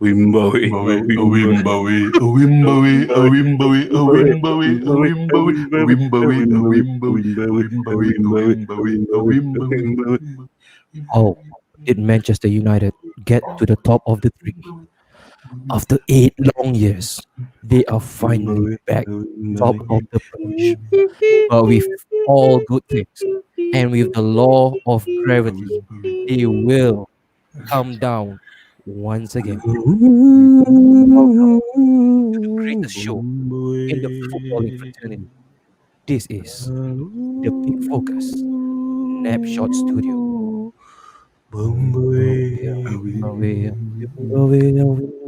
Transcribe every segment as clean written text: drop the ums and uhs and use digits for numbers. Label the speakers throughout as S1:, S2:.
S1: Wimbowie,
S2: A Wimbowie, a Wimbowie, a Wimbowie, a Wimbowie, a Wimbowie, a Wimbowie, a Wimbowie, a Wimbowie, a Wimbowie.
S3: Oh, did Manchester United get to the top of the tree? After 8 long years, they are finally back top of the perch. But with all good things and with the law of gravity, they will come down once again. Welcome to the greatest show in the footballing fraternity. This is the Big Focus Napshot Studio. Wimbowie, Wimbowie, Wimbowie,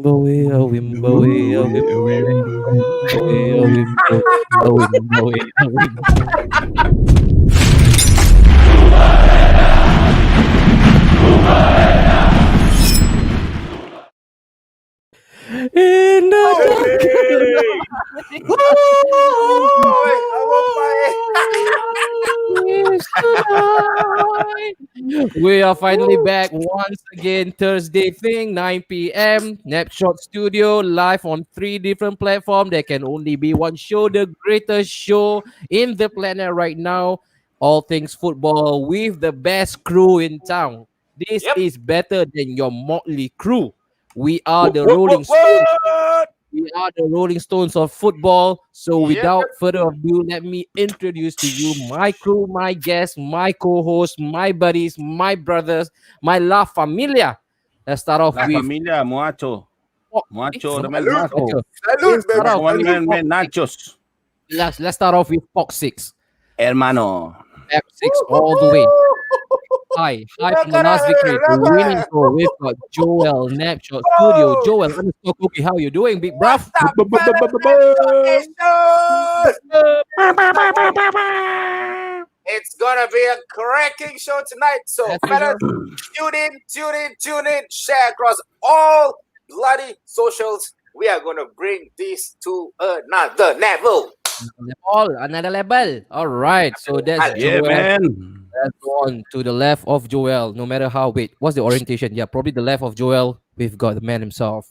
S3: Wimbowie, Wimbowie, Wimbowie, Wimbowie, Wimbowie. In the We are finally back once again. Thursday thing, 9 p.m. Napshot Studio, live on 3 different platforms. There can only be one show, the greatest show in the planet right now. All things football with the best crew in town. This is better than your motley crew. We are the Rolling Stones. We are the Rolling Stones of football. So without further ado, let me introduce to you my crew, my guests, my co-hosts, my buddies, my brothers, my La Familia. Let's start off
S1: La
S3: with
S1: Familia, Muacho. Muacho, the man
S3: Salute,
S1: Muacho.
S3: Let's start off
S1: One
S3: with
S1: man, Nachos.
S3: let's start off with Fox 6.
S1: Hermano.
S3: F6 all the way. Hi from the last victory. The winning goal. We've got Joel Napshot Studio. Joel underscore Cookie. How you doing, big bruv?
S4: It's gonna be a cracking show tonight. So, fellas, tune in, share across all bloody socials. We are gonna bring this to another level.
S3: Another level. All right. So that's
S1: Yeah,
S3: Joel.
S1: man.
S3: Let's go on to the left of Joel. No matter how. Wait, what's the orientation? Yeah, probably the left of Joel. We've got the man himself,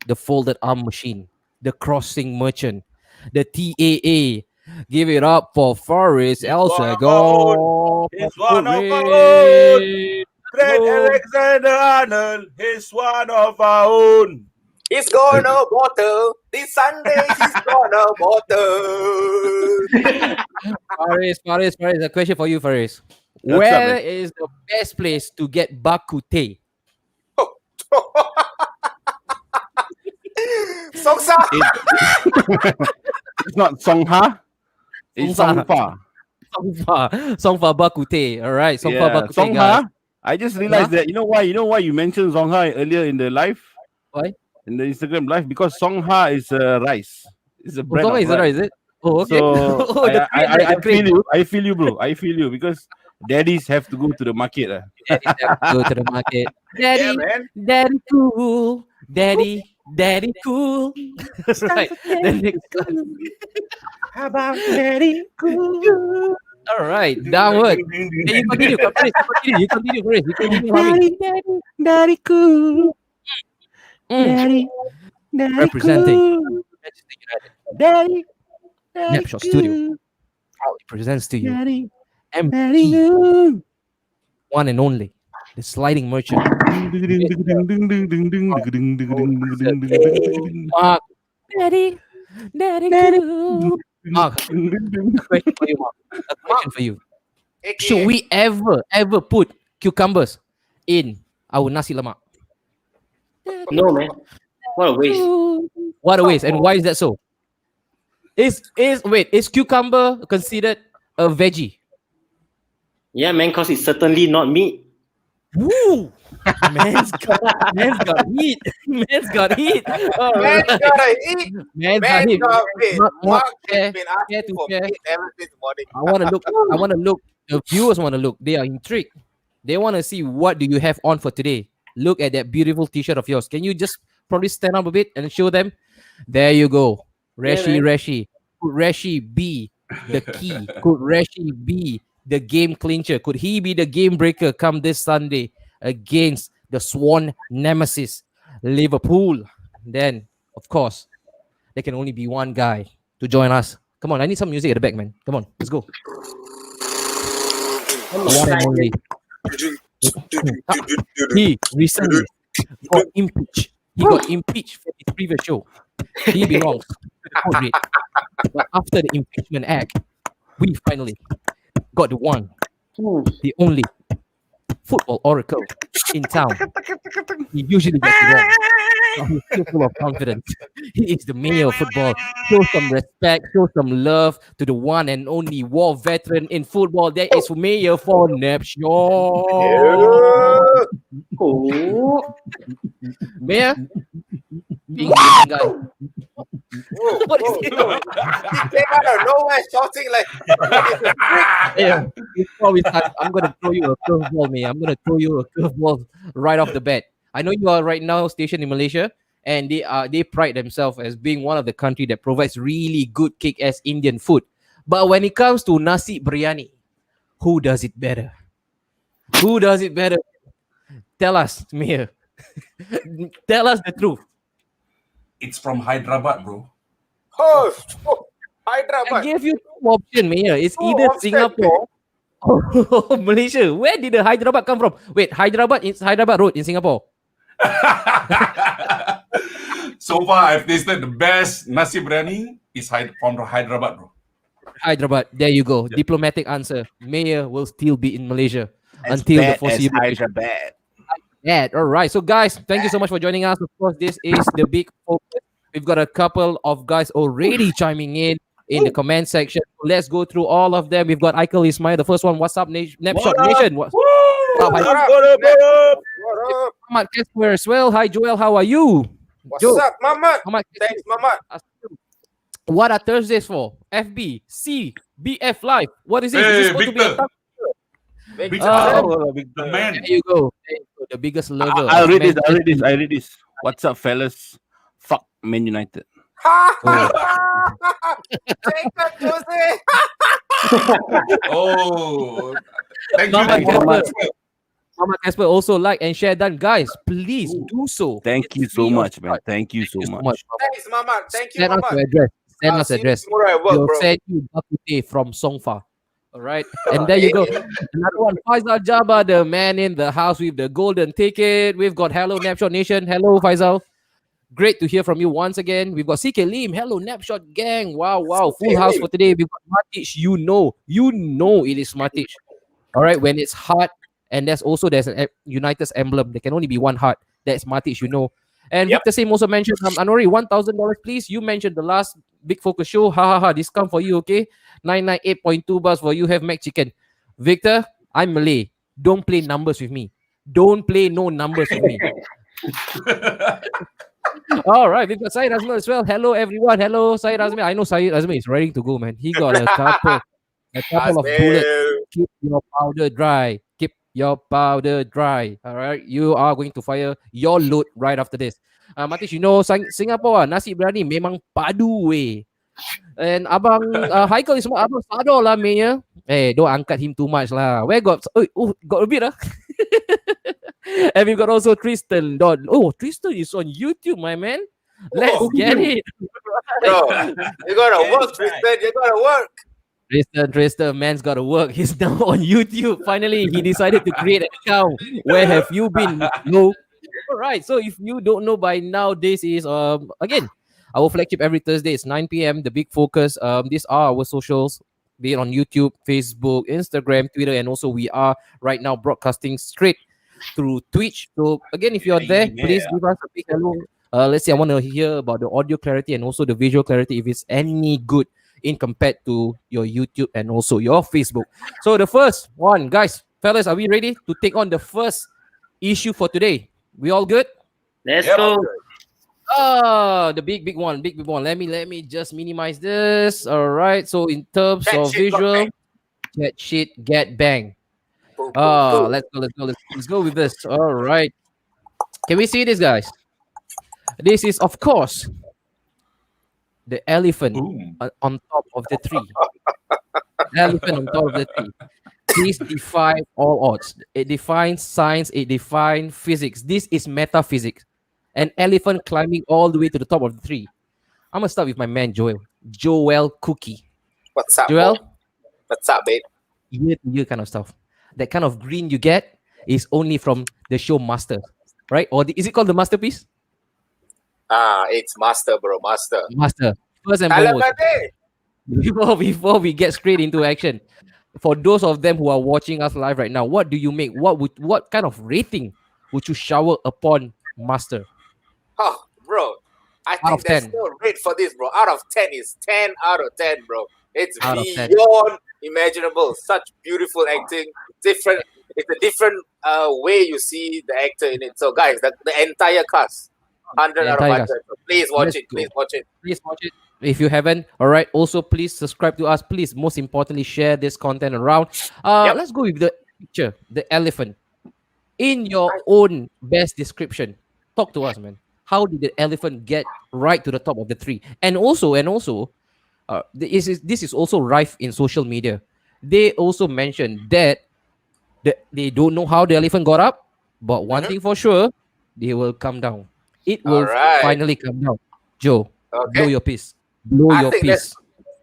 S3: the folded arm machine, the crossing merchant, the TAA. Give it up for Faris Elsa. Go.
S5: He's one of our own. Great Alexander Arnold. He's one of our own.
S4: He's gonna bottle this Sunday. He's gonna bottle.
S3: Faris, a question for you, Faris. Where is the best place to get bakute?
S4: Songsa.
S1: It's not Songha. It's Songfa.
S3: Songfa bakute. All right, Songfa bakute.
S1: Songha. I just realized that you know why you mentioned Songha earlier in the live.
S3: Why?
S1: In the Instagram live, because Songha is rice. It's a brand
S3: Songha
S1: of
S3: is rice, is it? Oh, okay.
S1: So I feel you, bro. I feel you because daddies have to go to the market.
S3: Daddies have to go to the market. Daddy, daddy cool. Daddy cool. Right. The next one.
S5: How about Daddy Cool?
S3: All right, downward. Hey, you continue, Faris. You continue, Faris. You continue.
S5: Daddy Cool. Daddy
S3: Representing
S5: Cool.
S3: Manchester United.
S5: Daddy
S3: Napshot Studio proudly presents to you
S5: Daddy
S3: MP, one and only, the sliding merchant. Mark. Daddy cool. Mark, a question for you, Mark. A question for you. Should we ever put cucumbers in our nasi lemak?
S6: No, man. What a waste.
S3: What a waste. And why is that so? Is cucumber considered a veggie?
S6: Yeah, man, because it's certainly not meat.
S3: Woo! Man's got heat. Man's got heat. All
S4: Man's
S3: right.
S4: gotta eat.
S3: Man's got
S4: Man
S3: heat.
S4: got it. Mark
S3: Share
S4: has been asking for
S3: share.
S4: meat ever since morning.
S3: I want to look. The viewers want to look. They are intrigued. They want to see what do you have on for today. Look at that beautiful t-shirt of yours. Can you just probably stand up a bit and show them? There you go. Reshi. Could Reshi be the key? Could Reshi be the game clincher? Could he be the game breaker come this Sunday against the Swan Nemesis, Liverpool. Then, of course, there can only be one guy to join us. Come on, I need some music at the back, man. Come on, let's go. The one and only. He recently got impeached. He got impeached for his previous show. He belongs to the code red. But after the impeachment act, we finally got the one, the only football oracle in town. He usually gets it wrong. But he's still full of confidence. He is the mayor of football. Show some respect, show some love to the one and only war veteran in football. That is mayor for Napshot.
S6: Oh,
S3: Mayor, being a guy. What is it?
S4: He came out of nowhere shouting like,
S3: Yeah, before we start, I'm gonna throw you a curveball, Mayor. I'm gonna throw you a curveball right off the bat. I know you are right now stationed in Malaysia, and they pride themselves as being one of the country that provides really good kick-ass Indian food. But when it comes to nasi biryani, who does it better? Who does it better? Tell us, Mayor. Tell us the truth.
S2: It's from Hyderabad, bro.
S4: oh,
S3: I
S4: Hyderabad.
S3: gave you two options, Mayor. It's
S4: Two
S3: either
S4: options,
S3: Singapore or Malaysia. Where did the Hyderabad come from? Wait, Hyderabad is Hyderabad Road in Singapore.
S2: So far, I've tasted the best nasi biryani is from Hyderabad, bro.
S3: Hyderabad. There you go. Diplomatic answer. Mayor will still be in Malaysia until the foreseeable future.
S1: Hyderabad.
S3: Yeah, all right. So, guys, thank you so much for joining us. Of course, this is the big focus. We've got a couple of guys already chiming in the comment section. Let's go through all of them. We've got Michael Ismail, the first one. What's up, Napshot Nation? What's up,
S4: What
S3: hi,
S4: up?
S5: What up, what up?
S4: What up?
S3: Muhammad Casper as well. Hi, Joel. How are you?
S4: What's
S3: Joe.
S4: up, Mama?
S3: Muhammad Casper.
S4: Thanks, Mama.
S3: What are Thursdays for? FB, C, BF Live. What is it? Is
S2: Hey,
S3: this supposed to be a
S2: Victor.
S3: tough?
S4: Victor.
S2: The man.
S3: There you go. There you go. The biggest lover.
S1: I'll
S3: of
S1: read this.
S3: Manchester.
S1: I read this. What's up, fellas? Fuck Man United.
S4: Take that, Jose.
S2: Oh, thank you.
S3: Mama
S2: Thank you so much.
S3: Mama Casper also like and share that. Guys, please do so.
S1: Thank you
S3: It's
S1: so
S3: free of
S1: much, man.
S3: charge.
S1: Thank you so
S3: Thank you
S1: much.
S4: Thanks, Mama. Thank you,
S3: Send us
S4: Mama.
S3: your address. Send
S4: I'll
S3: us
S4: see you
S3: address.
S4: tomorrow at work,
S3: We'll
S4: bro.
S3: send you bakute from Songfa. All right. And there you go. Another one. Faisal Jabba, the man in the house with the golden ticket. We've got Hello Napshot Nation. Hello, Faisal. Great to hear from you once again. We've got CK Lim. Hello, Napshot gang. Wow. Full house for today. We've got Matic. You know it is Matic. All right. When it's hard, and there's an United's emblem. There can only be one heart. That's Matic, you know. And Victor Sim also mentioned, Anori, $1,000, please. You mentioned the last Big Focus show. Discount for you, okay? 998.2 bars for you have Mac Chicken. Victor, I'm Malay. Don't play numbers with me. Don't play no numbers with me. All right, we've got Syed Azmi as well. Hello, everyone. Hello, Syed Azmi. I know Syed Azmi is ready to go, man. He got a couple of bullets. Keep your powder dry. Keep your powder dry. All right, you are going to fire your load right after this. Matish, you know Singapore nasi biryani memang padu weh. And abang Haikal is abang Sado lah Mayor. Hey, don't angkat him too much lah. Where got got a bit And we've got also Tristan Don. Oh, Tristan is on YouTube, my man. Let's get it.
S4: Bro, you gotta work, Tristan. You gotta work.
S3: Tristan, man's gotta work. He's now on YouTube. Finally, he decided to create an account. Where have you been? No. All right. So if you don't know by now, this is again our flagship every Thursday. It's 9 p.m. The Big Focus. These are our socials, be it on YouTube, Facebook, Instagram, Twitter, and also we are right now broadcasting straight through Twitch. So again, if you're there, please give us a big hello. Let's see. I want to hear about the audio clarity and also the visual clarity, if it's any good in compared to your YouTube and also your Facebook. So the first one, guys, fellas, are we ready to take on the first issue for today? We all good?
S6: Let's go.
S3: The big one. Let me just minimize this. All right. So in terms of visual, get shit, get bang. Let's go with this. All right. Can we see this, guys? This is, of course, the elephant on top of the tree. Elephant on top of the tree. This defies all odds. It defines science. It defines physics. This is metaphysics. An elephant climbing all the way to the top of the tree. I'm gonna start with my man Joel Cookie.
S4: What's up,
S3: Joel,
S4: bro? What's up, babe?
S3: year to year kind of stuff. That kind of green you get is only from the show Master, right? Or is it called the Masterpiece?
S4: It's master, bro. Master.
S3: Master. First and foremost,
S4: Kalamade.
S3: before we get straight into action, for those of them who are watching us live right now, what do you make? What kind of rating would you shower upon Master?
S4: Oh, bro. I
S3: Out
S4: think
S3: of
S4: there's
S3: 10.
S4: no rate for this, bro. Out of 10 is 10 out of 10, bro. It's
S3: Out of 10.
S4: beyond imaginable. Such beautiful acting. Different. It's a different way you see the actor in it. So, guys, the entire cast, 100
S3: The
S4: out of
S3: entire
S4: 100.
S3: cast.
S4: So please watch
S3: Let's
S4: it.
S3: go.
S4: Please watch it.
S3: Please watch it if you haven't. All right. Also, please subscribe to us. Please, most importantly, share this content around.
S4: Yep.
S3: Let's go with the picture, the elephant. In your own best description, talk to us, man. How did the elephant get right to the top of the tree? And also, this is also rife in social media. They also mentioned that they don't know how the elephant got up, but one
S4: Mhm.
S3: thing for sure, they will come down. It will
S4: Alright.
S3: finally come down. Joe, blow
S4: Okay.
S3: your piece. Blow
S4: I
S3: your
S4: think
S3: piece.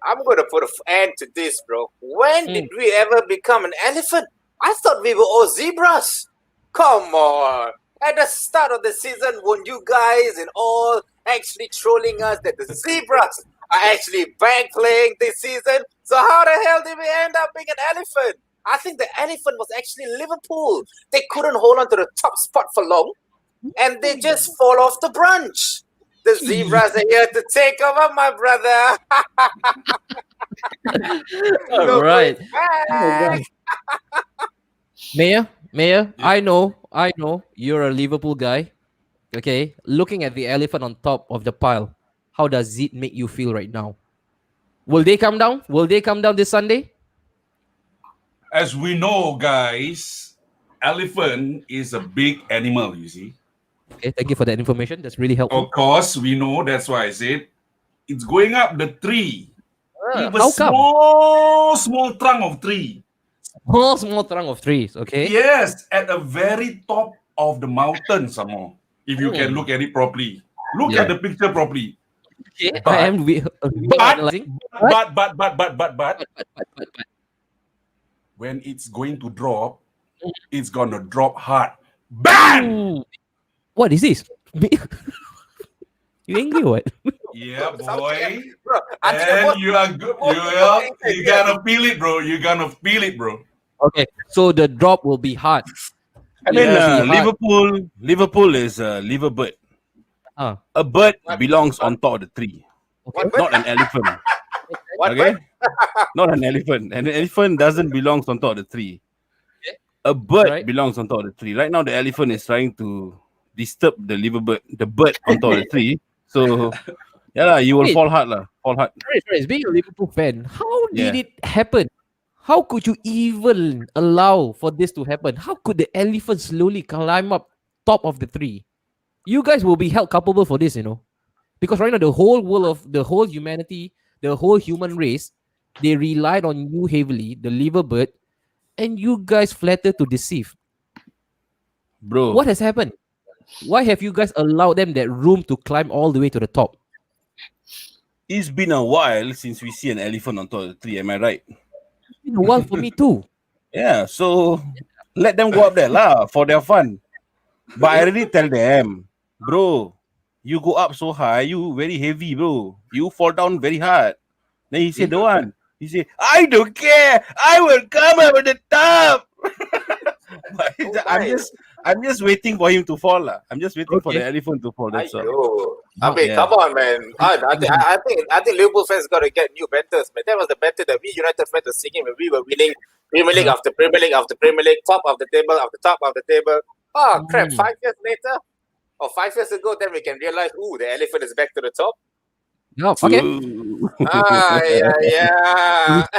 S4: I'm going to put an end to this, bro. When did we ever become an elephant? I thought we were all zebras. Come on. At the start of the season, when you guys and all actually trolling us that the zebras are actually back playing this season. So how the hell did we end up being an elephant? I think the elephant was actually Liverpool. They couldn't hold on to the top spot for long, and they just fall off the branch. The zebras are here to take over, my brother.
S3: All right.
S4: Back.
S3: Mayor, I know you're a Liverpool guy. Okay, looking at the elephant on top of the pile, how does it make you feel right now? Will they come down? Will they come down this Sunday?
S5: As we know, guys, elephant is a big animal, you see.
S3: Okay, thank you for that information. That's really helpful.
S5: Of course, we know, that's why I said it's going up the tree. Even
S3: How come?
S5: small trunk of tree.
S3: Small trunk of trees. Okay.
S5: Yes, at the very top of the mountain, some more. If you can look at it properly. Look
S3: Yeah.
S5: at the picture properly.
S3: Okay,
S5: But-
S3: I am analyzing.
S5: But when it's going to drop, it's gonna drop hard. Bam!
S3: Ooh. What is this? You angry or what?
S5: Yeah,
S4: Something
S5: boy.
S4: else. Bro, I think
S5: And
S4: most-
S5: you are good.
S4: most
S5: You gotta feel it, bro. You gonna feel it, bro.
S3: Okay, so the drop will be hard.
S1: I mean,
S3: Yeah.
S1: Liverpool is a liver bird.
S3: Ah.
S1: A bird belongs on top of the tree,
S3: Okay.
S4: What?
S1: not an elephant.
S4: What?
S1: Okay, not an elephant. An elephant doesn't belong on top of the tree. A bird
S3: Right.
S1: belongs on top of the tree. Right now, the elephant is trying to disturb the bird on top of the tree. So, yeah, you will
S3: Wait.
S1: fall hard, lah. Fall hard.
S3: Friends, being a Liverpool fan, how did
S1: Yeah.
S3: it happen? How could you even allow for this to happen? How could the elephant slowly climb up top of the tree? You guys will be held culpable for this, because right now the whole humanity, the whole human race, they relied on you heavily, the liver bird, and you guys flattered to deceive.
S1: Bro.
S3: What has happened? Why have you guys allowed them that room to climb all the way to the top?
S1: It's been a while since we see an elephant on top of the tree. Am I right?
S3: It's been a while for me too.
S1: Yeah. So let them go up there, lah, for their fun. But I already tell them, bro, you go up so high, you very heavy, bro. You fall down very hard. Then he said, don't want. He said, I don't care. I will come over the top. But I'm just waiting for him to fall, lah. I'm just waiting for
S3: Okay.
S1: the elephant to fall. That's all.
S4: Ayo. I mean,
S1: Yeah.
S4: come on, man. I think Liverpool fans got to get new banters, man. That was the banter that we United fans were singing when we were winning Premier League after Premier League after Premier League, top of the table after top of the table. Oh, crap. 5 years later, or 5 years ago, then we can realize, ooh, the elephant is back to the top.
S3: No, okay.
S1: Ooh.
S4: Yeah.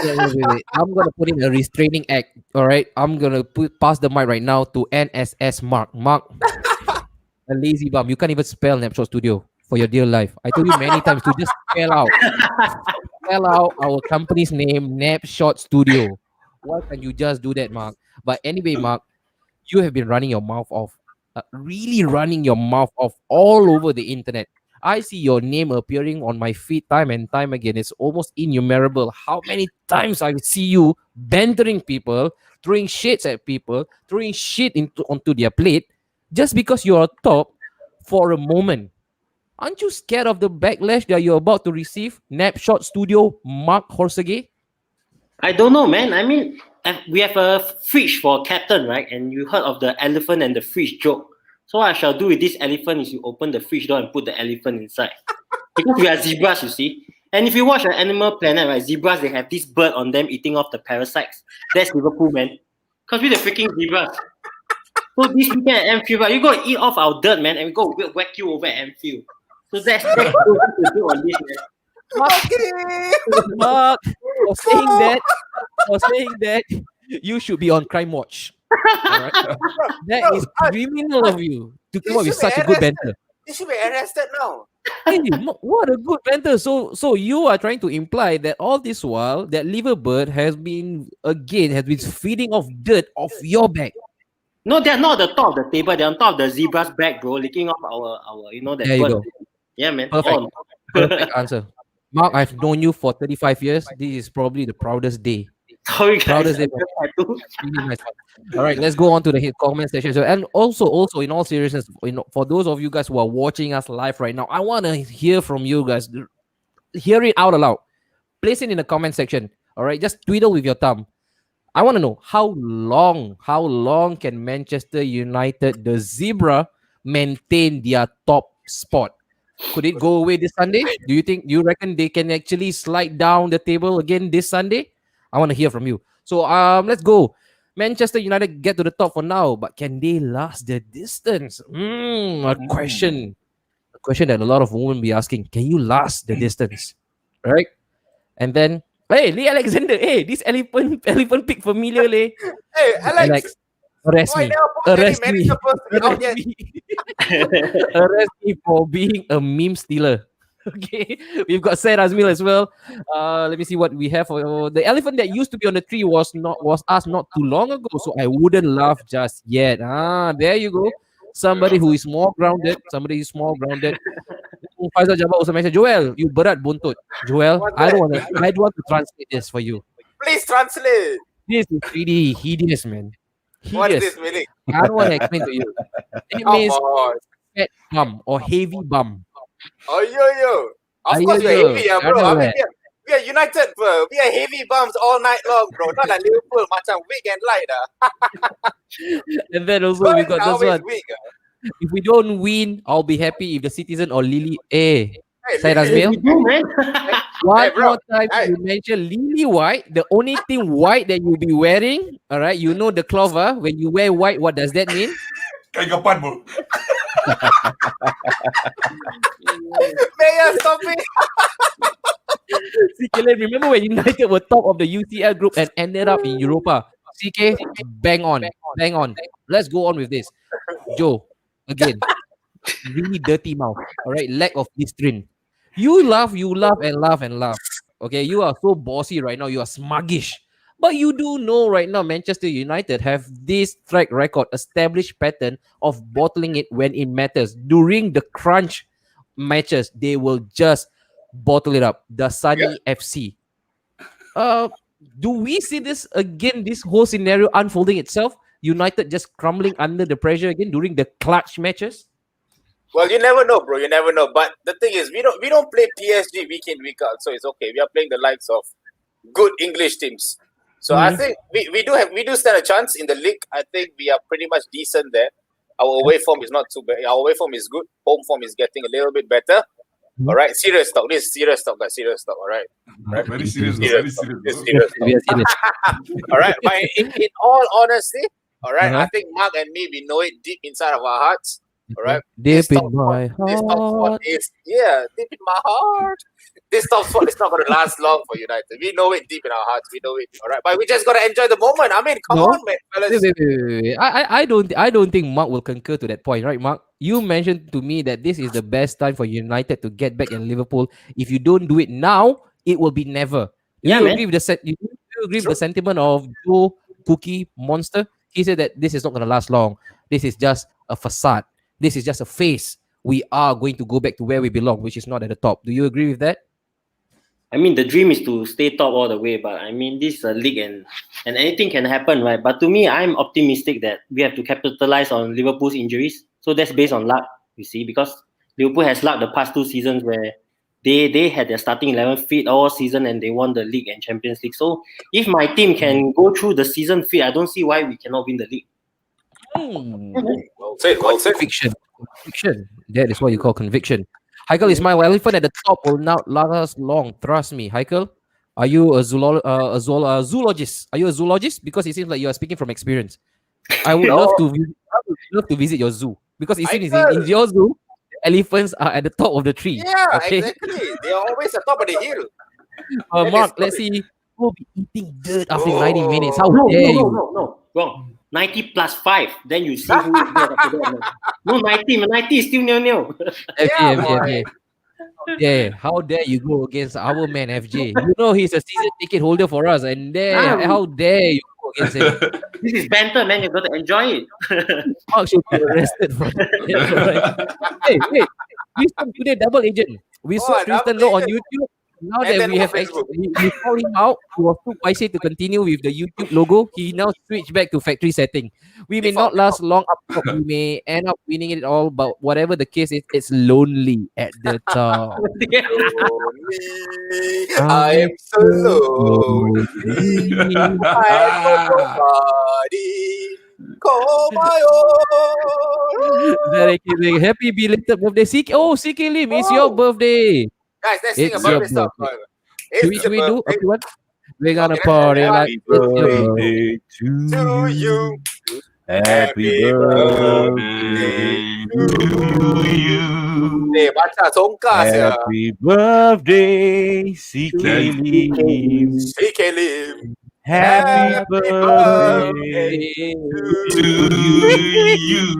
S3: Wait. I'm gonna put in a restraining act. All right, I'm gonna pass the mic right now to NSS Mark. Mark, a lazy bum. You can't even spell Napshot Studio for your dear life. I told you many times to just spell out our company's name, Napshot Studio. Why can't you just do that, Mark? But anyway, Mark, you have been running your mouth off really running your mouth off all over the internet. I see your name appearing on my feed time and time again. It's almost innumerable how many times I see you bantering people, throwing shits at people, throwing shit onto their plate just because you're top for a moment. Aren't you scared of the backlash that you're about to receive? Napshot Studio, Mark Horsege?
S6: I don't know, man. I mean, we have a fridge for captain, right? And you heard of the elephant and the fridge joke. So what I shall do with this elephant is you open the fridge door and put the elephant inside. Because we are zebras, you see. And if you watch an Animal Planet, right, zebras, they have this bird on them eating off the parasites. That's Liverpool, man. Because we're the freaking zebras. So this weekend at Anfield, right, you go and eat off our dirt, man, and we go whack you over at Anfield. So that's what to do on this, man.
S3: Mark, for saying that, you should be on Crime Watch. All right? That is criminal of you to come up with such a good banter.
S4: You should be arrested now.
S3: Hey, what a good banter. So you are trying to imply that all this while that liverbird has been feeding off dirt off your back.
S6: No, they're not at the top of the table. They're on top of the zebra's back, bro, licking off our that
S3: There you
S6: bird.
S3: go.
S6: Yeah, man.
S3: Perfect.
S6: Oh,
S3: Perfect answer. Mark, I've known you for 35 years. This is probably the proudest day.
S6: sorry, guys.
S3: Proudest day. Really nice one. All right, let's go on to the comment section. So, and also, in all seriousness, for those of you guys who are watching us live right now, I want to hear from you guys. Hear it out aloud. Place it in the comment section. All right, just twiddle with your thumb. I want to know how long can Manchester United, the zebra, maintain their top spot? Could it go away this Sunday? Do you reckon they can actually slide down the table again this Sunday? I want to hear from you. So let's go. Manchester United get to the top for now, but can they last the distance? A question that a lot of women be asking. Can you last the distance? Right? And then, hey, Lee Alexander, hey, this elephant pig familiar, Lee.
S4: Hey, Alex.
S3: Arrest
S4: Why
S3: me.
S4: never put any
S3: Arrest me.
S4: medical person out there?
S3: Arrest me for being a meme stealer. Okay, we've got Said Azmil as well. Let me see what we have. The elephant that used to be on the tree was asked not too long ago, so I wouldn't laugh just yet. There you go. Somebody who is more grounded. Faisal Jabbar also mentioned, Joel, you berat buntut. Joel, I don't want to translate this for you.
S4: Please translate.
S3: This is really hideous, man.
S4: What is
S3: Hideous.
S4: this meaning?
S3: I don't want to explain to you. It
S4: Come
S3: means
S4: on.
S3: fat bum or heavy bum.
S4: Oh, yo. Of
S3: Ayo,
S4: course, we're
S3: yo.
S4: heavy, bro. I mean,
S3: Underwear.
S4: we are United, bro. We are heavy bums all night long, bro. Not like Liverpool, macam weak and light.
S3: And then also we got this
S4: Always
S3: one.
S4: weak.
S3: If we don't win, I'll be happy if the Citizen or Lily.
S4: Hey,
S3: Said
S4: Lily,
S3: Azmil.
S6: you do, man.
S3: One
S4: bro.
S3: more time,
S4: Hey.
S3: you mention Lily White. The only thing white that you'll be wearing, all right, you know the clover. When you wear white, what does that mean?
S2: Kain kapan, bro?
S4: Mayor, stop it.
S3: CK, remember when United were top of the UCL group and ended up in Europa? CK, bang on. Let's go on with this. Joe, again, really dirty mouth. All right, lack of discipline. You laugh and laugh. Okay, you are so bossy right now. You are smuggish. But you do know right now, Manchester United have this track record, established pattern of bottling it when it matters. During the crunch matches, they will just bottle it up. The Sunny FC. Do we see this again? This whole scenario unfolding itself. United just crumbling under the pressure again during the clutch matches.
S4: Well, you never know, bro. You never know. But the thing is, we don't play PSG week in, week out, so it's okay. We are playing the likes of good English teams. So I think we do stand a chance in the league. I think we are pretty much decent there. Our away form is not too bad. Our away form is good. Home form is getting a little bit better. All right, serious talk. This is serious talk, guys. Serious talk. All right.
S2: Very serious, bro.
S4: Serious
S2: Very
S4: talk.
S2: serious.
S4: This
S2: Bro.
S4: is serious talk.
S3: We are serious.
S4: All right. But in all honesty, all right,
S3: Uh-huh.
S4: I think Mark and me, we know it deep inside of our hearts. All right.
S3: Deep
S4: This
S3: in
S4: top
S3: my
S4: spot- This top spot
S3: heart.
S4: is deep in my heart. This top spot is not going to last long for United. We know it deep in our hearts. We know it. All right, but we just got to enjoy the moment. I mean, come
S3: No.
S4: on, man, fellas.
S3: Wait. I don't think Mark will concur to that point, right, Mark? You mentioned to me that this is the best time for United to get back in Liverpool. If you don't do it now, it will be never. Do
S6: Yeah,
S3: you
S6: man.
S3: agree with the you agree with the sentiment of Joe Cookie Monster? He said that this is not going to last long. This is just a facade. This is just a phase. We are going to go back to where we belong, which is not at the top. Do you agree with that?
S6: I mean, the dream is to stay top all the way, but I mean, this is a league and anything can happen, right? But to me, I'm optimistic that we have to capitalize on Liverpool's injuries. So that's based on luck, you see, because Liverpool has luck the past 2 seasons where they had their starting 11 fit all season and they won the league and Champions League. So if my team can go through the season fit, I don't see why we cannot win the league.
S4: Well said.
S3: Conviction. Conviction. That is what you call conviction. Heikel, is my elephant at the top will not last long. Trust me, Heikel. Are you a zoologist? Are you a zoologist? Because it seems like you are speaking from experience. I would love to visit your zoo because it seems in your zoo, the elephants are at the top of the tree.
S4: Yeah,
S3: okay?
S4: exactly. They are always at top of the hill.
S3: Mark, let's see. Who will be eating dirt after
S4: Oh.
S3: 90 minutes? How
S6: No,
S3: dare you?
S6: no, wrong. 90 plus 5, then you see who is there after that. No, 90 is still nil.
S3: FJ. Yeah, how dare you go against our man FJ? You know he's a season ticket holder for us, and how dare you go against him?
S6: This is banter, man. You got to enjoy it.
S3: Mark should be arrested for that. Hey, Winston today double agent. We saw Winston Low on YouTube. Now
S4: And
S3: that
S4: then
S3: we
S4: on
S3: have
S4: Facebook.
S3: we call him out, he was too spicy to continue with the YouTube logo. He now switched back to factory setting. We may not last long up top. We may end up winning it all, but whatever the case is, it's lonely at the top.
S4: I am so lonely. I got nobody. Call my own.
S3: Very kidding. Happy belated birthday, CK. Oh, CK Lim, it's your birthday.
S4: Guys, let's sing a
S3: It's your
S4: birthday song.
S3: Should we do? Okay, what? We're gonna
S4: Okay,
S3: party
S4: happy
S3: like it's your birthday.
S1: Birthday
S4: To you.
S1: Happy birthday
S2: to you.
S4: Eh, baca songkar sia.
S1: Happy birthday, CK Lim.
S4: CK Lim.
S1: Happy
S4: Happy
S1: birthday
S2: To you.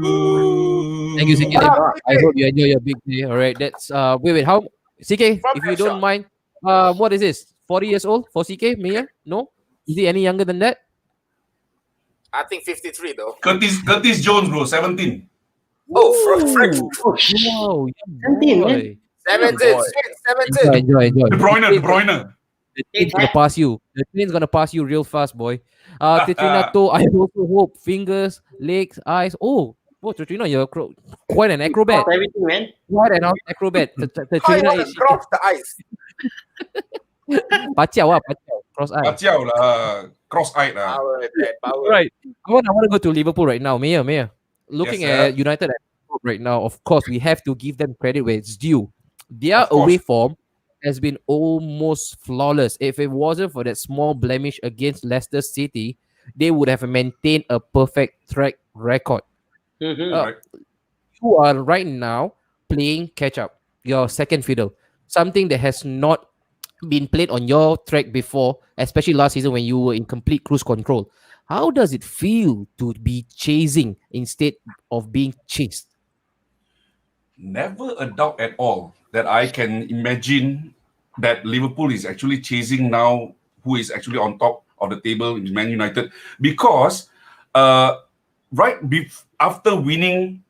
S3: Thank you, CK Lim. I hope you enjoy your big day. All right, that's wait, how CK,
S4: From
S3: if you don't mind, what is this? 40 years old for CK, Mia? No? Is he any younger than that?
S4: I think 53 though.
S2: Curtis Jones, bro, 17.
S4: Oh, Frank.
S3: Wow,
S6: 17, man.
S3: boy.
S4: 17.
S3: Enjoy.
S2: De Bruyne.
S3: The train's gonna pass you. The train's gonna pass you real fast, boy. Tetrinato, I also hope fingers, legs, eyes. Oh, Tetrina, you're quite an acrobat.
S6: Everything, man.
S3: Quite an acrobat.
S4: How you
S3: Tetrina
S4: want to
S3: is
S4: cross the ice?
S3: paciao, cross eye.
S2: Kacau lah. Cross-eyed lah.
S4: Power.
S3: Right. I want to go to Liverpool right now. Mayor. Looking
S2: Yes, sir.
S3: at United right now, of course, we have to give them credit where it's due. Their
S2: Of course.
S3: away form has been almost flawless. If it wasn't for that small blemish against Leicester City, they would have maintained a perfect track record.
S6: Mhm.
S2: Right.
S3: You are right now playing catch up, your second fiddle, something that has not been played on your track before, especially last season when you were in complete cruise control. How does it feel to be chasing instead of being chased?
S2: Never a doubt at all that I can imagine that Liverpool is actually chasing now who is actually on top of the table in Man United, because after winning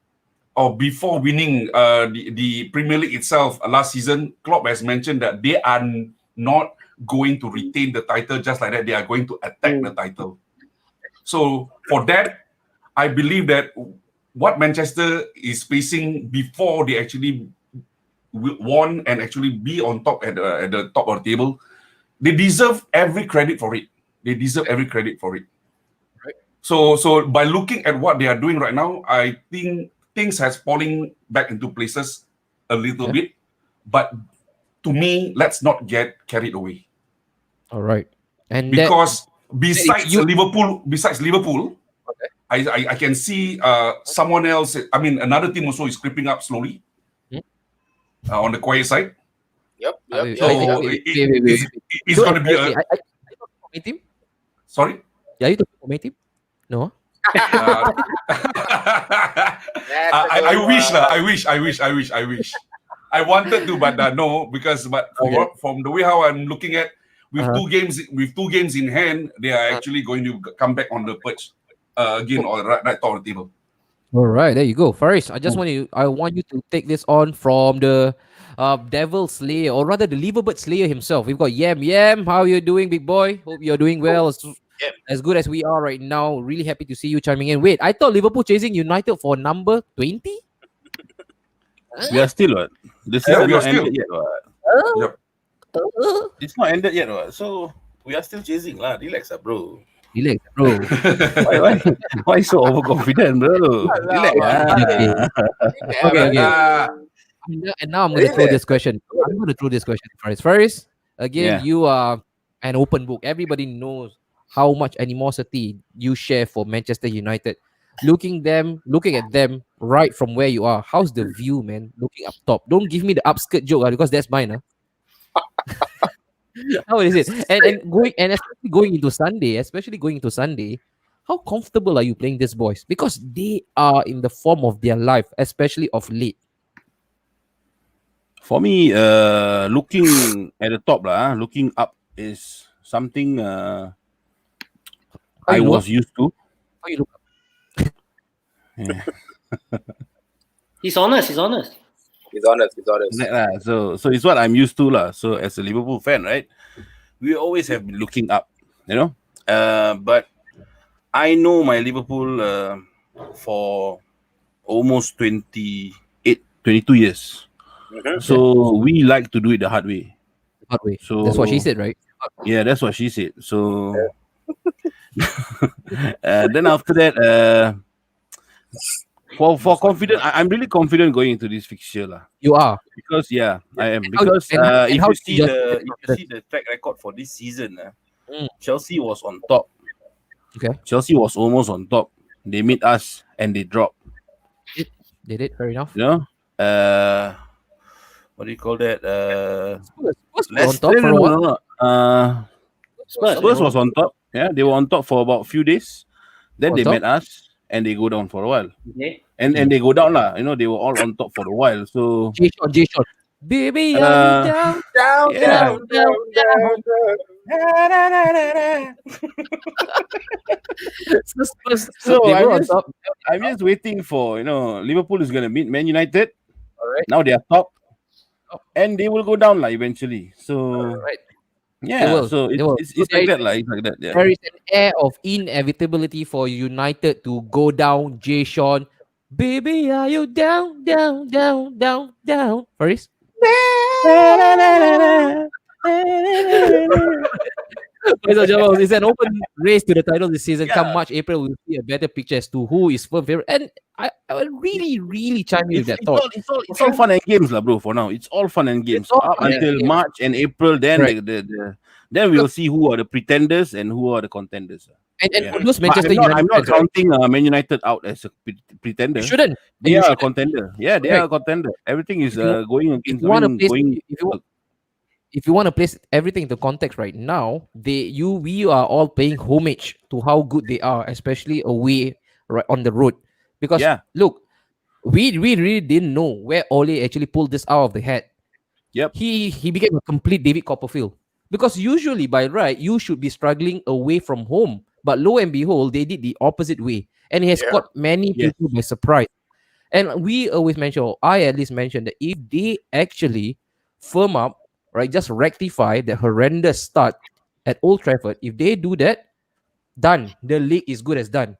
S2: or before winning the Premier League itself last season, Klopp has mentioned that they are not going to retain the title just like that. They are going to attack the title. So for that, I believe that what Manchester is facing before they actually won and actually be on top at the top of the table, they deserve every credit for it.
S3: Right.
S2: So by looking at what they are doing right now, I think things has falling back into places a little bit. But to me, let's not get carried away.
S3: All right. And
S2: Because besides
S3: you-
S2: Liverpool,
S3: Okay.
S2: I can see someone else. I mean, another team also is creeping up slowly on the quiet side.
S4: Yep.
S3: wait,
S2: So
S3: wait.
S2: it's going to be a.
S3: Are you talking for my team?
S2: Sorry.
S3: Yeah, you talking for my team? No.
S2: I wish. I wanted to, but no, because from the way how I'm looking at with two games in hand, they are actually going to come back on the perch. again or right top of the table.
S3: All right, there you go. Faris, I want you to take this on from the Devil Slayer, or rather the Liverbird Slayer himself. We've got Yam. Yam, how you doing, big boy? Hope you're doing well. As good as we are right now. Really happy to see you chiming in. Wait, I thought Liverpool chasing United for number 20?
S1: We are still what? The
S2: Yeah,
S1: season
S2: we are
S1: not ended
S2: still.
S1: yet what?
S2: Yep.
S1: It's not ended yet what? So we are still chasing lah. Relax bro.
S3: Relax, bro.
S1: Why so overconfident, bro? Relax
S3: Okay.
S2: Ah,
S3: And now I'm going to throw this question. I'm going to throw this question first. First, again,
S1: Yeah.
S3: you are an open book. Everybody knows how much animosity you share for Manchester United. Looking at them right from where you are. How's the view, man? Looking up top. Don't give me the upskirt joke, because that's mine. How is it? And especially going into Sunday, how comfortable are you playing these boys? Because they are in the form of their life, especially of late.
S1: For me, looking at the top looking up is something
S3: How
S1: I
S3: you look
S1: was used to.
S3: How you look up?
S1: Yeah.
S6: He's honest. He's honest.
S4: He's honest.
S1: So it's what I'm used to lah. So as a Liverpool fan, right, we always have been looking up, But I know my Liverpool for almost 22 years.
S4: Mhm.
S1: So we like to do it the hard way.
S3: Hard way.
S1: So
S3: That's what she said, right?
S1: Yeah, that's what she said. So then after that, for confident, I'm really confident going into this fixture lah.
S3: You are.
S1: Because I am.
S3: And how-
S1: Because
S3: and
S1: if
S3: how
S1: you see
S3: you
S1: the track record for this season,
S3: Mm.
S1: Chelsea was on top.
S3: Okay.
S1: Chelsea was almost on top. They meet us and they dropped.
S3: Did it? Fair enough.
S1: You know, what do you call that?
S3: Spurs were on top for a while.
S1: No. Spurs was on top. Yeah, they were on top for about a few days. Then
S3: On
S1: they
S3: top?
S1: met us and they go down for a while.
S6: Okay.
S1: And they go down lah. They were all on top for a while. So
S3: J-Shot. Baby, are you down?
S4: Down,
S1: Yeah.
S4: down.
S3: So they
S1: I'm
S3: were on
S1: just-
S3: top.
S1: I'm just waiting for Liverpool is gonna meet Man United.
S3: Alright.
S1: Now they are top, and they will go down lah eventually. So
S3: Alright.
S1: yeah,
S3: They will.
S1: so
S3: They will.
S1: it's like that lah. It's like that. Yeah.
S3: There is an air of inevitability for United to go down. Jay-Sean, baby, are you down? Faris? Ladies and gentlemen, it's an open race to the title this season. Come March, April, we'll see a better picture as to who is firm favorite. And I will really chime in with that thought.
S1: It's all fun and games lah, bro. For now, it's all fun and games
S3: all
S1: up
S3: fun and
S1: until
S3: games.
S1: March and April. Then
S3: Right.
S1: then we'll see who are the pretenders and who are the contenders.
S3: And
S1: Yeah.
S3: for those
S1: But
S3: Manchester
S1: I'm
S3: United
S1: not
S3: fans, right,
S1: counting Man United out as a pretender.
S3: you shouldn't.
S1: They
S3: You
S1: are a
S3: shouldn't.
S1: contender. Yeah, they are a contender. Everything is
S3: If you-
S1: going
S3: If
S1: against.
S3: you want to place,
S1: going.
S3: if you want to place everything into context right now, we are all paying homage to how good they are, especially away right on the road. Because
S1: Yeah.
S3: look, we really didn't know where Ole actually pulled this out of the hat.
S1: Yep.
S3: He became a complete David Copperfield. Because usually by right, you should be struggling away from home. But lo and behold, they did the opposite way. And it has
S4: Yeah.
S3: caught many
S1: Yes.
S3: people by surprise. And we always mention, or I at least mentioned, that if they actually firm up, right, just rectify the horrendous start at Old Trafford, if they do that, done. The league is good as done.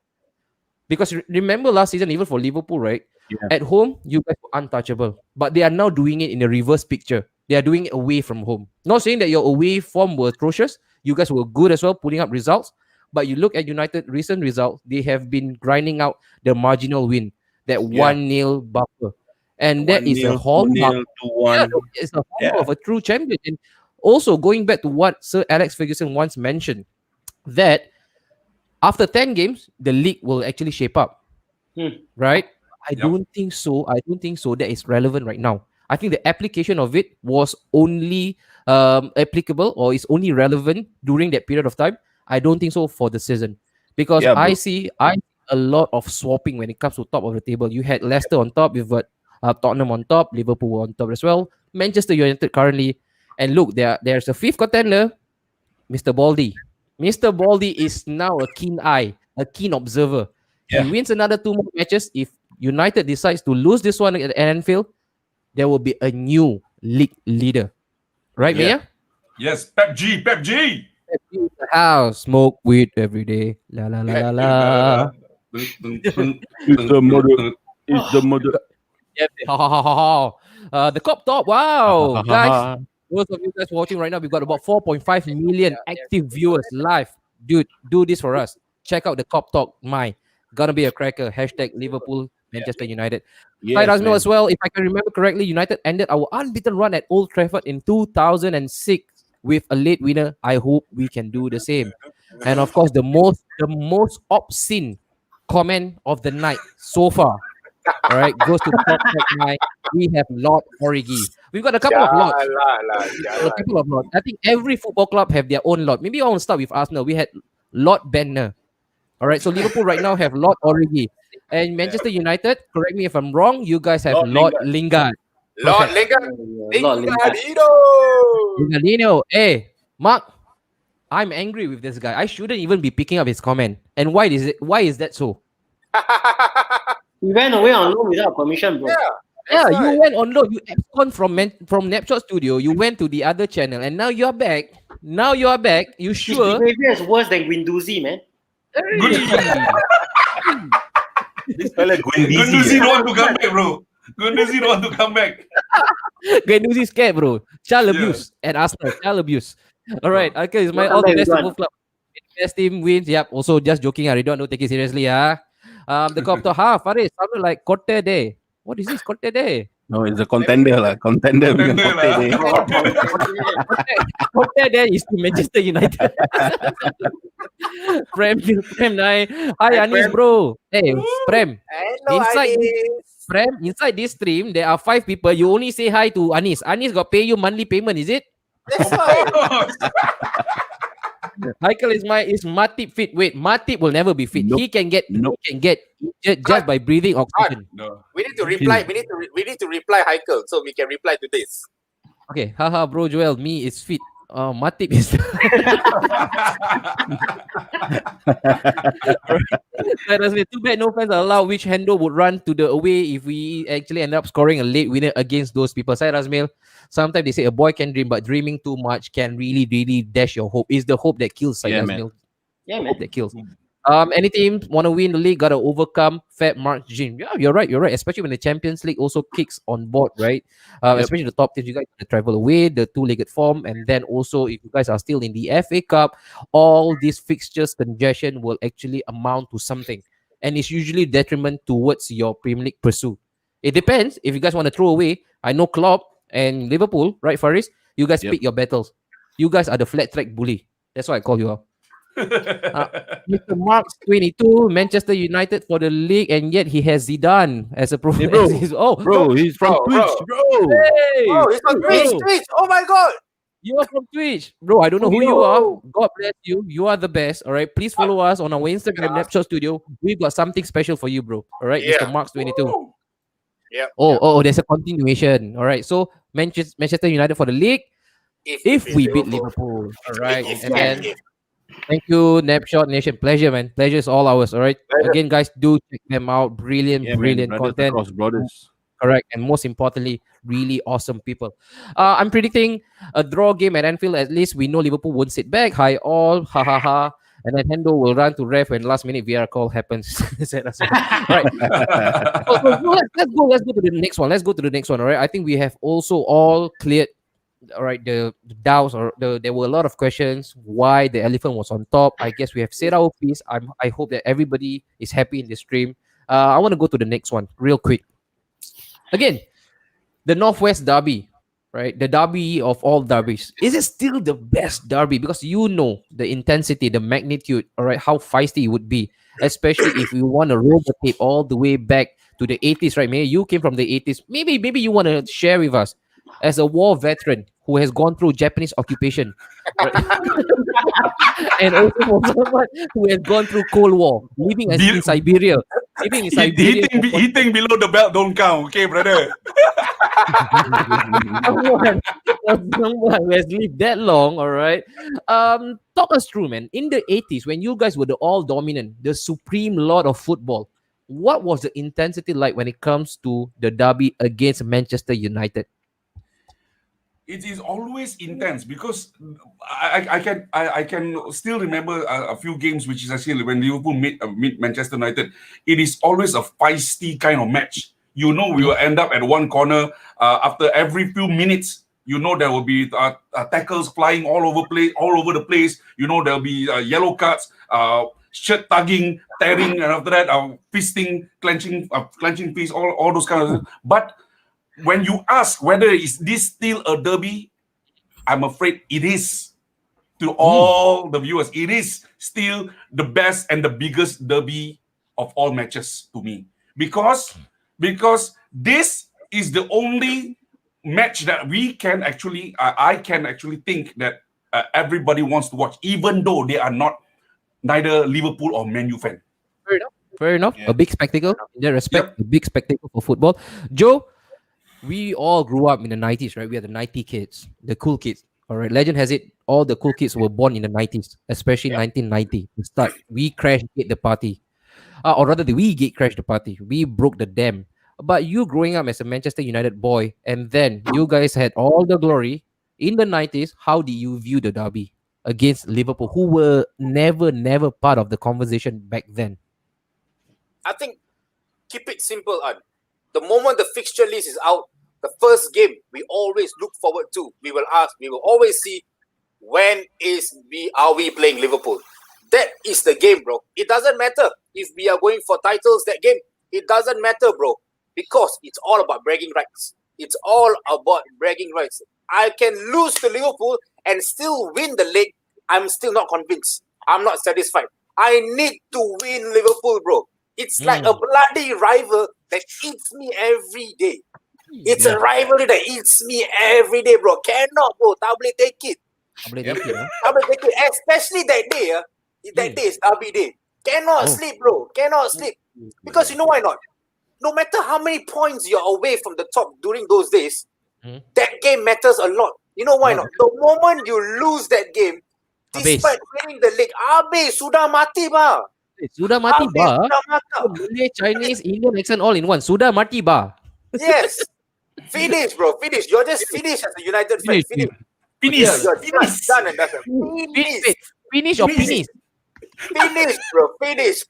S3: Because remember last season, even for Liverpool, right?
S1: Yeah.
S3: At home, you guys were untouchable. But they are now doing it in a reverse picture. They are doing it away from home. Not saying that your away form were atrocious. You guys were good as well, putting up results. But you look at United recent results, they have been grinding out the marginal win, that
S1: Yeah.
S3: 1-0 buffer. And that is a
S1: 1-0,
S3: hallmark.
S1: 2-0, 2-1.
S3: It's a hallmark
S1: Yeah.
S3: of a true champion. And also going back to what Sir Alex Ferguson once mentioned, that after 10 games, the league will actually shape up. Right? I
S2: Yep.
S3: don't think so. I don't think so. That is relevant right now. I think the application of it was only applicable, or is only relevant during that period of time. I don't think so for the season, because
S1: Yeah, bro.
S3: I see a lot of swapping when it comes to top of the table. You had Leicester on top, you've got Tottenham on top, Liverpool on top as well, Manchester United currently, and look, there's a fifth contender, Mr. Baldy. Mr. Baldy is now a keen eye a keen observer. He
S1: Yeah.
S3: wins another 2 more matches. If United decides to lose this one at Anfield, there will be a new league leader. Right,
S1: Yeah.
S3: Maya?
S2: Yes, Pep G, Pep G.
S3: House, smoke weed every day. La la la la la.
S1: It's the mother. It's the mother.
S3: Yep. Ha, ha, ha, ha, ha. The Cop Top. Wow, guys. Most of you guys watching right now, we've got about 4.5 million active viewers live. Dude, do this for us. Check out the Cop Talk. Gonna be a cracker. Hashtag Liverpool, Manchester United. Hi,
S1: Yes,
S3: Razmil
S1: man.
S3: as well. If I can remember correctly, United ended our unbeaten run at Old Trafford in 2006 with a late winner. I hope we can do the same. And of course, the most obscene comment of the night so far. All right, goes to Top Tech Nine. We have Lord Origi. We've got a couple of lords. A couple of lords. I think every football club have their own lord. Maybe I want to start with Arsenal. We had Lord Benner. All right, so Liverpool right now have Lord Origi. And Manchester United, correct me if I'm wrong, you guys have
S1: Lord
S3: Lord Lingard.
S4: Lord
S3: Perfect.
S4: Lingard.
S6: Lord Lingard.
S3: Lingardino. Hey, Mark, I'm angry with this guy. I shouldn't even be picking up his comment. And why is it? Why is that so?
S6: He went away on loan without permission, bro.
S3: Yeah, you went on loan. You abscond from Napshot Studio. You went to the other channel, and now you're back. You
S6: His
S3: sure?
S6: behavior is worse than Guendouzi, man.
S1: This fella going
S2: Gunduzi
S1: busy.
S2: don't want to come back, bro. Gunduzi don't want to come back.
S3: Guendouzi scared, bro. Child
S2: Yeah.
S3: abuse at Arsenal. Child abuse. All right. Okay, it's my
S6: Welcome
S3: all the
S6: back,
S3: best to
S6: Ridwan.
S3: both club. Best team wins. Yep. Also, just joking. I don't take it seriously. The cop to half. Faris sounded like Kotte Day. What is this Kotte Day?
S1: No, it's a contender lah. Contender dengan
S2: Contender
S1: Kotte
S2: lah.
S1: dia.
S3: Kotte Day is to Manchester United. Prem 9. Hi, Anis, bro. Hey, Prem.
S4: Hello,
S3: Inside
S4: Anis.
S3: Prem, inside this stream, there are 5 people. You only say hi to Anis. Anis got pay you monthly payment, is it?
S4: That's why.
S3: Michael is Matip fit. Wait, Matip will never be fit.
S1: Nope.
S3: He can get
S1: Nope.
S3: injured just by breathing oxygen.
S2: No.
S4: We need to reply. We need to reply, Heikel, so we can reply to this.
S3: Okay, haha, bro, Joel, me is fit. Matip is. Too bad no fans are allowed. Which Hendo would run to the away if we actually end up scoring a late winner against those people? Sai Razmil, sometimes they say a boy can dream, but dreaming too much can really, really dash your hope. It's the hope that kills, Sai
S1: Yeah,
S3: Razmil.
S6: Yeah,
S3: Hope
S6: man.
S3: that kills. Any team want to win the league gotta overcome Fat Mark Gene. Yeah, you're right. Especially when the Champions League also kicks on board, right? Especially the top teams, you guys to travel away, the two-legged form, and then also if you guys are still in the FA Cup, all these fixtures congestion will actually amount to something, and it's usually detriment towards your Premier League pursuit. It depends if you guys want to throw away. I know Klopp and Liverpool, right, Faris? You guys
S1: Yep.
S3: pick your battles. You guys are the flat track bully. That's why I call you out. Mr. Marks 22, Manchester United for the league, and yet he has Zidane as a
S1: Hey, bro. Bro, he's from
S4: Bro,
S1: Twitch, bro.
S3: Hey,
S4: Oh, he's on Twitch.
S3: bro.
S4: Twitch. Oh my God.
S3: You are from Twitch, bro. I don't know who you are. God bless you. You are the best. All right, please follow us on our Instagram, Napshot Studio. We've got something special for you, bro. All right,
S4: Yeah.
S3: Mr. Marks 22.
S4: Yeah.
S3: Oh, there's a continuation. All right, so Manchester United for the league. If we beat Liverpool, all right,
S4: If,
S3: and
S4: yeah,
S3: then.
S4: if.
S3: Thank you, Napshot Nation. Pleasure, man. Pleasure is all ours. All right.
S4: Pleasure.
S3: Again, guys, do check them out. Brilliant,
S1: Yeah, man,
S3: brilliant
S1: brothers
S3: content.
S1: across brothers.
S3: Correct. And most importantly, really awesome people. I'm predicting a draw game at Anfield. At least we know Liverpool won't sit back. Hi all. Ha ha ha. And then Hendo will run to ref when last minute VR call happens. Right. Let's go to the next one. All right. I think we have also all cleared. All right, the doubts there were a lot of questions why the elephant was on top. I guess we have said our piece. I hope that everybody is happy in the stream. I want to go to the next one real quick. Again, the Northwest Derby, right? The derby of all derbies. Is it still the best derby? Because you know the intensity, the magnitude, all right, how feisty it would be, especially if you want to roll the tape all the way back to the 80s, right? Maybe you came from the 80s. Maybe you want to share with us as a war veteran who has gone through Japanese occupation, right? And also for someone who has gone through Cold War, living in Siberia. living in Siberia.
S2: Eating below the belt don't count, okay, brother.
S3: someone, someone who has lived that long, all right. Talk us through, man. In the 80s, when you guys were the all dominant, the supreme lord of football, what was the intensity like when it comes to the derby against Manchester United?
S2: It is always intense because I can still remember a few games which is actually when Liverpool meet Manchester United. It is always a feisty kind of match. You know, we will end up at one corner after every few minutes. You know, there will be tackles flying all over the place. You know, there'll be yellow cards, shirt tugging, tearing, and after that, fisting, clenching fists, all those kind of things. But when you ask whether is this still a derby, I'm afraid it is. To all the viewers, it is still the best and the biggest derby of all matches to me. Because this is the only match that I can actually think that everybody wants to watch, even though they are neither Liverpool or Man U fan.
S3: Fair enough.
S1: Yeah.
S3: A big spectacle in that respect. A big spectacle for football. Joe, we all grew up in the 90s, right? We are the 90 kids, the cool kids. All right. Legend has it, all the cool kids were born in the 90s, especially 1990. The start, we crashed the party. Or rather, we gate crashed the party. We broke the dam. But you growing up as a Manchester United boy, and then you guys had all the glory in the 90s. How do you view the derby against Liverpool, who were never part of the conversation back then?
S4: I think keep it simple, An. The moment the fixture list is out, the first game we always look forward to, we will always see when are we playing Liverpool. That is the game, bro. It doesn't matter if we are going for titles that game. It doesn't matter, bro, because it's all about bragging rights. It's all about bragging rights. I can lose to Liverpool and still win the league. I'm still not convinced. I'm not satisfied. I need to win Liverpool, bro. It's like a bloody rival that eats me every day. It's a rivalry that eats me every day, bro. Cannot, bro. Tak boleh take it. Tak boleh take it. Especially that day. That day is derby day. Cannot sleep, bro. Cannot sleep. Because you know why not? No matter how many points you're away from the top during those days, that game matters a lot. You know why not? The moment you lose that game, despite winning the league, habis, sudah mati, ba.
S3: Sudah mati, ba. Malay, Chinese, Indian accent all in one. Sudah mati, ba.
S4: Yes. Finish, bro. Finish. You're just finished as a United fan. Finish. You're done and done.
S3: Finish or finish?
S4: Finish, bro. Finish.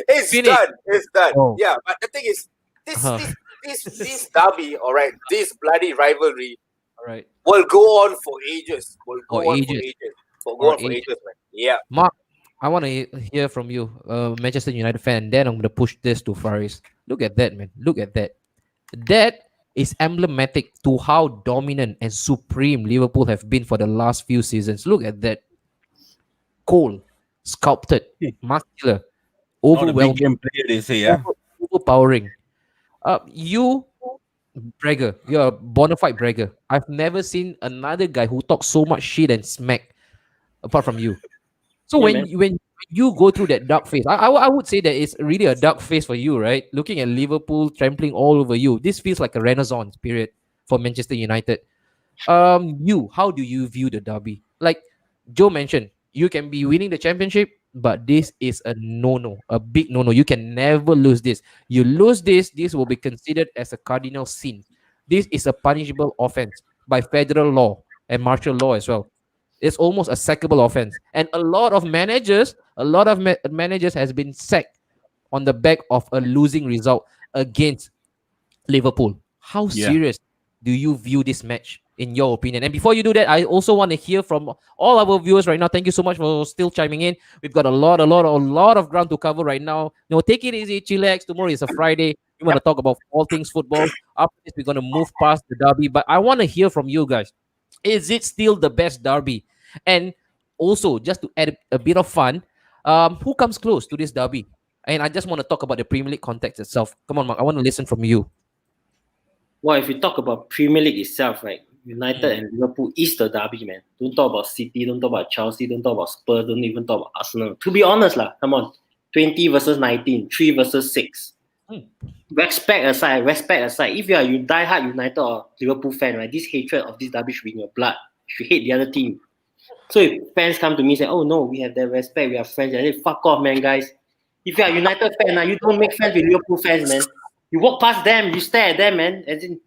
S4: It's done. It's done.
S3: Oh.
S4: Yeah, but the thing is, this derby, all right, this bloody rivalry,
S3: all right,
S4: will go on for ages. Will go on for ages, man. Yeah.
S3: Mark, I want to hear from you, Manchester United fan. Then I'm going to push this to Faris. Look at that, man. Look at that. That is emblematic to how dominant and supreme Liverpool have been for the last few seasons. Look at that. Cold, sculpted, muscular,
S1: Not a big
S3: overwhelming,
S1: game player, they say, yeah.
S3: overpowering. You, bragger, you're a bona fide bragger. I've never seen another guy who talks so much shit and smack apart from you. So when you go through that dark phase, I would say that it's really a dark phase for you, right? Looking at Liverpool trampling all over you, this feels like a renaissance period for Manchester United. How do you view the derby? Like Joe mentioned, you can be winning the championship, but this is a no-no, a big no-no. You can never lose this. You lose this will be considered as a cardinal sin. This is a punishable offense by federal law and martial law as well. It's almost a sackable offense, and a lot of managers has been sacked on the back of a losing result against Liverpool. How serious do you view this match, in your opinion? And before you do that, I also want to hear from all our viewers right now. Thank you so much for still chiming in. We've got a lot of ground to cover right now. Take it easy, chillax. Tomorrow is a Friday. We want to talk about all things football. After this, we're going to move past the derby, but I want to hear from you guys. Is it still the best derby? And also, just to add a bit of fun, who comes close to this derby? And I just want to talk about the Premier League context itself. Come on, Mark. I want to listen from you.
S6: Well, if you talk about Premier League itself, right, United and Liverpool is the derby, man. Don't talk about City, don't talk about Chelsea, don't talk about Spurs, don't even talk about Arsenal. To be honest, come on. 20 versus 19, 3 versus 6. Respect aside. If you are you die-hard United or Liverpool fan, right, this hatred of this derby should be in your blood. You should hate the other team. So if fans come to me and say, oh no, we have that respect, we are friends, I say, fuck off, man, guys. If you are a United fan, you don't make friends with Liverpool fans, man. You walk past them, you stare at them, man. As in,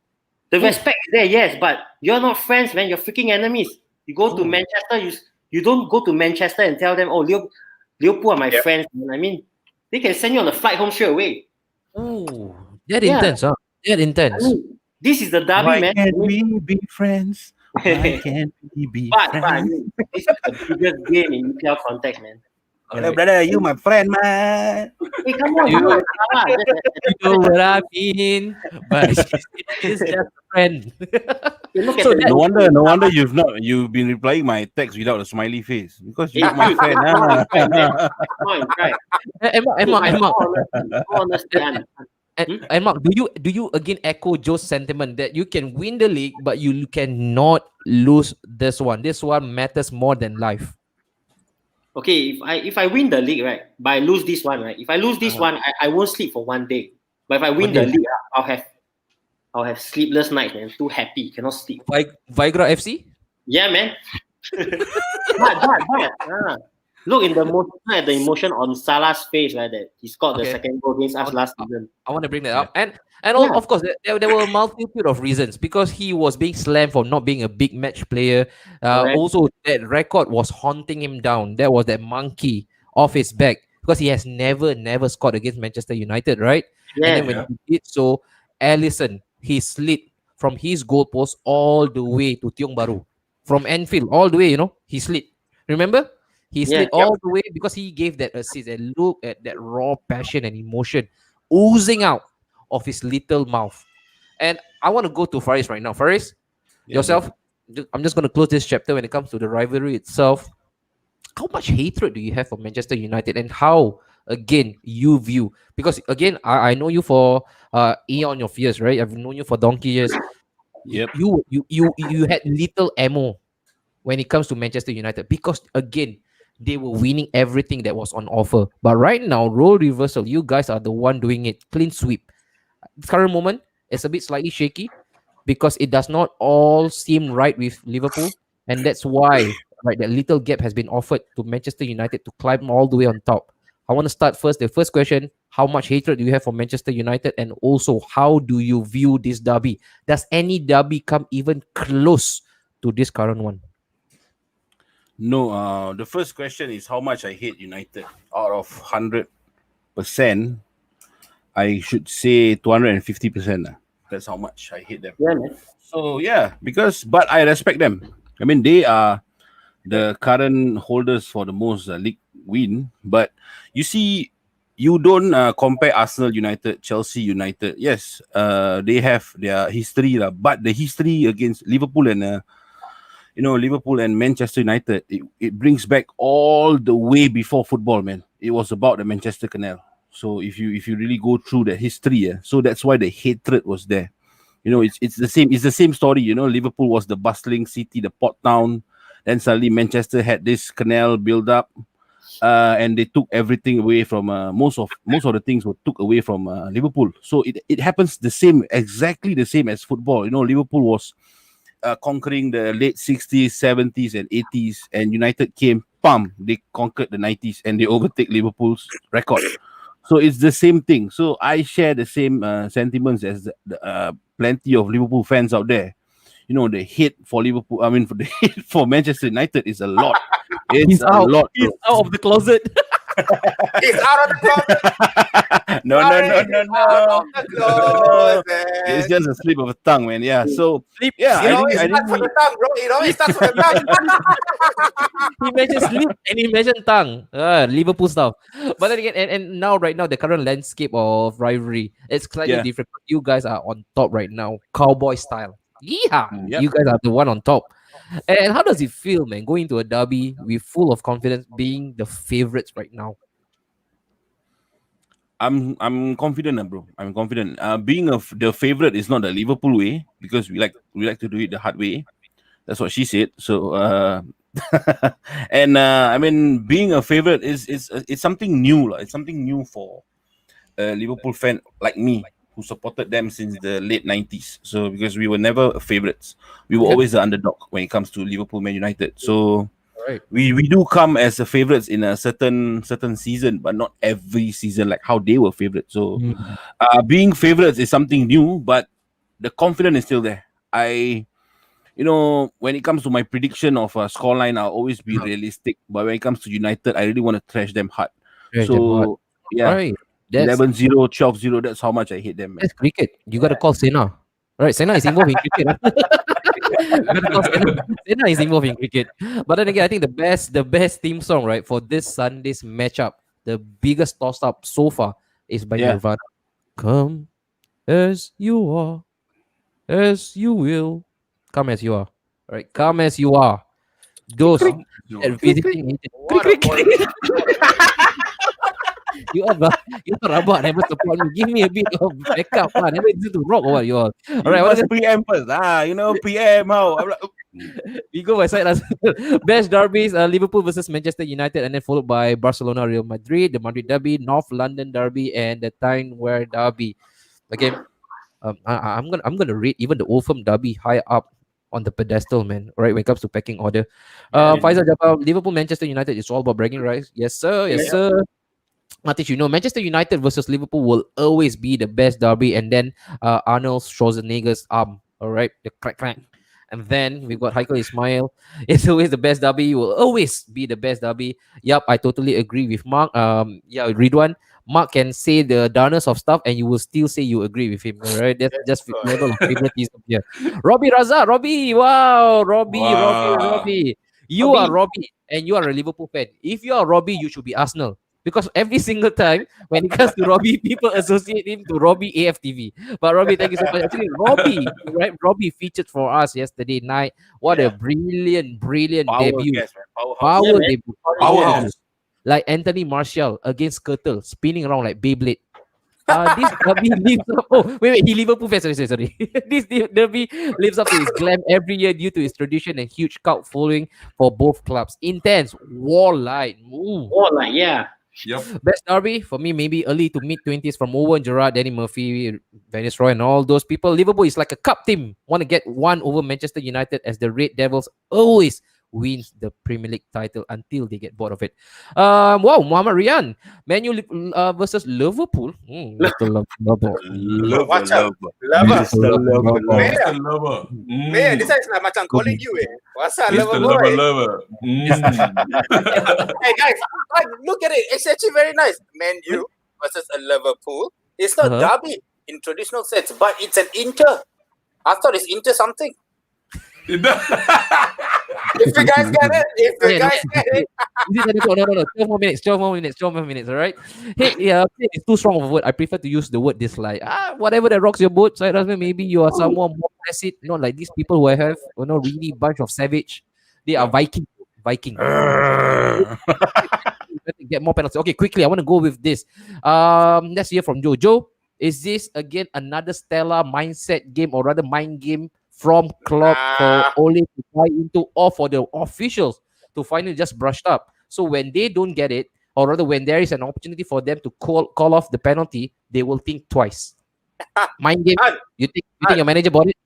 S6: the respect is there, yes, but you're not friends, man. You're freaking enemies. You go to Manchester, you don't go to Manchester and tell them, oh, Liverpool are my friends, man. I mean, they can send you on a flight home straight away.
S3: Oh, that intense, huh? That intense.
S6: I mean, this is the derby,
S1: Why
S6: man.
S1: can't we be friends? Why can't we be
S6: But I
S1: friends?
S6: mean, this is the biggest game in EPL context, man.
S1: Hello, brother, you my friend, man.
S6: Hey, come on,
S3: You-
S6: bro.
S3: You know what I mean, but it's just a friend.
S6: You look at
S3: So
S6: the
S1: No wonder you've been replying my text without a smiley face because you're
S6: Hey,
S1: my
S6: dude,
S1: friend.
S6: point, right?
S3: Emma,
S6: Honestly,
S3: and Mark, do you again echo Joe's sentiment that you can win the league, but you cannot lose this one? This one matters more than life.
S6: okay, if I win the league, right, but I lose this one, right? If I lose this one, I won't sleep for one day. But if I win the league, I'll have sleepless nights, man. Too happy, cannot sleep.
S3: Vigra FC?
S6: Yeah, man. but, look at the emotion on Salah's face, right? That he scored the
S3: Okay.
S6: second goal against us last season.
S3: I want to bring that up, and of course there were a multitude of reasons because he was being slammed for not being a big match player.
S6: Correct.
S3: Also, that record was haunting him down. That was that monkey off his back because he has never scored against Manchester United, right?
S6: Yeah,
S3: And then when he did so, Alisson he slid from his goalpost all the way to Tiong Bahru, from Anfield all the way. He slid. Remember? He slid all the way because he gave that assist. And look at that raw passion and emotion oozing out of his little mouth. And I want to go to Faris right now. Faris, yourself, I'm just going to close this chapter when it comes to the rivalry itself. How much hatred do you have for Manchester United and how, again, you view? Because, again, I know you for eon of years, right? I've known you for donkey years.
S1: Yep.
S3: You had little ammo when it comes to Manchester United because, again, they were winning everything that was on offer. But right now, role reversal, you guys are the one doing it. Clean sweep. Current moment, it's a bit slightly shaky because it does not all seem right with Liverpool. And that's why that little gap has been offered to Manchester United to climb all the way on top. I want to start first. The first question, how much hatred do you have for Manchester United? And also, how do you view this derby? Does any derby come even close to this current one?
S1: No, the first question is how much I hate United. Out of 100%, I should say 250%. That's how much I hate them.
S6: Yeah, man.
S1: So but I respect them. I mean, they are the current holders for the most league win. But you see, you don't compare Arsenal United, Chelsea United. Yes, they have their history, but the history against Liverpool and Liverpool and Manchester United, it brings back all the way before football, man. It was about the Manchester Canal. So if you really go through the history, so that's why the hatred was there. It's the same. It's the same story. Liverpool was the bustling city, the port town. Then suddenly Manchester had this canal build up, and they took everything away from most of the things were took away from Liverpool. So it happens exactly the same as football. Liverpool was conquering the late 60s, 70s, and 80s, and United came, they conquered the 90s, and they overtake Liverpool's record. So it's the same thing. So I share the same sentiments as the plenty of Liverpool fans out there. The hate for Liverpool, for the hate for Manchester United is a lot. It's a lot.
S3: He's out of the closet.
S4: He's out of the closet.
S1: No.
S4: Out of the closet.
S1: It's just a slip of a tongue, man. Yeah. So
S4: It always
S1: I
S4: starts with
S1: think
S4: the tongue, bro. It always starts with the tongue.
S3: He mentioned sleep and he mentioned tongue. Liverpool stuff. But then again, and now right now the current landscape of rivalry it's slightly different. You guys are on top right now, cowboy style. Yeehaw!
S1: Yep.
S3: You guys are the one on top. And how does it feel, man, going to a derby with full of confidence, being the favorites right now?
S1: I'm confident, bro. I'm confident. Being the favorite is not the Liverpool way because we like to do it the hard way. That's what she said. So And I mean, being a favorite is it's something new, lah. It's something new for a Liverpool fan like me who supported them since the late 90s. So because we were never favorites, we were always the underdog when it comes to Liverpool Man United. So
S3: Right.
S1: we do come as a favorites in a certain season, but not every season like how they were favorites. So being favorites is something new, but the confidence is still there. When it comes to my prediction of a scoreline, I'll always be realistic. But when it comes to United, I really want to trash them hard.
S3: Trash them hard.
S1: So yeah,
S3: Right. That's
S1: 11-0, 12-0. That's how much I hate them, man.
S3: that's cricket. You gotta call Sena. Right, Sena is involved in cricket. You gotta call Sena. Sena is involved in cricket. But then again, I think the best theme song, right, for this Sunday's matchup, the biggest toss up so far is by
S1: Yeah.
S3: Nirvana. Come as you are, as you will. Come as you are. Right, come as you are. Those that visiting agent.
S4: What a voice.
S3: You are rabak, never support me. Give me a bit of backup. Never listen to rock or what you all.
S1: You
S3: Alright, what
S1: must PM first. PM how? I'm like,
S3: we go by side as well. Best derbies, Liverpool versus Manchester United, and then followed by Barcelona, Real Madrid, the Madrid derby, North London derby, and the Tyne-Wear derby. Okay, I'm gonna rate even the Oldham derby high up on the pedestal, man. Right, when it comes to pecking order. Faisal Jabbar, Liverpool, Manchester United, it's all about bragging rights. Yes, sir. Yes, sir. Matish, Manchester United versus Liverpool will always be the best derby, and then Arnold Schwarzenegger's arm, all right, the crack. And then we've got Haikal Ismail. It's always the best derby. Will always be the best derby. Yup, I totally agree with Mark. Ridwan. Mark can say the darnest of stuff, and you will still say you agree with him. All right, that's just level of favoritism here. Robbie Raza, wow, Robbie. You are Robbie, and you are a Liverpool fan. If you are Robbie, you should be Arsenal. Because every single time when it comes to Robbie, people associate him to Robbie AFTV. But Robbie, thank you so much. Actually, Robbie featured for us yesterday night. What a brilliant
S1: power
S3: debut.
S1: guest, man.
S3: Power debut.
S2: Powerhouse.
S3: Like Anthony Martial against Skirtle, spinning around like Beyblade. This derby lives up. Oh, wait, he Liverpool fan. Sorry. This derby lives up to his glam every year due to its tradition and huge cult following for both clubs. Intense, warlike. Ooh.
S6: Warlike, yeah.
S2: Yep.
S3: Best derby for me, maybe early to mid 20s from Owen, Gerrard, Danny Murphy, Venice Roy, and all those people. Liverpool is like a cup team. Want to get one over Manchester United as the Red Devils always wins the Premier League title until they get bored of it. Wow, Muhammad Rian, Man U versus Liverpool. Mr. Lover.
S4: Watch out.
S1: Mr. Lover.
S2: Mr. Lover.
S4: Man, this is like macam calling you. What's up,
S2: Mr.
S4: Lover boy?
S2: Lover.
S4: Hey guys, look at it. It's actually very nice. Man U versus a Liverpool. It's not derby in traditional sense, but it's an Inter. I thought it's Inter something. If you guys get it,
S3: No. 12 more minutes, all right? Hey, yeah, it's too strong of a word. I prefer to use the word dislike. Whatever that rocks your boat, so maybe you are someone more placid, not like these people who I have, really bunch of savage. They are Viking. Get more penalties. Okay, quickly, I want to go with this. Let's hear from Joe. Joe, is this again another stellar mindset game, or rather mind game from Klopp for Ole to buy into, or for the officials to finally just brush up? So when they don't get it, or rather when there is an opportunity for them to call off the penalty, they will think twice. Mind game. You think your manager bought it?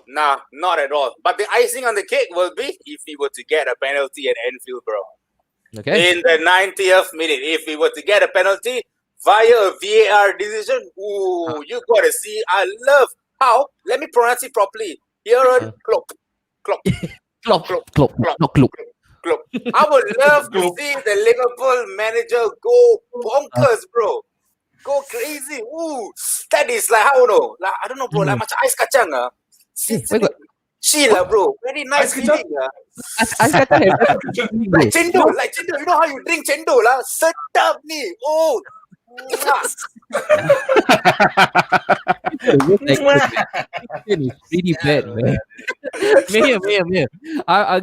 S4: Nah, not at all. But the icing on the cake will be if he were to get a penalty at Anfield, bro.
S3: Okay.
S4: In the 90th minute, if we were to get a penalty via a VAR decision, you gotta see. I love how. Let me pronounce it properly. Here, Klopp. I would love to see the Liverpool manager go bonkers, bro. Go crazy. That is like, I don't know. Like, I don't know, bro. Like macam ais kacang. Sheila, bro. Very nice feeling. Like cendol. You know how you drink cendol? Sedap ni.
S3: It's pretty bad, man. Mayor. I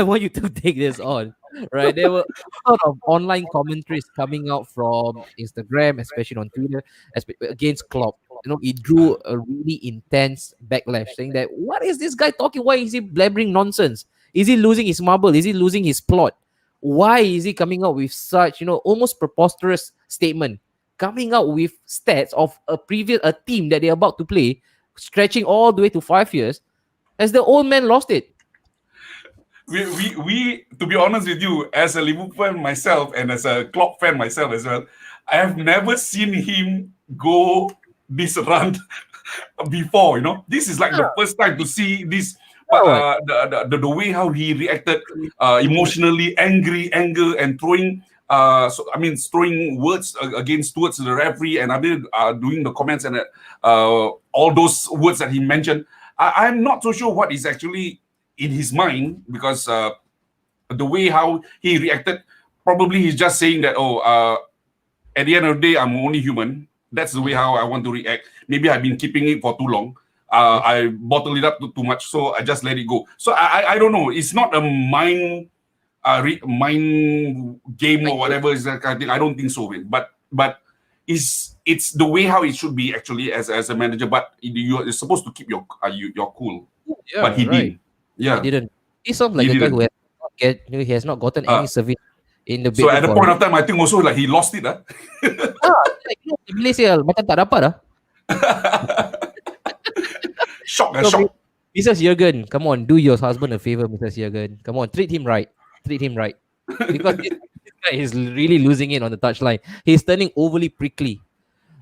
S3: want you to take this on. Right, there were a lot of online commentaries coming out from Instagram, especially on Twitter, against Klopp. It drew a really intense backlash, saying that what is this guy talking? Why is he blabbering nonsense? Is he losing his marble? Is he losing his plot? Why is he coming out with such, almost preposterous statement? Coming out with stats of a team that they're about to play, stretching all the way to 5 years, as the old man lost it.
S2: We to be honest with you, as a Liverpool fan myself and as a Klopp fan myself as well, I have never seen him go this run before. This is like the first time to see this. The way how he reacted, emotionally angry, anger, and throwing throwing words against towards the referee, and doing the comments and all those words that he mentioned. I'm not so sure what is actually in his mind, because the way how he reacted, probably he's just saying that, at the end of the day, I'm only human. That's the way how I want to react. Maybe I've been keeping it for too long. I bottled it up too much, so I just let it go. So I don't know. It's not a mind game or whatever is that kind of thing. I don't think so, man. But it's the way how it should be actually as a manager. But you're supposed to keep your cool.
S3: Yeah,
S2: but he
S3: right.
S2: didn't. Yeah,
S3: He didn't. He sounds like
S2: He
S3: a guy
S2: didn't.
S3: he has not gotten any service in the
S2: so at the
S3: bedroom
S2: point
S3: for-
S2: of time, I think also like he lost it.
S3: like, di Malaysia macam tak dapat dah.
S2: Shock.
S3: Mrs. Jurgen, come on, do your husband a favor, Mrs. Jurgen. Come on, treat him right. Because this guy is really losing it on the touchline. He's turning overly prickly.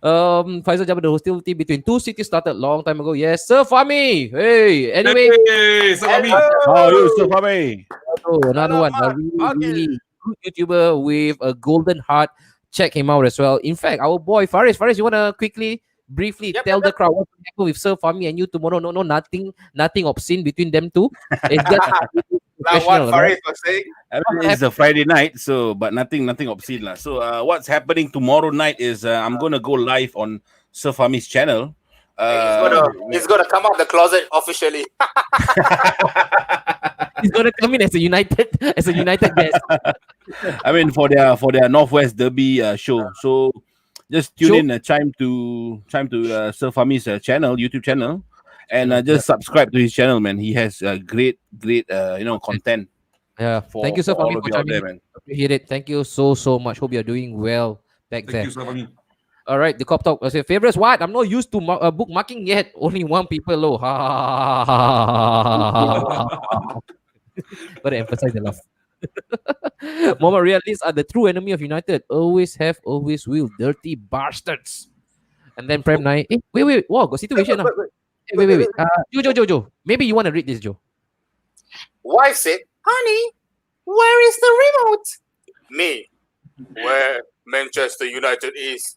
S3: Faisal Jabbar, the hostility between two cities started long time ago. Yes, Sir Fahmi. Hey, anyway,
S2: Hey, Salami.
S1: How are you, Sir Fahmi?
S3: another one, a really good YouTuber with a golden heart. Check him out as well. In fact, our boy Faris, you want to briefly tell the crowd what happened with Sir Fahmi and you tomorrow? No, nothing obscene between them two. It's just
S4: Like what
S3: professional,
S4: Farid was saying.
S1: I mean, it's a Friday night, so but nothing obscene lah. So what's happening tomorrow night is I'm gonna go live on Sir Fahmi's channel.
S4: He's gonna come out the closet officially.
S3: He's gonna come in as a United guest.
S1: I mean for their Northwest Derby show. So just tune in, chime to Sir Fahmi's YouTube channel, and just subscribe to his channel, man. He has great content.
S3: Yeah, thank you, Sir
S1: for all
S3: Fahmi,
S1: of
S3: for
S1: you out
S3: chiming
S1: there,
S3: in.
S1: man.
S3: Appreciate it. Thank you so much. Hope you're doing well back
S2: Thank
S3: there.
S2: you, Salami.
S3: All right, the cop talk. I say favorites. What? I'm not used to bookmarking yet. Only one people low. Gotta emphasize the laugh. Mohammad Realists are the true enemy of United. Always have, always will. Dirty bastards. And then Prem 9. Wait. Wow, got situation now. Wait. Joe. Maybe you want to read this, Joe.
S4: Wife said, "Honey, where is the remote?" Me, where Manchester United is.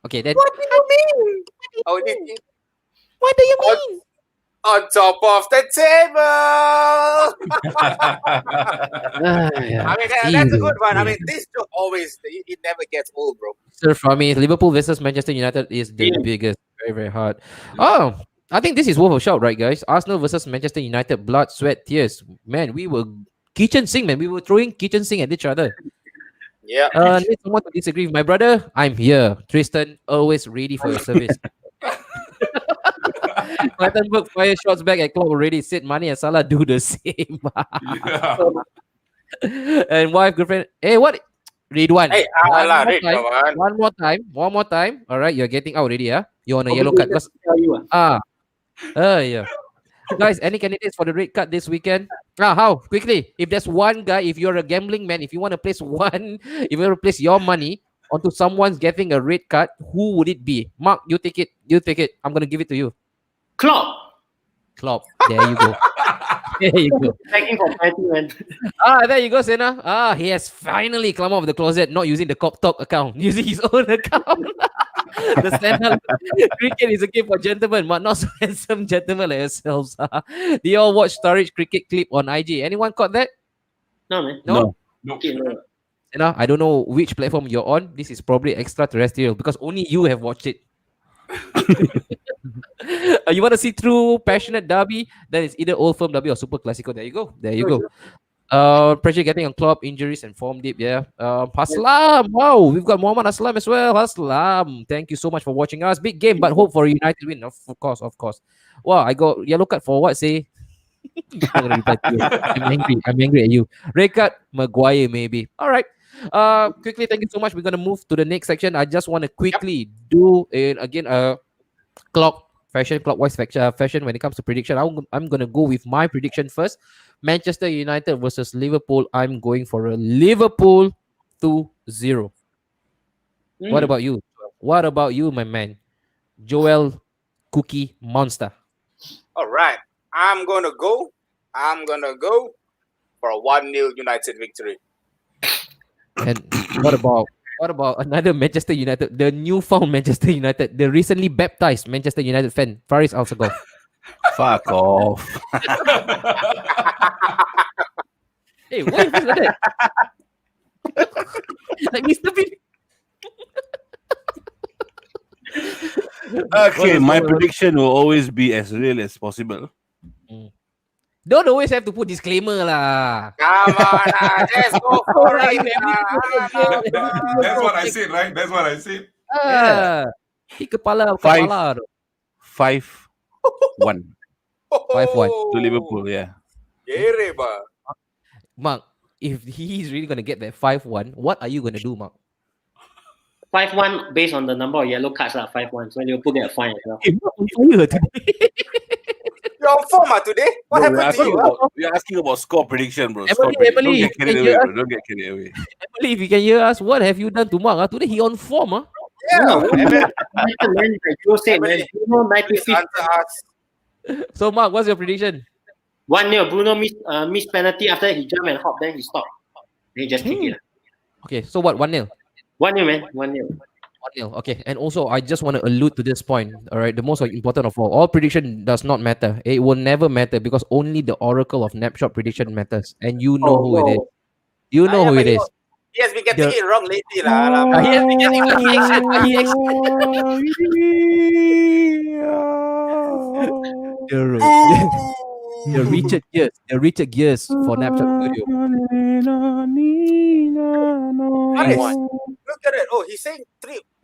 S3: Okay, then.
S4: What do you mean? Oh,
S3: What do you mean?
S4: on top of the table. I mean, that's a good one. I mean, this joke always, it never gets old, bro.
S3: Sir Fahmi, Liverpool versus Manchester United is the biggest. Very, very hard. Oh, I think this is worth a shout, right, guys? Arsenal versus Manchester United, blood, sweat, tears. Man, we were kitchen sink, man. We were throwing kitchen sink at each other.
S4: Yeah.
S3: Need someone to disagree with my brother? I'm here. Tristan, always ready for your service. Clattenburg fire shots back at Klopp already. Said Mane and Salah do the same. And wife, girlfriend. Hey, what? Read one.
S4: Hey, read, come on.
S3: One more time. All right, you're getting out already, yeah? You're on a yellow card. Yeah. Guys, any candidates for the red card this weekend? How? Quickly. If there's one guy, if you're a gambling man, if you want to place your money onto someone's getting a red card, who would it be? Mark, you take it. I'm gonna give it to you.
S6: Klopp.
S3: There you go.
S6: Begging for penalty, man.
S3: There you go, Sena. He has finally come out of the closet, not using the Cop Talk account, using his own account. The Sena cricket is a game for gentlemen, but not so handsome gentlemen like yourselves. Do you all watch Sturridge cricket clip on IG? Anyone caught that?
S6: No, man.
S3: No.
S6: Okay, no.
S3: Sena, I don't know which platform you're on. This is probably extraterrestrial because only you have watched it. You want to see true passionate derby? Then it's either Old Firm derby or Super Classico. There you go. Pressure getting on Klopp, injuries and form dip. Yeah. Haslam. Wow, we've got Muhammad Haslam as well. Haslam, thank you so much for watching us. Big game, but hope for a United win. Of course. Wow, I got yellow card for what? Say I'm not gonna reply to you. I'm angry at you. Red card, Maguire maybe. All right. Quickly, thank you so much. We're gonna move to the next section. I just want to quickly do it again. Clockwise fashion when it comes to prediction. I'm gonna go with my prediction first. Manchester United versus Liverpool. I'm going for a Liverpool 2-0. What about you? What about you, my man? Joel Cookie Monster.
S4: All right. I'm gonna go for a 1-0 United victory.
S3: And what about another Manchester United, the newfound Manchester United, the recently baptized Manchester United fan, Faris Alsagov?
S1: Fuck off.
S3: Hey, why is like that? Like Mr. Bean.
S1: Okay, my prediction will always be as real as possible.
S3: Don't always have to put disclaimer lah.
S4: Come on, just go for it.
S2: That's what I said, right? That's what I said.
S3: Di kepala.
S1: 5-1
S3: 5-1
S1: to Liverpool, yeah.
S4: Gere ba?
S3: Mark, if he's really gonna get that 5-1, what are you gonna do, Mark?
S6: 5-1 based on the number of yellow cards, 5-1. So Liverpool get a fine as well.
S3: Hey, Mark on fire today.
S4: You're on form today. What
S1: Bro,
S4: happened to you?
S1: we're asking about score prediction, bro.
S3: Emily,
S1: Don't get carried away, bro. Don't get carried away.
S3: Emily, if you can hear us, what have you done to Mark? Today he on form,
S4: Yeah.
S6: Man, like Joe said, man, Bruno
S4: Please
S6: 95th.
S4: answer us.
S3: So Mark, what's your prediction?
S6: 1-0. Bruno missed penalty after he jumped and hopped, then he stopped. Then he just kicked it.
S3: Okay, so what? 1-0.
S6: 1-0, man. 1-0.
S3: 1-0. Okay, and also I just want to allude to this point. All right, the most important of all prediction does not matter. It will never matter because only the oracle of Napshot prediction matters, and you know who it is. You know who it is.
S4: He has been getting it wrong lately, lah.
S3: He has been getting the Richard Gears for Napshot Studio.
S4: Nice. Look at it. Oh, he's saying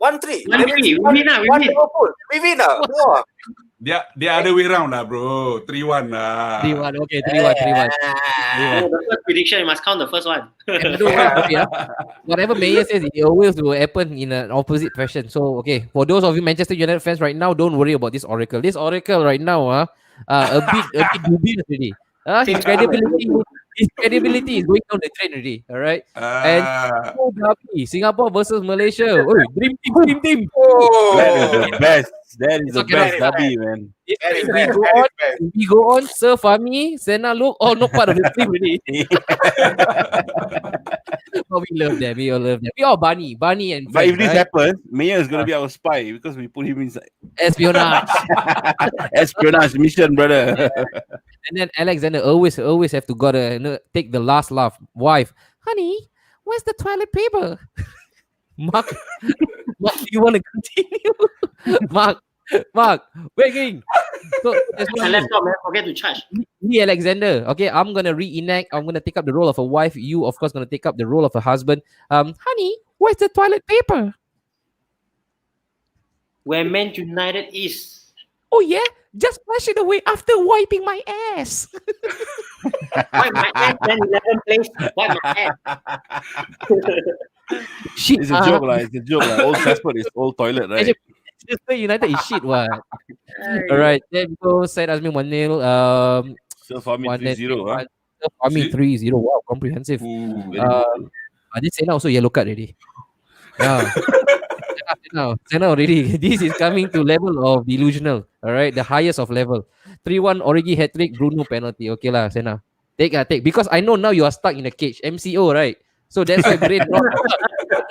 S4: 1-3.
S6: 1-3. We win.
S4: We win. Wow.
S2: The other way around, bro. 3-1.
S3: 3-1. Okay, 3-1.
S6: The first prediction, you must count the first one.
S3: And don't worry, whatever Mayor says, it always will happen in an opposite fashion. So, okay, for those of you Manchester United fans right now, don't worry about this oracle. This oracle right now, a bit dubious already. His credibility is going down the drain already. All right. And Singapore versus Malaysia. Oh, dream team.
S4: Oh.
S1: That is the best. That is the
S3: Okay,
S1: best
S4: that
S1: derby, man.
S3: If we go on, Sir Fahmi, Sena look, all not part of the team already. Oh, we love them. We all love them. We all Barney and
S1: But if
S3: friends,
S1: this
S3: right?
S1: happens, Mayor is gonna be our spy because we put him inside.
S3: Espionage.
S1: Espionage mission, brother.
S3: And then Alexander always have to gotta take the last laugh. Wife, honey, where's the toilet paper? Mark, do you want to continue? Mark, begging. So
S6: Laptop, man, forget to charge.
S3: me, Alexander. Okay, I'm gonna reenact. I'm gonna take up the role of a wife. You, of course, gonna take up the role of a husband. Honey, where's the toilet paper?
S6: Where Man United is.
S3: Oh yeah, just flush it away after wiping my ass.
S6: Wipe my ass, then 11 place. Wipe my ass.
S3: Shit,
S1: It's a joke, lah. It's a joke, lah. Old Trafford is old toilet, right?
S3: Manchester United is shit, what? All right, then go Said Azmi 1-0.
S1: So for me, 3-0, huh?
S3: For me, 3-0. Wow, comprehensive.
S1: Ooh, very good.
S3: This Sena also yellow card already. Yeah. Sena already. This is coming to level of delusional. All right, the highest of level. 3-1 Origi hat-trick, Bruno penalty. Okay lah, Sena. Take. Because I know now you are stuck in a cage. MCO, right? So that's why brain not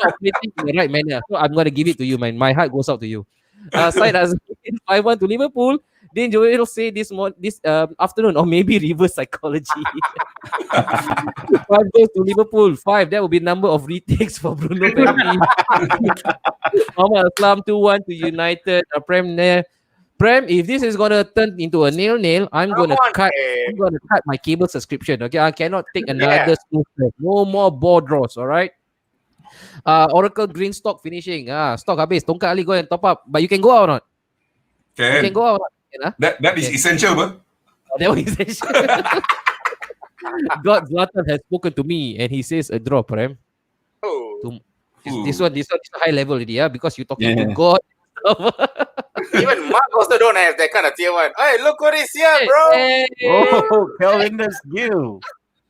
S3: operating in the right manner. So I'm gonna give it to you, man. My heart goes out to you. Side as 5-1 to Liverpool. Then Joel say this afternoon, or maybe reverse psychology. 5 goals to Liverpool. 5. That will be number of retakes for Bruno penalty. Muhammad Aslam 2-1 to United. Prem, if this is gonna turn into a 0-0, I'm gonna cut my cable subscription. Okay, I cannot take another snooze. No more ball draws. All right. Oracle green stock finishing. Stock habis. Tongkat Ali go and top up. But you can go out or not? You
S2: Can.
S3: can go out. Or not?
S2: That is essential, bro.
S3: That was his session. God Zlatan has spoken to me and he says a draw, Prem.
S4: Oh,
S3: This one is high level already, yeah, because you're talking to
S1: Yeah.
S3: God.
S4: even Mark also don't have that kind of tier one. Hey, look who is here, bro.
S3: Hey,
S1: Oh, Kelvin, that's you.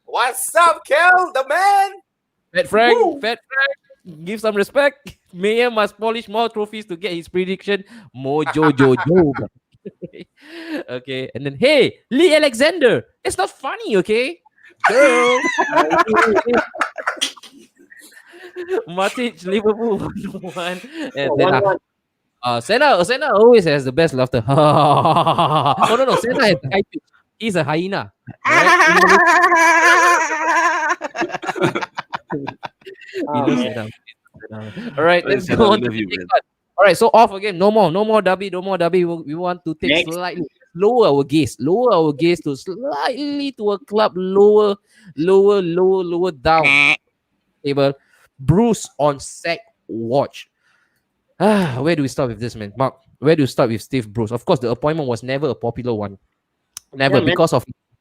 S4: What's up, Kel, the man?
S3: Fat Frank, give some respect. Mayor must polish more trophies to get his prediction. Mojo Jojo. Okay, and then hey, Lee Alexander. It's not funny, okay? Girl. Matic, Liverpool 1-1. And then Senna always has the best laughter. Oh no, Senna has high pitch. He's a hyena. Alright? All right, let's
S1: Senna,
S3: go
S1: we
S3: on to
S1: love
S3: the
S1: you,
S3: next
S1: man.
S3: one. All right, so off again. No more derby. We want to take
S6: Next.
S3: slightly lower our gaze to slightly to a club lower down table. Bruce on sack watch. Where do we start with this, man? Mark, where do you start with Steve Bruce? Of course, the appointment was never a popular one. Never,
S6: Yeah, man.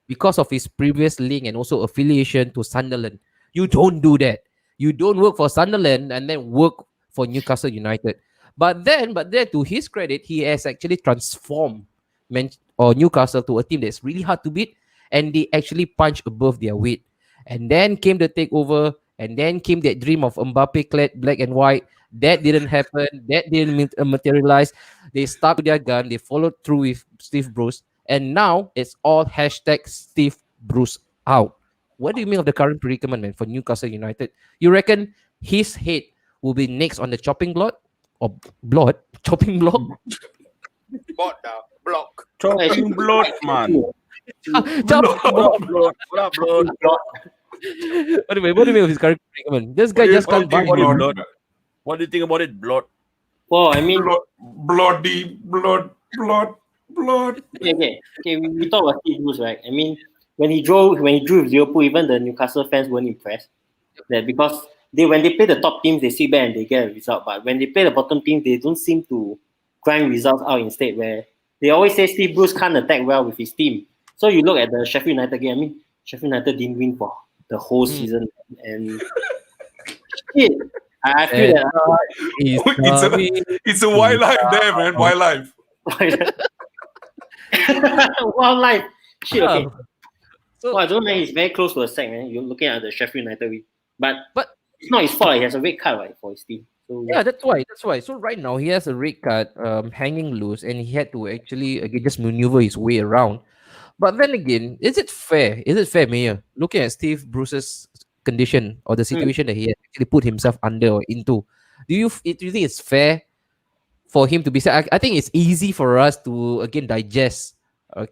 S3: because of his previous link and also affiliation to Sunderland. You don't do that. You don't work for Sunderland and then work for Newcastle United. But then to his credit, he has actually transformed Newcastle to a team that's really hard to beat, and they actually punch above their weight. And then came the takeover, and then came that dream of Mbappe clad black and white. That didn't happen. That didn't materialize. They stuck to their gun. They followed through with Steve Bruce, and now it's all hashtag Steve Bruce out. What do you mean of the current predicament, man, for Newcastle United? You reckon his head will be next on the chopping block or chopping block?
S4: Bot now, block.
S1: Chopping blood, man.
S3: Chopping block.
S1: Blood.
S3: What do you mean of his current predicament? This guy just can't buy.
S1: Blood. What do you think about it, blood?
S6: Well, I mean,
S2: blood.
S6: okay. We talk about Steve Bruce, right? I mean, when he drew with Liverpool, even the Newcastle fans weren't impressed. That because when they play the top teams, they sit back and they get a result. But when they play the bottom teams, they don't seem to grind results out instead. Where they always say Steve Bruce can't attack well with his team. So you look at the Sheffield United game. I mean, Sheffield United didn't win for the whole season, and shit. I feel
S2: It's a wildlife there, man. Wildlife.
S6: that wildlife. Shit, okay.
S3: So-
S6: So I don't know. He's very close to a sack, man. You're looking at the Sheffield United win, but
S3: But-
S6: it's not his fault. He has a red card, right, for his team. So
S3: Yeah, that's why. So right now he has a red card hanging loose, and he had to actually again just maneuver his way around. But then again, is it fair? Mayor? Looking at Steve Bruce's condition or the situation that he has actually put himself under or into, do you think it's fair for him to be said? I think it's easy for us to again digest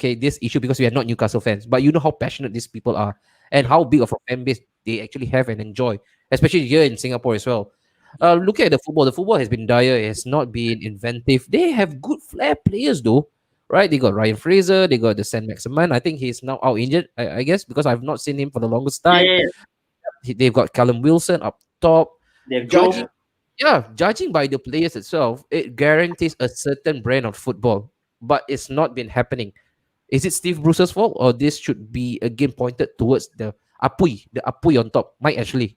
S3: this issue because we are not Newcastle fans, but you know how passionate these people are and how big of a fan base they actually have and enjoy, especially here in Singapore as well. Looking at the football has been dire. It has not been inventive. They have good flair players though, right? They got Ryan Fraser. They got the Saint Maximin. I think he's now out injured. I guess because I've not seen him for the longest time.
S6: yeah,
S3: They've got Callum Wilson up top.
S6: they have Joe.
S3: Judging by the players itself, it guarantees a certain brand of football, but it's not been happening. Is it Steve Bruce's fault, or this should be again pointed towards the Apui on top, Mike Ashley?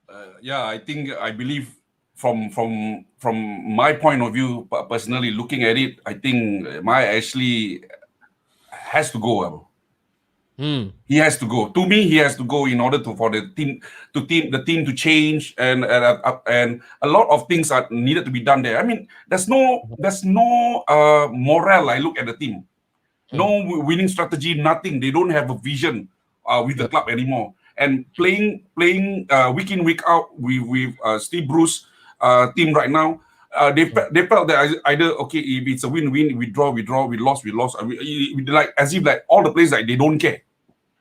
S2: I believe from my point of view, personally looking at it, I think my Ashley has to go. He has to go. To me, he has to go in order for the team to change, and a lot of things are needed to be done there. I mean, there's no morale. I look at the team, no winning strategy, nothing. They don't have a vision with the club anymore. And playing week in week out with Steve Bruce team right now, they felt that either if it's a win-win, we draw, we lost. Like as if like all the players like they don't care.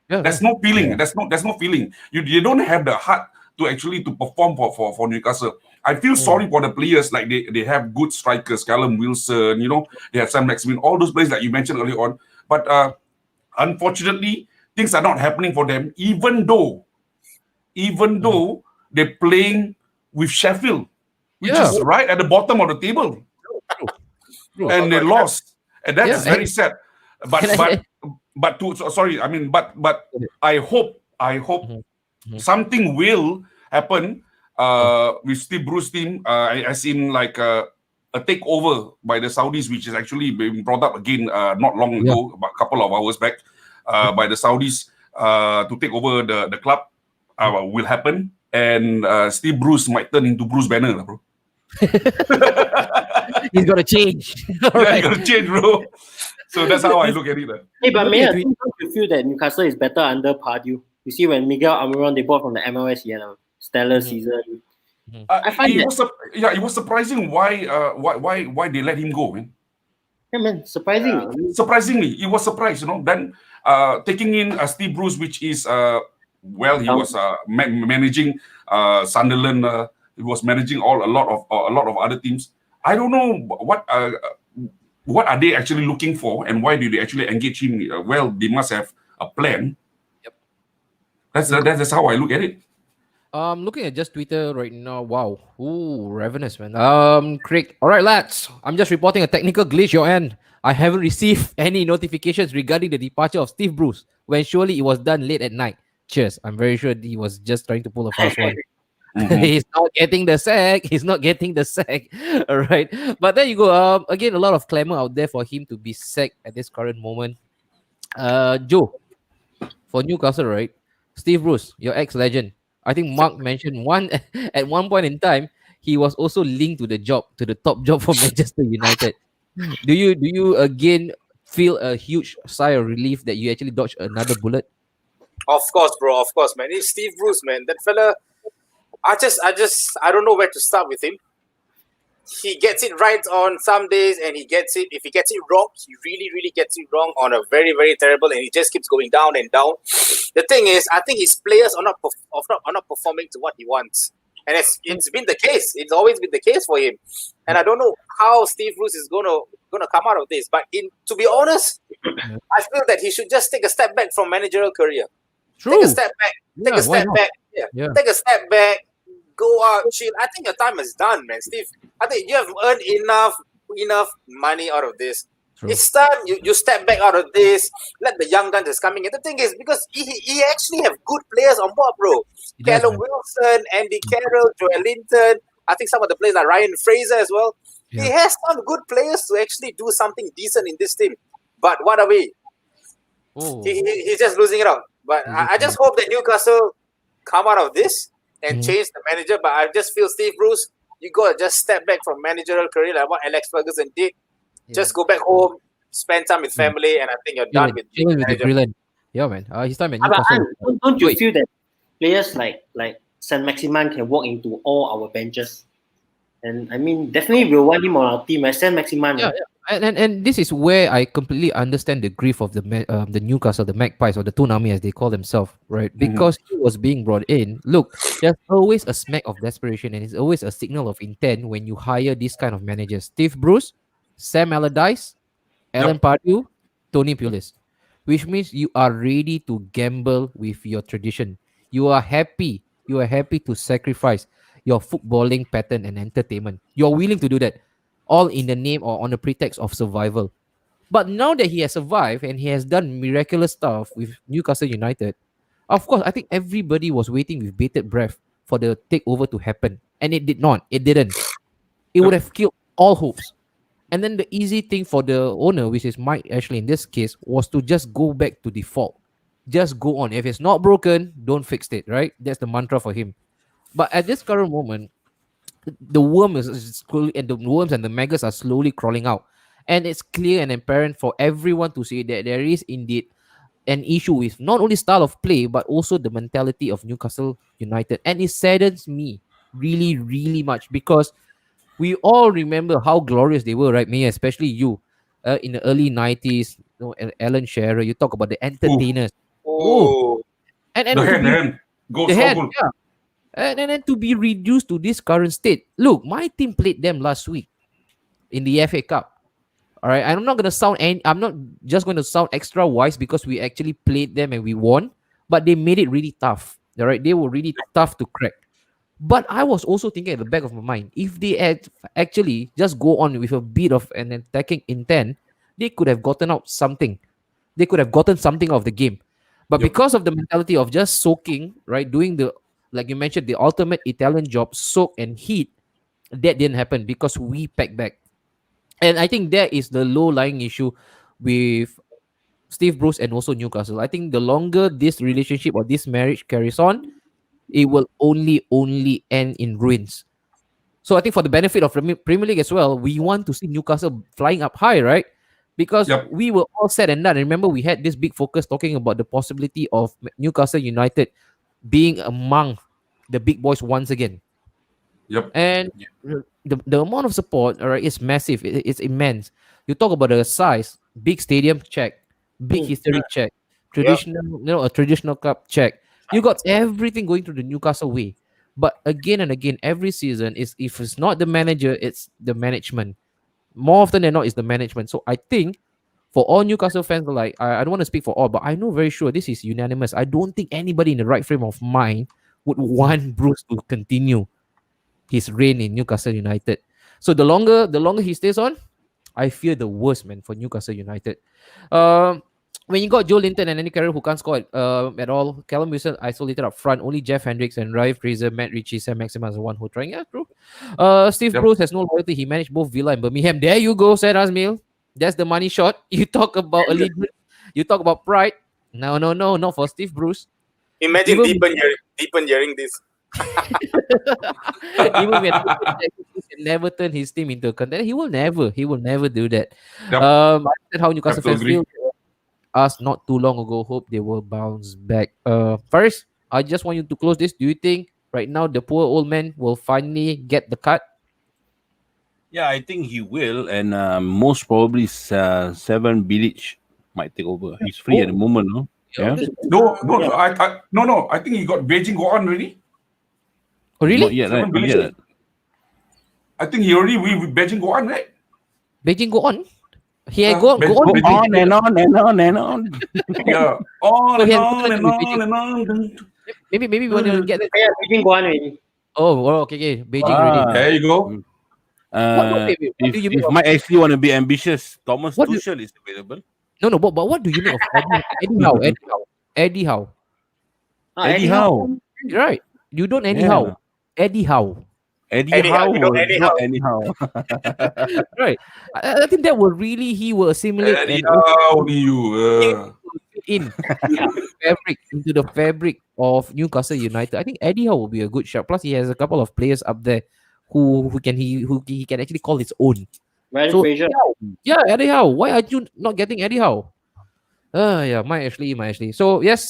S2: There's no feeling. There's no feeling. They don't have the heart to actually to perform for Newcastle. I feel sorry for the players. Like they have good strikers, Callum Wilson. They have Sam Maximin. All those players that you mentioned earlier on. But unfortunately, things are not happening for them. Even though they're playing with Sheffield, which is right at the bottom of the table, and they lost, and that is very sad. But but sorry, I mean, but I hope
S3: Mhm. Mhm.
S2: something will happen with Steve Bruce team, as in like a takeover by the Saudis, which is actually being brought up again not long
S3: Yeah.
S2: ago, about a couple of hours back, by the Saudis to take over the club, will happen, and Steve Bruce might turn into Bruce Banner, lah, bro.
S3: He's got to change. All
S2: Yeah, you
S3: right.
S2: gotta change, bro. So that's how I look at it.
S6: Hey, but
S3: Looking
S6: may
S3: at
S6: I
S3: tweet-
S6: think don't you feel that Newcastle is better under Pardew? You see, when Miguel Almiron they bought from the MLS, he had a stellar
S3: Mhm.
S6: season. I find
S2: It
S6: that,
S2: was it was surprising why they let him go, man.
S6: yeah, man, surprising. I mean,
S2: Surprisingly, it was surprise, you know. Then taking in Steve Bruce, which is he was managing Sunderland. He was managing a lot of other teams. I don't know what are they actually looking for, and why do they actually engage him? Well, they must have a plan.
S3: Yep.
S2: That's how I look at it.
S3: Looking at just Twitter right now. Wow. Ooh, ravenous, man. Craig. All right, lads. I'm just reporting a technical glitch your end. I haven't received any notifications regarding the departure of Steve Bruce when surely it was done late at night. Cheers. I'm very sure he was just trying to pull a fast one.
S2: Mhm.
S3: He's not getting the sack. He's not getting the sack. All right. But there you go. Again, a lot of clamor out there for him to be sacked at this current moment. Joe, for Newcastle, right? Steve Bruce, your ex-legend. I think Mark mentioned one at one point in time he was also linked to the job, to the top job for Manchester United. Do you again feel a huge sigh of relief that you actually dodged another bullet?
S4: Of course, bro. Of course, man. It's Steve Bruce, man. That fella. I don't know where to start with him. He gets it right on some days, and he gets it. If he gets it wrong, he really, really gets it wrong on a very, very terrible, and he just keeps going down and down. The thing is, I think his players are not performing to what he wants, and it's been the case. It's always been the case for him, and I don't know how Steve Bruce is gonna come out of this. But to be honest, I feel that he should just take a step back from managerial career.
S3: True.
S4: Take a step back. Take
S3: Yeah,
S4: a
S3: why
S4: step
S3: not?
S4: back.
S3: Yeah.
S4: Take a step back. Go out, chill. I think your time is done, man. Steve, I think you have earned enough money out of this.
S3: True.
S4: It's time you step back out of this. Let the young guns that's coming in. The thing is, because he actually have good players on board, bro.
S3: He does,
S4: Callum
S3: man.
S4: Wilson, Andy Carroll, Joel Linton. I think some of the players like Ryan Fraser as well.
S3: Yeah.
S4: He has some good players to actually do something decent in this team. But what are we?
S3: Oh.
S4: He's just losing it out. But I just hope that Newcastle come out of this and
S3: Mhm.
S4: change the manager. But I just feel Steve Bruce, you gotta just step back from managerial career like what Alex Ferguson did.
S3: Yeah.
S4: Just go back home, spend time with family, and I think you're done with
S3: Chilling with the
S4: manager.
S3: brilliant. Yeah, man. His time at
S6: but
S3: Newcastle.
S6: don't you
S3: Wait.
S6: feel that players like Saint Maximan can walk into all our benches? And I mean, definitely we'll want him on our team. As Saint Maximan,
S3: Yeah, yeah. And this is where I completely understand the grief of the Newcastle, the Magpies, or the Toonami as they call themselves, right? Because he was being brought in. Look, there's always a smack of desperation, and it's always a signal of intent when you hire this kind of managers. Steve Bruce, Sam Allardyce, Alan Pardew, Tony Pulis, which means you are ready to gamble with your tradition. You are happy. You are happy to sacrifice your footballing pattern and entertainment. You're willing to do that, all in the name or on the pretext of survival. But now that he has survived and he has done miraculous stuff with Newcastle United, of course, I think everybody was waiting with bated breath for the takeover to happen. And it did not. It didn't. It would have killed all hopes. And then the easy thing for the owner, which is Mike Ashley in this case, was to just go back to default. Just go on. If it's not broken, don't fix it, right? That's the mantra for him. But at this current moment, the worm is slowly, and the worms and the maggots are slowly crawling out. And it's clear and apparent for everyone to see that there is indeed an issue with not only style of play, but also the mentality of Newcastle United. And it saddens me really, really much because we all remember how glorious they were, right? Me, especially you, in the early 90s, Alan Shearer, you talk about the entertainers. Oh,
S4: Oh,
S3: and
S2: The
S3: to
S2: hand,
S3: be,
S2: the hand. Go,
S3: the
S2: so
S3: head,
S2: good.
S3: yeah. And then to be reduced to this current state. Look, my team played them last week in the FA Cup. All right, I'm not gonna sound I'm not just going to sound extra wise because we actually played them and we won, but they made it really tough. All right, they were really tough to crack. But I was also thinking at the back of my mind, if they had actually just go on with a bit of an attacking intent, they could have gotten out something. they could have gotten something out of the game. But
S2: Yep.
S3: because of the mentality of just soaking, right, doing the, like you mentioned, the ultimate Italian job, soak and heat, that didn't happen because we packed back. And I think that is the low lying issue with Steve Bruce and also Newcastle. I think the longer this relationship or this marriage carries on, it will only end in ruins. So I think for the benefit of Premier League as well, we want to see Newcastle flying up high, right? Because
S2: Yep.
S3: we were all said and done. Remember, we had this big focus talking about the possibility of Newcastle United being among the big boys once again.
S2: Yep.
S3: And the amount of support, all right, is massive. It's immense. You talk about the size, big stadium, check. Big history, check. Traditional, a traditional cup, check. You got everything going through the Newcastle way. But again and again, every season is, if it's not the manager, it's the management. More often than not, it's the management. So I think for all Newcastle fans, like I don't want to speak for all, but I know very sure this is unanimous. I don't think anybody in the right frame of mind would want Bruce to continue his reign in Newcastle United. So the longer he stays on, I fear the worst, man, for Newcastle United. Um, when you got Joe Linton and Andy Carroll who can't score at all, Callum Wilson isolated up front, only Jeff Hendricks and Ryan Fraser, Matt Ritchie, Sam Maximan is the one who trying. Yeah, true. Steve
S2: Yep.
S3: Bruce has no loyalty. He managed both Villa and Birmingham. There you go, said Asmil. That's the money shot. You talk about allegiance. You talk about pride. No, not for Steve Bruce.
S4: Imagine
S3: Even-
S4: Deepan hearing this.
S3: Even when he can never turn his team into a contender, he will never do that.
S2: Yep.
S3: I said how Newcastle
S2: Have to
S3: fans
S2: agree.
S3: feel us not too long ago. Hope they will bounce back. First, I just want you to close this. Do you think right now the poor old man will finally get the cut?
S1: Yeah, I think he will, and most probably Seven Bilic might take over. He's free at the moment, no? Yeah,
S2: No. I think he got Beijing go on already.
S3: Oh, really?
S1: not yet, right? Not yet.
S2: I think he already with Beijing go on, right?
S3: Beijing go on. He had
S2: Yeah,
S3: go on.
S2: Beijing-
S1: On and on and on and on.
S2: Yeah. On
S3: So
S2: and
S3: he has
S2: on and
S3: with
S2: on and on.
S3: Maybe we want to get that.
S6: Yeah, Beijing go on already.
S3: Oh, okay. Beijing already.
S2: There you go.
S3: What do you
S1: If
S3: mean of-
S1: Mike actually want to be ambitious, Thomas
S3: What do-
S1: Tuchel is available.
S3: No, but what do you make of Eddie Howe?
S1: Eddie Howe.
S3: Right. You don't anyhow. Eddie Howe.
S1: Eddie
S4: Anyhow,
S1: Howe.
S4: you know,
S1: Not anyhow.
S3: Right. I think that will really, he will assimilate and
S2: Anyhow, you.
S3: fit in into the fabric of Newcastle United. I think Eddie Howe will be a good shot. Plus, he has a couple of players up there who he can actually call his own.
S6: Ryan
S3: So,
S6: Fraser.
S3: Yeah, Eddie Howe. Why are you not getting Eddie Howe? Yeah, might actually. So yes,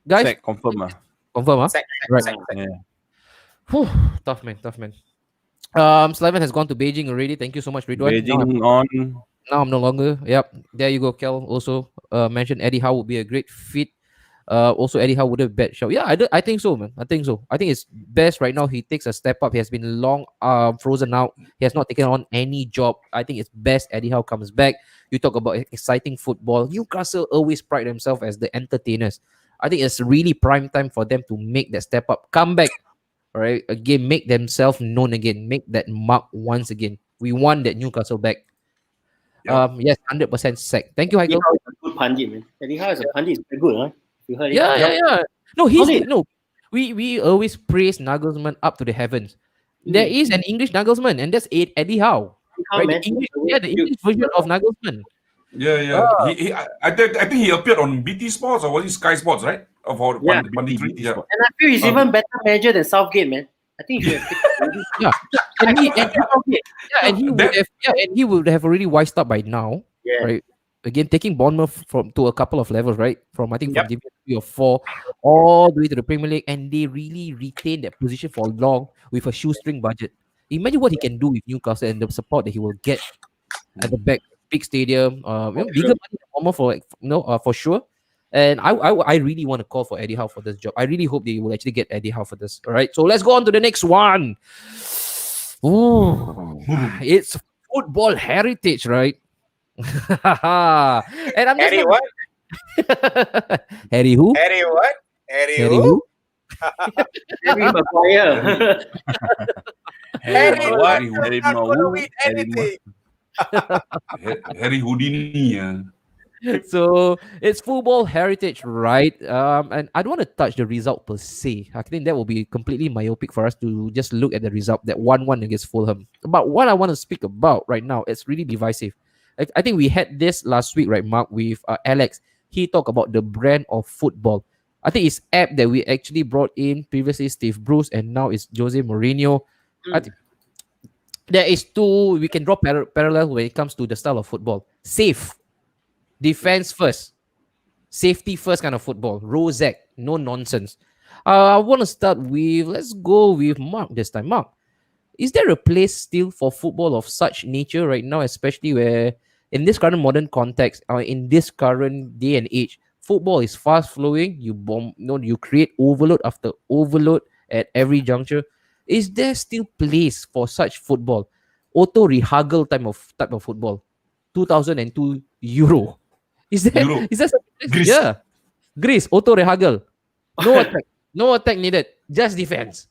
S3: guys,
S1: Sack, confirm.
S3: confirm, huh?
S4: Sack.
S3: Right.
S1: Yeah.
S3: Whew, tough man. Slaven has gone to Beijing already. Thank you so much, Ridwan.
S1: Beijing on.
S3: Now I'm no longer. Yep. There you go, Kel. Also mentioned Eddie Howe would be a great fit. Also Eddie Howe would have bet show. Yeah, I think so, man. I think so. I think it's best right now. He takes a step up. He has been long frozen out. He has not taken on any job. I think it's best Eddie Howe comes back. You talk about exciting football. Newcastle always pride themselves as the entertainers. I think it's really prime time for them to make that step up, come back, all right, again, make themselves known again, make that mark once again. We want that Newcastle back.
S2: Yeah.
S3: Yes, 100% sack. Thank you,
S6: Eddie
S3: Heiko.
S6: Howe is a good pundit, man. Eddie Howe is a pundit. It's very good, huh? You heard it?
S3: Yeah. No,
S6: Solid.
S3: we always praise Nagelsmann up to the heavens. There is an English Nagelsmann, and that's Eddie Howe.
S6: Howe,
S3: Right?
S6: man.
S3: The English version of Nagelsmann.
S2: Yeah. I think he appeared on BT Sports or was it Sky Sports, right? For
S6: Yeah.
S2: Punditry. Yeah.
S6: And I feel he's even better manager than Southgate, man. I think he should have
S3: Yeah, and he
S2: That-
S3: would have already wised up by now.
S6: Yeah.
S3: Right. Again, taking Bournemouth to a couple of levels, right? From I think from
S4: Yep.
S3: Division 3 or 4 all the way to the Premier League, and they really retained that position for long with a shoestring budget. Imagine what he can do with Newcastle and the support that he will get at the back, big stadium, bigger money than Bournemouth for sure. And I really want to call for Eddie Howe for this job. I really hope they will actually get Eddie Howe for this. All right, so let's go on to the next one. Ooh, it's football heritage, right? And I'm just
S4: Harry
S3: not-
S4: what?
S3: Harry who?
S4: Harry what? Harry
S3: Harry
S4: who?
S3: who?
S6: Harry Maguire.
S4: Harry
S1: What?
S4: what?
S1: Harry
S4: You're not gonna
S1: Mau,
S4: win
S1: Harry
S4: anything.
S2: Harry Houdini.
S3: So it's football heritage, right? And I don't want to touch the result per se. I think that will be completely myopic for us to just look at the result, that 1-1 against Fulham. But what I want to speak about right now, it's really divisive. I think we had this last week, right, Mark, with Alex. He talked about the brand of football. I think it's app that we actually brought in previously, Steve Bruce, and now it's Jose Mourinho. I think there is two, we can draw parallel when it comes to the style of football. Safe, defense first, safety first kind of football. Rozak, no nonsense. I want to start with, let's go with Mark this time. Mark, is there a place still for football of such nature right now, especially where in this current modern context, in this current day and age, football is fast flowing. You bomb, no, you create overload after overload at every juncture. Is there still place for such football? Otto Rehagel type of football, 2002 Euro. Is there
S2: Euro.
S3: is that such a place?
S2: Greece.
S3: Yeah, Greece, Otto Rehagel. No attack, no attack needed, just defense.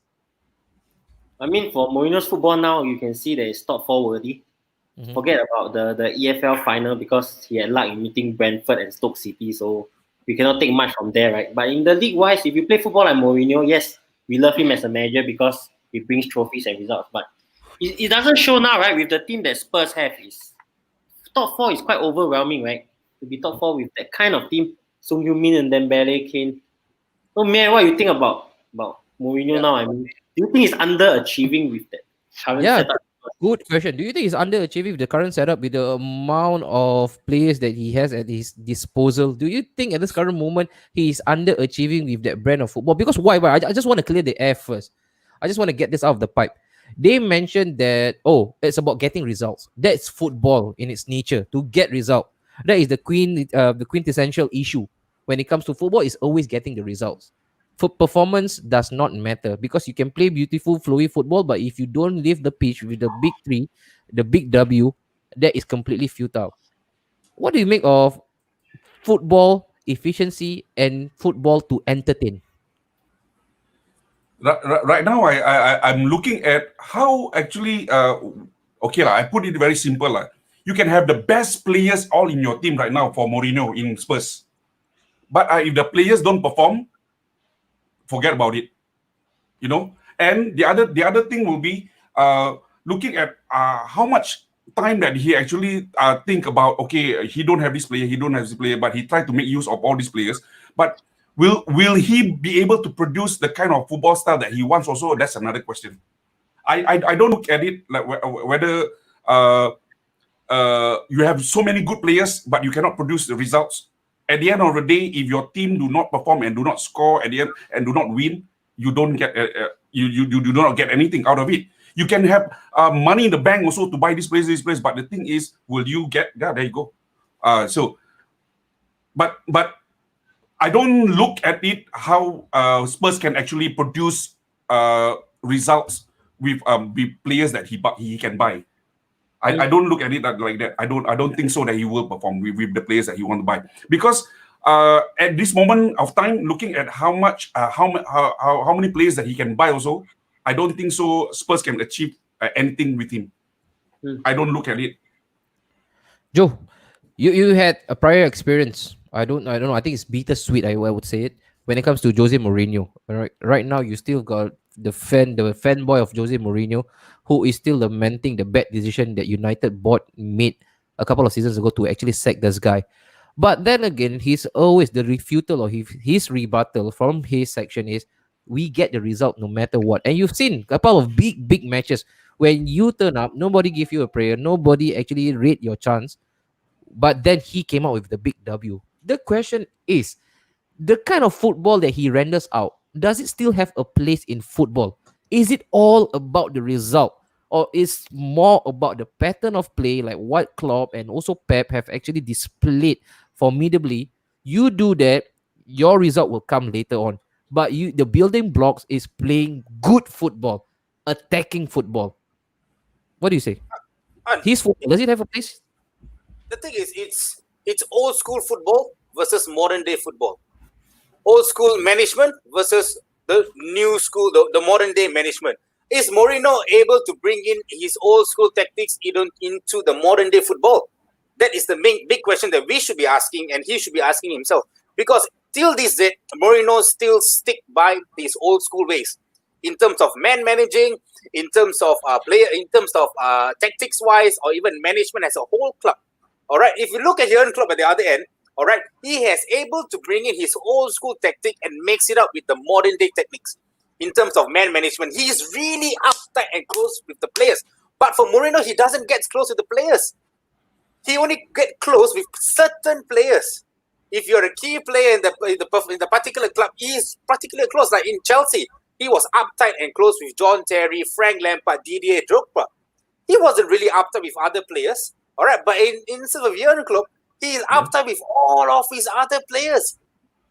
S6: I mean, for Mourinho's football now, you can see that it's top four worthy.
S3: Mhm.
S6: Forget about the EFL final because he had luck in meeting Brentford and Stoke City, so we cannot take much from there, right? But in the league wise, if you play football like Mourinho, yes, we love him as a manager because he brings trophies and results. But it doesn't show now, right? With the team that Spurs have, is top four is quite overwhelming, right? To be top four with that kind of team, Sung Min and Dembele, Kane. So, man, what you think about Mourinho now? I mean, do you think he's underachieving with that current
S3: Yeah,
S6: setup?
S3: good question. Do you think he's underachieving with the current setup, with the amount of players that he has at his disposal? Do you think at this current moment he is underachieving with that brand of football? Because why? I just want to clear the air first. I just want to get this out of the pipe. They mentioned that, oh, it's about getting results. That's football in its nature, to get result. That is the quintessential issue when it comes to football, is always getting the results. For performance does not matter, because you can play beautiful, flowy football, but if you don't leave the pitch with the big three, the big W, that is completely futile. What do you make of football efficiency and football to entertain?
S2: Right now, I'm looking at how actually. Okay, I put it very simple. You can have the best players all in your team right now for Mourinho in Spurs, but if the players don't perform, forget about it. You know. And the other thing will be looking at how much time that he actually think about. Okay, he don't have this player, he don't have this player, but he tried to make use of all these players. But will he be able to produce the kind of football style that he wants? Also, that's another question. I don't look at it like whether you have so many good players, but you cannot produce the results. At the end of the day, if your team do not perform and do not score at the end and do not win, you don't get you do not get anything out of it. You can have money in the bank also to buy this place, but the thing is, will you get? Yeah, there you go. But I don't look at it how Spurs can actually produce results with players that he can buy. I don't look at it like that. I don't think so that he will perform with the players that he want to buy, because at this moment of time, looking at how many players that he can buy also, I don't think so Spurs can achieve anything with him. I don't look at it.
S3: Joe, you had a prior experience. I don't know. I think it's bittersweet. I would say it when it comes to Jose Mourinho. Right now you still got the fanboy of Jose Mourinho, who is still lamenting the bad decision that United board made a couple of seasons ago to actually sack this guy. But then again, he's always the refutal, or his rebuttal from his section is, we get the result no matter what. And you've seen a couple of big matches when you turn up, nobody give you a prayer, nobody actually rate your chance, but then he came out with the big W. The question is, the kind of football that he renders out, does it still have a place in football? Is it all about the result? Or is more about the pattern of play, like what Klopp and also Pep have actually displayed formidably? You do that, your result will come later on. But the building blocks is playing good football, attacking football. What do you say?
S4: And
S3: His football, does it have a place?
S4: the thing is, it's old school football versus modern day football. Old school management versus the new school, the modern day management. Is Mourinho able to bring in his old school tactics into the modern day football? That is the big question that we should be asking, and he should be asking himself. Because till this day, Mourinho still stick by these old school ways in terms of man managing, in terms of player, in terms of tactics wise, or even management as a whole club. All right, if you look at Jurgen Klopp at the other end, all right, he has able to bring in his old school tactic and mix it up with the modern day techniques in terms of man management. He is really uptight and close with the players. But for Mourinho, he doesn't get close with the players. He only get close with certain players. If you're a key player in the particular club, he's particularly close. Like in Chelsea, he was uptight and close with John Terry, Frank Lampard, Didier Drogba. He wasn't really uptight with other players. All right, but instead of Jurgen Klopp, he is uptight with all of his other players.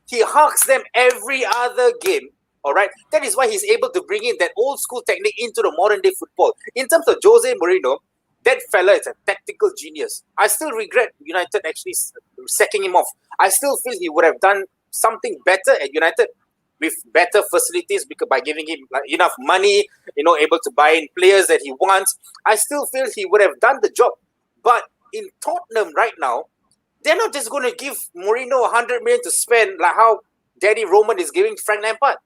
S4: He hugs them every other game. All right, that is why he's able to bring in that old school technique into the modern day football. In terms of Jose Mourinho, that fella is a tactical genius. I still regret United actually sacking him off. I still feel he would have done something better at United with better facilities because by giving him enough money, able to buy in players that he wants. I still feel he would have done the job. But in Tottenham right now, they're not just going to give Mourinho 100 million to spend like how Daddy Roman is giving Frank Lampard.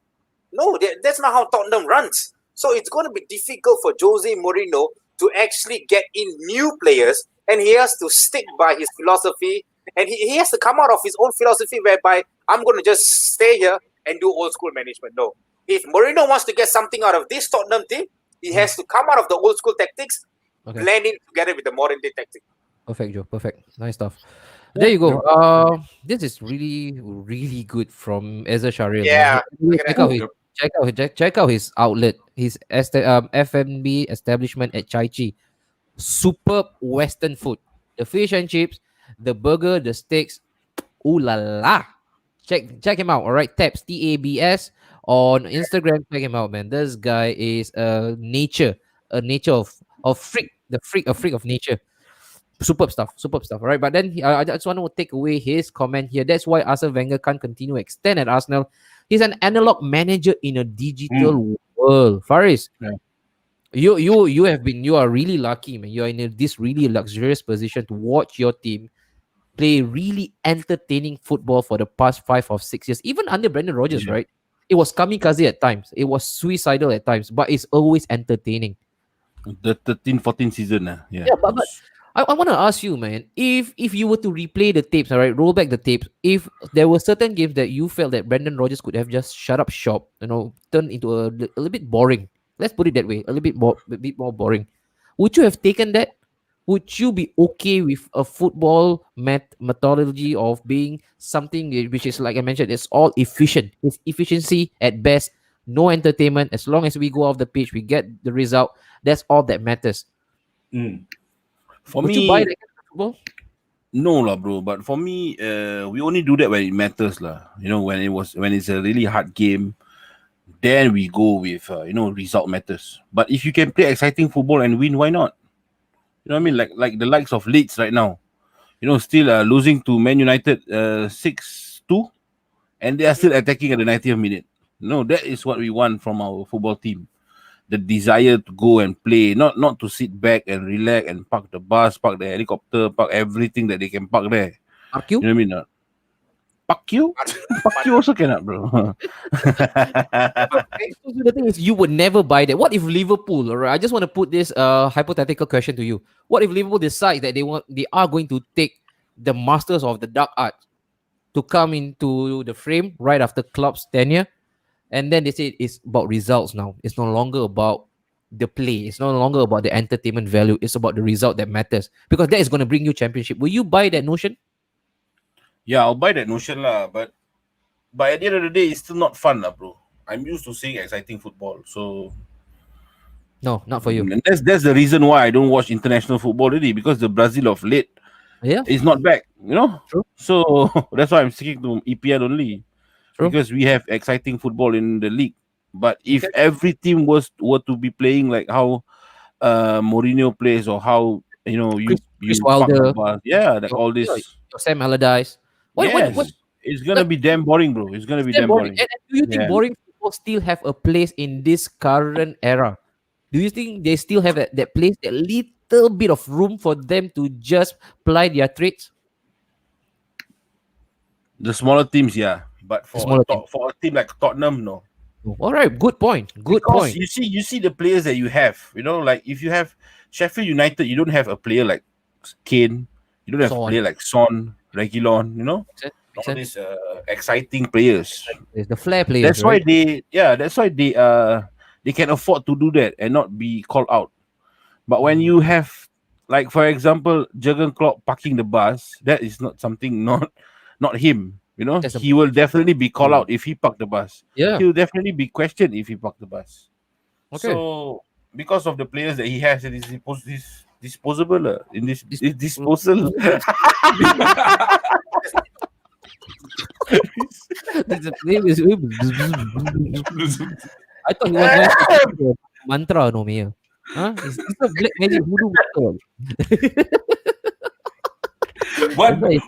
S4: No, that's not how Tottenham runs. So it's going to be difficult for Jose Mourinho to actually get in new players, and he has to stick by his philosophy, and he has to come out of his own philosophy whereby I'm going to just stay here and do old school management. No. If Mourinho wants to get something out of this Tottenham team, he has to come out of the old school tactics, blend it together with the modern day tactics.
S3: Perfect, Joe. Perfect. Nice stuff. There you go. This is really, really good from Ezra Sharil.
S4: Yeah.
S3: Check out his outlet, his F&B establishment at Chai Chi. Superb Western food. The fish and chips, the burger, the steaks. Ooh la la. Check him out. All right. Tabs, TABS on Instagram. Check him out, man. This guy is a nature of freak. A freak of nature. Superb stuff. All right, but then I just want to take away his comment here. That's why Arsene Wenger can't continue to extend at Arsenal. He's an analog manager in a digital world. Faris, you are really lucky, man. You are in this really luxurious position to watch your team play really entertaining football for the past 5 or 6 years. Even under Brendan Rodgers, right? It was kamikaze at times. It was suicidal at times, but it's always entertaining.
S1: The 13-14 season.
S3: Yeah, but I want to ask you, man, if you were to replay the tapes, all right, roll back the tapes, if there were certain games that you felt that Brendan Rodgers could have just shut up shop, turned into a little bit boring. Let's put it that way, a bit more boring. Would you have taken that? Would you be okay with a football methodology of being something which is, like I mentioned, it's all efficient. It's efficiency at best, no entertainment. As long as we go off the pitch, we get the result. That's all that matters.
S1: For
S3: Would
S1: me,
S3: you buy that kind of football?
S1: no lah, bro. But for me, we only do that when it matters lah. When it's a really hard game, then we go with result matters. But if you can play exciting football and win, why not? You know what I mean? Like the likes of Leeds right now, still losing to Man United 6-2, and they are still attacking at the 90th minute. No, that is what we want from our football team. The desire to go and play, not to sit back and relax and park the bus, park the helicopter, park everything that they can park there.
S3: Park you?
S1: You know what I mean? Park you? Park you also cannot, bro.
S3: The thing is, you would never buy that. What if Liverpool, all right? I just want to put this hypothetical question to you. What if Liverpool decides that they are going to take the masters of the dark art to come into the frame right after Klopp's tenure? And then they say it's about results now. It's no longer about the play. It's no longer about the entertainment value. It's about the result that matters. Because that is going to bring you championship. Will you buy that notion?
S1: Yeah, I'll buy that notion lah. But at the end of the day, it's still not fun lah, bro. I'm used to seeing exciting football. So
S3: no, not for you.
S1: And that's the reason why I don't watch international football really, because the Brazil of late is not back.
S3: True.
S1: So that's why I'm sticking to EPL only.
S3: True.
S1: Because we have exciting football in the league. But if every team were to be playing like how Mourinho plays, or how
S3: Chris Wilder,
S1: all this,
S3: Sam Allardyce, what
S1: it's gonna be damn boring, bro. It's gonna be damn boring.
S3: And do you think boring football still have a place in this current era? Do you think they still have that place, that little bit of room for them to just ply their trades?
S1: The smaller teams, yeah. But
S3: smaller team.
S1: for a team like Tottenham, no.
S3: All right, good point. Good
S1: Because
S3: point.
S1: you see the players that you have. You know, like if you have Sheffield United, you don't have a player like Kane. You don't have
S3: Son.
S1: a player like Son, Reguilon. You know,
S3: Makes
S1: all
S3: sense.
S1: these exciting players.
S3: It's the flair players,
S1: That's why
S3: right?
S1: that's why they can afford to do that and not be called out. But when
S3: Mm.
S1: you have, like for example, Jurgen Klopp parking the bus, that is not something not him. You know,
S3: That's a-
S1: he will definitely be called out if he park the bus.
S3: Yeah.
S1: He'll definitely be questioned if he park the bus.
S3: Okay.
S1: So because of the players that he has, it is disposable in this
S3: Dis-
S1: disposal.
S3: That's a- I thought he was going to do a mantra, no, Mia. Huh? Is this a black magic voodoo mantra?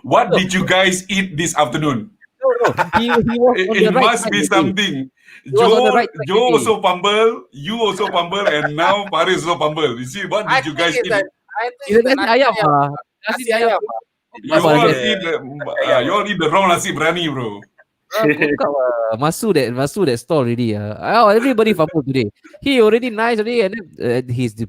S2: What did you guys eat this afternoon?
S3: No. He was on
S2: It
S3: the right
S2: must
S3: side
S2: be
S3: today.
S2: something.
S3: He was on the right track
S2: Joe
S3: today.
S2: also fumble, you also fumble, and now Paris also fumble. You see, what
S4: I
S2: did you
S4: think
S2: guys
S4: it's
S2: eat?
S4: I think
S3: It's
S4: it's the
S3: nasi ayam,
S4: nasi ayam.
S3: Nasi
S4: Nasi
S3: ayam.
S4: ayam.
S2: You all
S3: Abang,
S2: you all eat the wrong nasi biryani, bro.
S3: Kau masuk that store already. Oh, everybody fumble today. He already nice already, and then he's the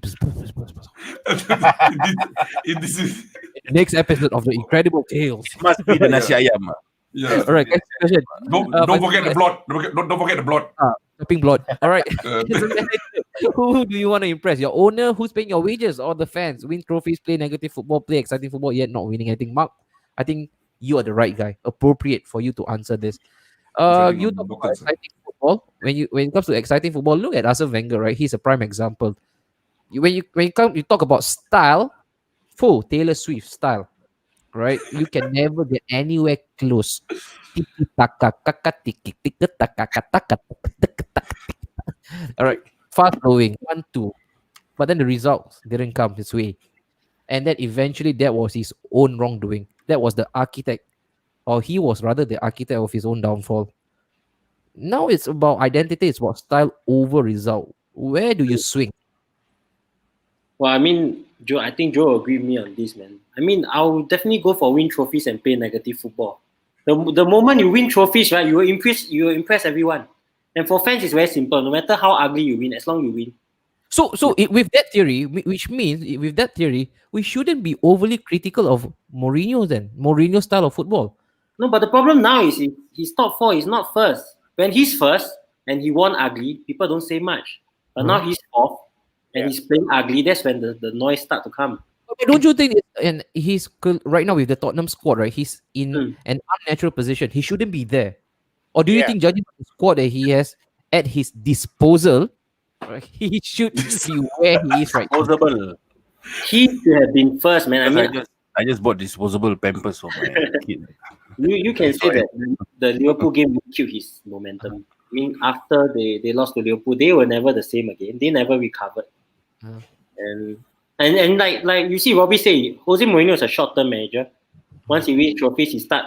S2: This is
S3: next episode of the Incredible Tales.
S1: Must be the nasi ayam.
S2: yeah.
S3: All right, next question.
S2: Don't forget the blood. Don't forget the blood.
S3: Stopping blood. All right.
S2: Uh,
S3: As a manager, who do you want to impress? Your owner, who's paying your wages, or the fans? Win trophies, play negative football, play exciting football, yet not winning anything. Mark, I think you are the right guy, appropriate for you to answer this.
S2: Depending
S3: You
S2: on
S3: talk about
S2: locals,
S3: exciting football. When it comes to exciting football, look at Arsene Wenger, right? He's a prime example. When you talk about style, full Taylor Swift style, right? You can never get anywhere close. Tiki taka kaka tiki tika taka taka taka. All right, fast flowing 1-2, but then the results didn't come his way, and then eventually that was his own wrongdoing. That was the architect, or he was rather the architect of his own downfall. Now it's about identity, it's about style over result. Where do you swing?
S6: Well, I mean, Joe, I think Joe will agree with me on this, man. I mean, I'll definitely go for win trophies and play negative football. The moment you win trophies, right, you will impress everyone. And for fans, it's very simple. No matter how ugly you win, as long you win.
S3: With that theory, which means with that theory, we shouldn't be overly critical of Mourinho's style of football.
S6: No, but the problem now is he's top four. He's not first. When he's first and he won ugly, people don't say much. But now he's fourth and he's playing ugly. That's when the noise start to come.
S3: Okay, don't you think? And he's right now with the Tottenham squad, right? He's in an unnatural position. He shouldn't be there. Or do you
S4: Yeah.
S3: think, judging by the squad that he has at his disposal, right, he should be where he is right now?
S1: Disposable.
S6: He should have been first, man. I
S1: Because
S6: mean,
S1: I just bought disposable Pampers for my kid.
S6: you can say that the Liverpool game killed his momentum. I mean, after they lost to Liverpool, they were never the same again. They never recovered. And like you see, Robbie say, Jose Mourinho is a short-term manager. Once he wins trophies, he start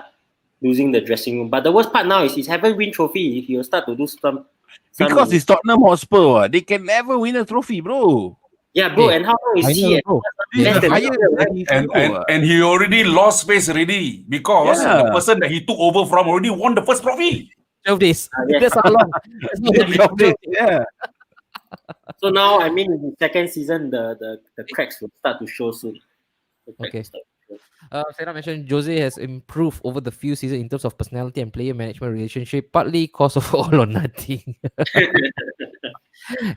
S6: losing the dressing room. But the worst part now is he's haven't win trophy. He will start to do some
S1: Because it's Tottenham Hotspur. They can never win a trophy, bro.
S6: yeah, bro.
S3: Hey,
S6: And how long is
S3: I
S6: he?
S3: know, bro.
S1: This
S6: Less
S1: is
S6: than
S1: higher
S6: a year, right?
S1: than he
S2: and,
S1: can
S2: and
S1: go,
S2: and he already lost space already because
S1: Yeah.
S2: the person that he took over from already won the first trophy.
S3: 12 days.
S6: yes.
S3: That's how long. That's not that long.
S1: Yeah.
S6: So now, I mean, in his second season, the cracks will start to show soon. The cracks
S3: Okay.
S6: will start to show.
S3: Sarah mentioned Jose has improved over the few seasons in terms of personality and player management relationship, partly cause of all or nothing.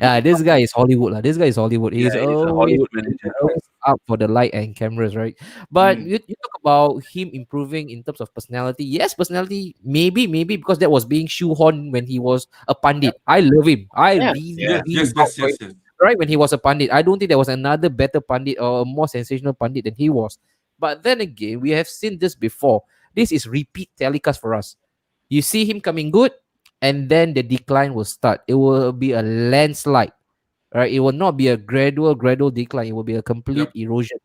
S3: This guy is Hollywood. This guy is Hollywood. He's
S1: He's a
S3: always,
S1: Hollywood manager.
S3: always up for the light and cameras, right? But you talk about him improving in terms of personality. Yes, personality, maybe because that was being shoehorned when he was a pundit. I love him. I
S6: Yeah.
S3: really,
S2: Yes,
S3: really
S2: yes,
S3: vouch
S2: yes,
S3: for
S2: yes,
S3: him,
S2: yes.
S3: right? When he was a pundit, I don't think there was another better pundit or a more sensational pundit than he was. But then again, we have seen this before. This is repeat telecast for us. You see him coming good, and then the decline will start. It will be a landslide, right? It will not be a gradual decline. It will be a complete erosion.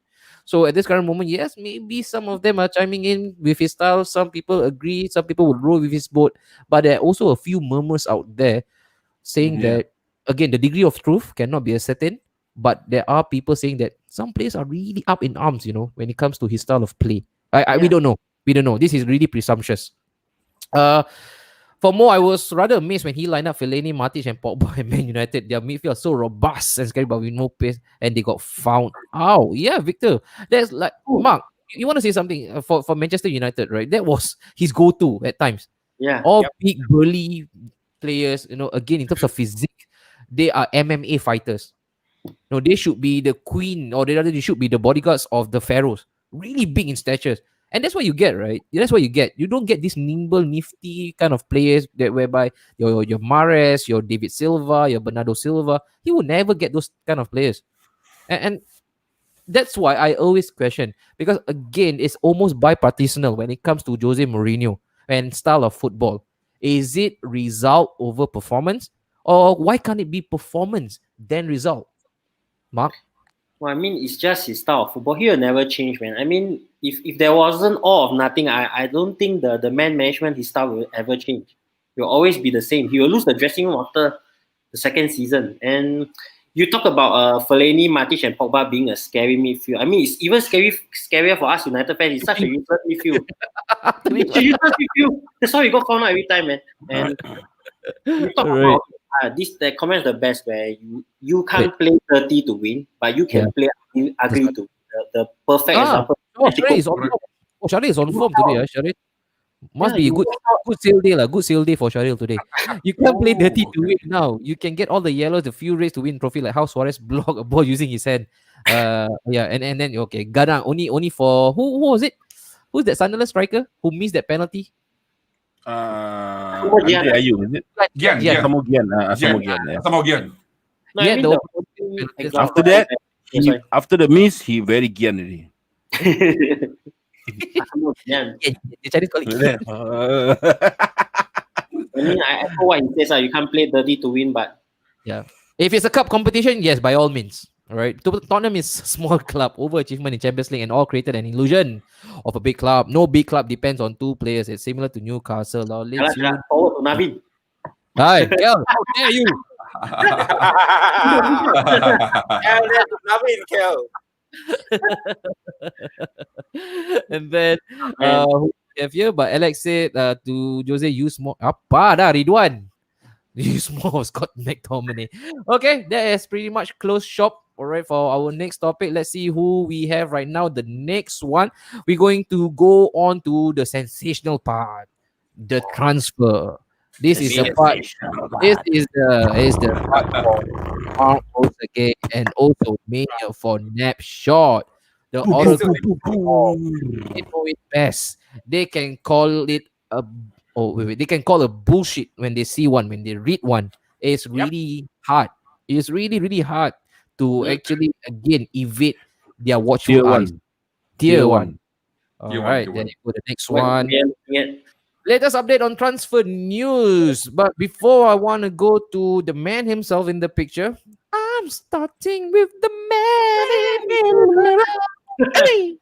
S3: So at this current moment, yes, maybe some of them are chiming in with his style. Some people agree. Some people would roll with his boat. But there are also a few murmurs out there saying
S2: Yeah.
S3: that, again, the degree of truth cannot be ascertained. But there are people saying that some players are really up in arms, when it comes to his style of play. We don't know. We don't know. This is really presumptuous. Uh, for more, I was rather amazed when he lined up Fellaini, Matic, and Pogba and Man United. Their midfield so robust and scary, but with no pace, and they got found out. Yeah, Victor, that's like Mark. You want to say something for Manchester United, right? That was his go-to at times.
S6: Yeah.
S3: All big burly players, again in terms of physique, they are MMA fighters. No, they should be the queen, or they should be the bodyguards of the pharaohs. Really big in stature, and that's what you get, right? That's what you get. You don't get these nimble, nifty kind of players that whereby your Mahrez, your David Silva, your Bernardo Silva. He will never get those kind of players, and that's why I always question, because again, it's almost bipartisanal when it comes to Jose Mourinho and style of football. Is it result over performance, or why can't it be performance then result? Mark.
S6: Well, I mean, it's just his style of football. He will never change, man. I mean, if there wasn't all of nothing, I don't think the man management, his style will ever change. He'll always be the same. He will lose the dressing room after the second season. And you talk about Fellaini, Matic, and Pogba being a scary midfield. I mean, it's even scarier for us United fans. It's such a useless midfield. It's a useless midfield. That's why we got found out every time, man. And you talk about the comment is the best, where you can't play dirty to win, but you can play ugly to win. The perfect example.
S3: Sharil is on form today. Sharil must be a good sale day, good sale day for Sharil today. You can't play dirty to win now. You can get all the yellows, the few reds to win trophy, like how Suarez blocked a ball using his hand. And then okay, Ghana only for who was it? Who's that Sunderland striker who missed that penalty?
S1: Andre Ayew, is it?
S2: Gian.
S1: Asamoah Gyan.
S6: No, I mean,
S1: After that, after the miss, he very Gyan already.
S6: Yeah.
S3: The Chinese call it.
S6: I mean, I echo what he says. You can't play dirty to win, but
S3: Yeah. If it's a cup competition, yes, by all means. All right. Tottenham is a small club, overachievement in Champions League, and all created an illusion of a big club. No big club depends on two players. It's similar to Newcastle.
S6: forward to Navin.
S3: Hi, Kel, how dare you?
S4: Kel.
S3: And then who we have here, but Alex said to Jose, use more. Apa dah Ridwan? Use more of Scott McTominay. Okay, that is pretty much closed shop. All right, for our next topic, let's see who we have right now. The next one, we're going to go on to the sensational part, the transfer. This is the part. This is the part for Marcos again, and also mania for Napshot. The Oracle they know it best. They can call it a they can call a bullshit when they see one, when they read one. It's really hard. It's really hard to actually again evade their watchful
S1: Tier
S3: eyes.
S1: one.
S3: Tier one.
S2: Tier
S3: All
S2: one,
S3: right,
S2: tier
S3: then
S2: one.
S3: you go to the next
S6: When
S3: one.
S6: we are looking at
S3: Latest update on transfer news. But before I want to go to the man himself in the picture, I'm starting with the man.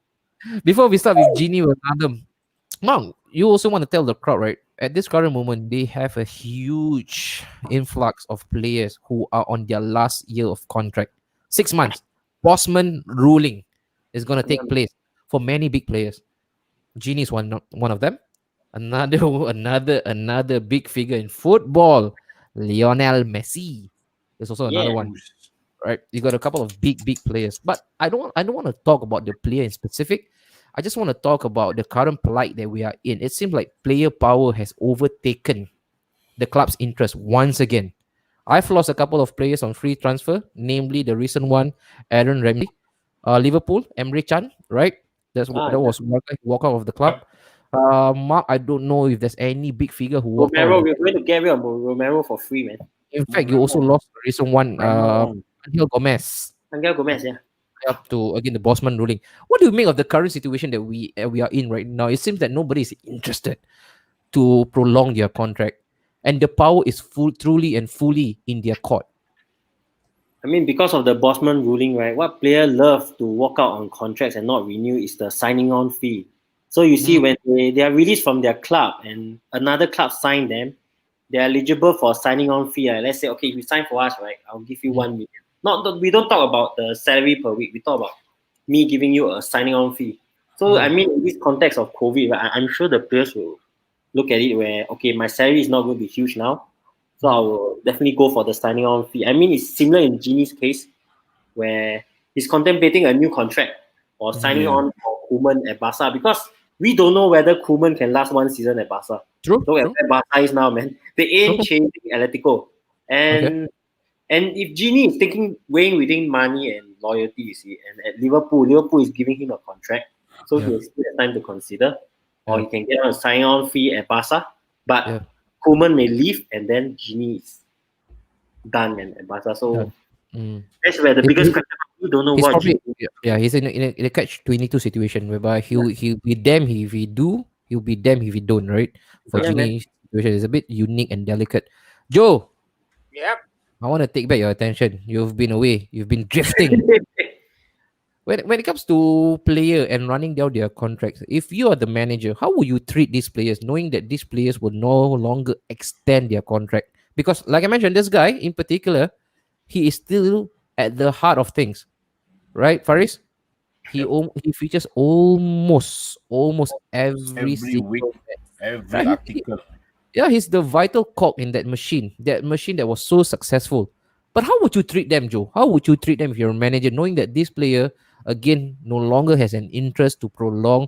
S3: Before we start with Genie with Adam, Mom, you also want to tell the crowd, right? At this current moment, they have a huge influx of players who are on their last year of contract. 6 months. Bosman ruling is going to take place for many big players. Genie is one of them. Another big figure in football, Lionel Messi. There's also another one, right? You got a couple of big players, but I don't want to talk about the player in specific. I just want to talk about the current plight that we are in. It seems like player power has overtaken the club's interest once again. I've lost a couple of players on free transfer, namely the recent one, Aaron Ramsey, Liverpool, Emre Can, right? That was walk out of the club. Mark, I don't know if there's any big figure who walked
S6: Romero.
S3: out.
S6: We're going to get rid of Romero for free, man.
S3: In fact, you also lost the recent one, Angel Gomez,
S6: Angel Gomez, yeah.
S3: up to again the Bosman ruling. What do you make of the current situation that we are in right now? It seems that nobody is interested to prolong their contract, and the power is truly and fully in their court.
S6: I mean, because of the Bosman ruling, right? What player love to walk out on contracts and not renew is the signing on fee. So you see, when they are released from their club and another club sign them, they are eligible for signing on fee. Let's say, okay, if you sign for us, right, I'll give you 1 million. we don't talk about the salary per week. We talk about me giving you a signing on fee. So I mean, in this context of COVID, right, I'm sure the players will look at it where, okay, my salary is not going to be huge now, so I will definitely go for the signing on fee. I mean, it's similar in Gini's case, where he's contemplating a new contract or signing on for Koeman at Barca, because we don't know whether Koeman can last one season at Barca.
S3: True.
S6: Look at where Barca is now, man. They ain't changing Atletico. And if Gini is weighing within money and loyalty, you see, and at Liverpool is giving him a contract, so he has still time to consider, or he can get on a sign-on fee at Barca. But Koeman may leave, and then Gini is done at Barca. So that's where the biggest question. We don't know
S3: He's
S6: what.
S3: probably he's in a catch-22 situation whereby he'll be damned if he do, he'll be damned if he don't, right? For Gini's situation, it's a bit unique and delicate. Joe,
S4: Yep.
S3: I want to take back your attention. You've been away. You've been drifting. When it comes to player and running down their contracts, if you are the manager, how will you treat these players, knowing that these players will no longer extend their contract? Because, like I mentioned, this guy in particular, he is still at the heart of things, right, Faris? He features almost every
S1: Every week,
S3: single
S1: every article.
S3: yeah, he's the vital cog in that machine that was so successful. But how would you treat them, Joe? How would you treat them if you're a manager, knowing that this player again no longer has an interest to prolong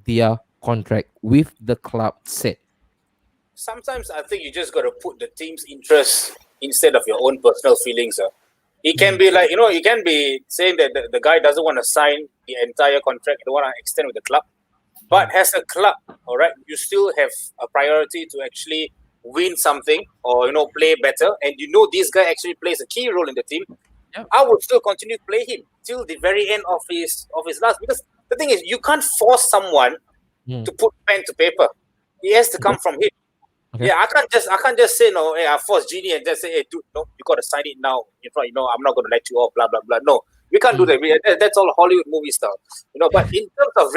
S3: their contract with the club set?
S4: Sometimes I think you just got to put the team's interest instead of your own personal feelings. It can be like, you can be saying that the guy doesn't want to sign the entire contract, don't want to extend with the club. But as a club, all right, you still have a priority to actually win something or, play better. And this guy actually plays a key role in the team. Yeah. I would still continue to play him till the very end of his last. Because the thing is, you can't force someone to put pen to paper. It has to come from him. Okay. Yeah, I can't just say no. Hey, I force Genie and just say, hey, dude, no, you got to sign it now. I'm not going to let you off. Blah blah blah. No, we can't do that. That's all Hollywood movie style. But in terms of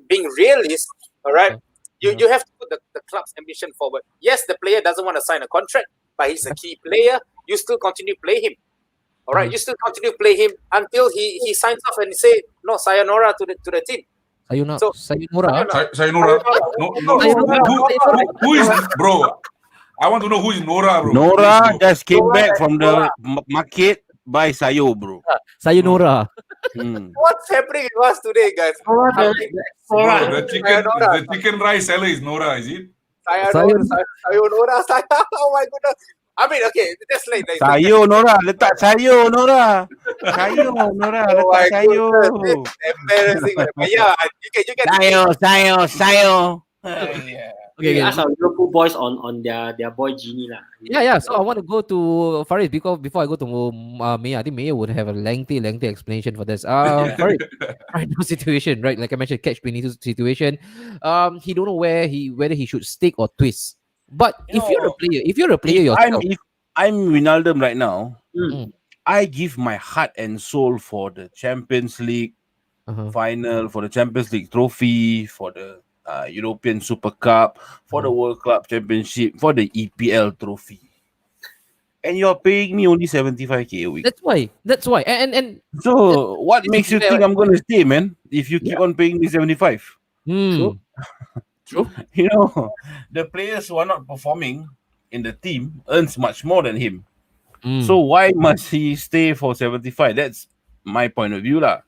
S4: being realist, all right, you have to put the club's ambition forward. Yes, the player doesn't want to sign a contract, but he's a key player. You still continue to play him. All right, you still continue to play him until he signs off and say no, sayonara to the team.
S3: Sayonara.
S2: Sayonara. No. Who is bro? I want to know who is Nora, bro.
S1: Nora just came back from the market by Sayo, bro.
S3: Sayonara.
S4: What's happening with us today, guys?
S2: The chicken rice seller is Nora, is it?
S4: Sayonara. Oh my goodness. I mean, okay, that's like
S1: Sayonara, letak sayonara. Sayonara, letak sayo.
S4: Embarrassing. Yeah, you can.
S1: Sayo.
S6: Okay, ask our Liverpool boys on their boy Genie lah.
S3: Yeah. So I want to go to Faris because before I go to Mia, I think Mia would have a lengthy explanation for this. Faris, right now situation, right? Like I mentioned, catch-22 situation. He don't know whether he should stick or twist. But if you're a player yourself,
S1: if I'm Wijnaldum right now, I give my heart and soul for the Champions League final, for the Champions League trophy, for the European Super Cup, for the World Club Championship, for the EPL trophy. And you're paying me only 75k a week.
S3: That's why. And
S1: so what makes you think I'm gonna stay, man? If you keep on paying me 75. True. The players who are not performing in the team earns much more than him. So why must he stay for 75? That's my point of view, lah.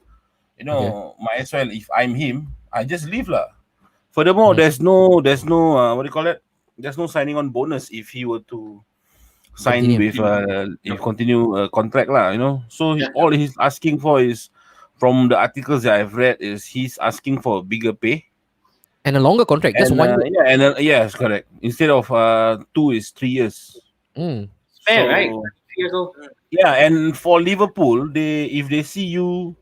S1: Might as well, if I'm him, I just leave, lah. Furthermore, there's no what do you call it? There's no signing on bonus if he were to sign continue contract, lah. So all he's asking for is, from the articles that I've read, is he's asking for a bigger pay.
S3: And a longer contract, just 1
S1: year. Yes, correct. Instead of 2 is 3 years.
S6: Fair, right? 3 years old.
S1: Yeah, and for Liverpool, if they see you,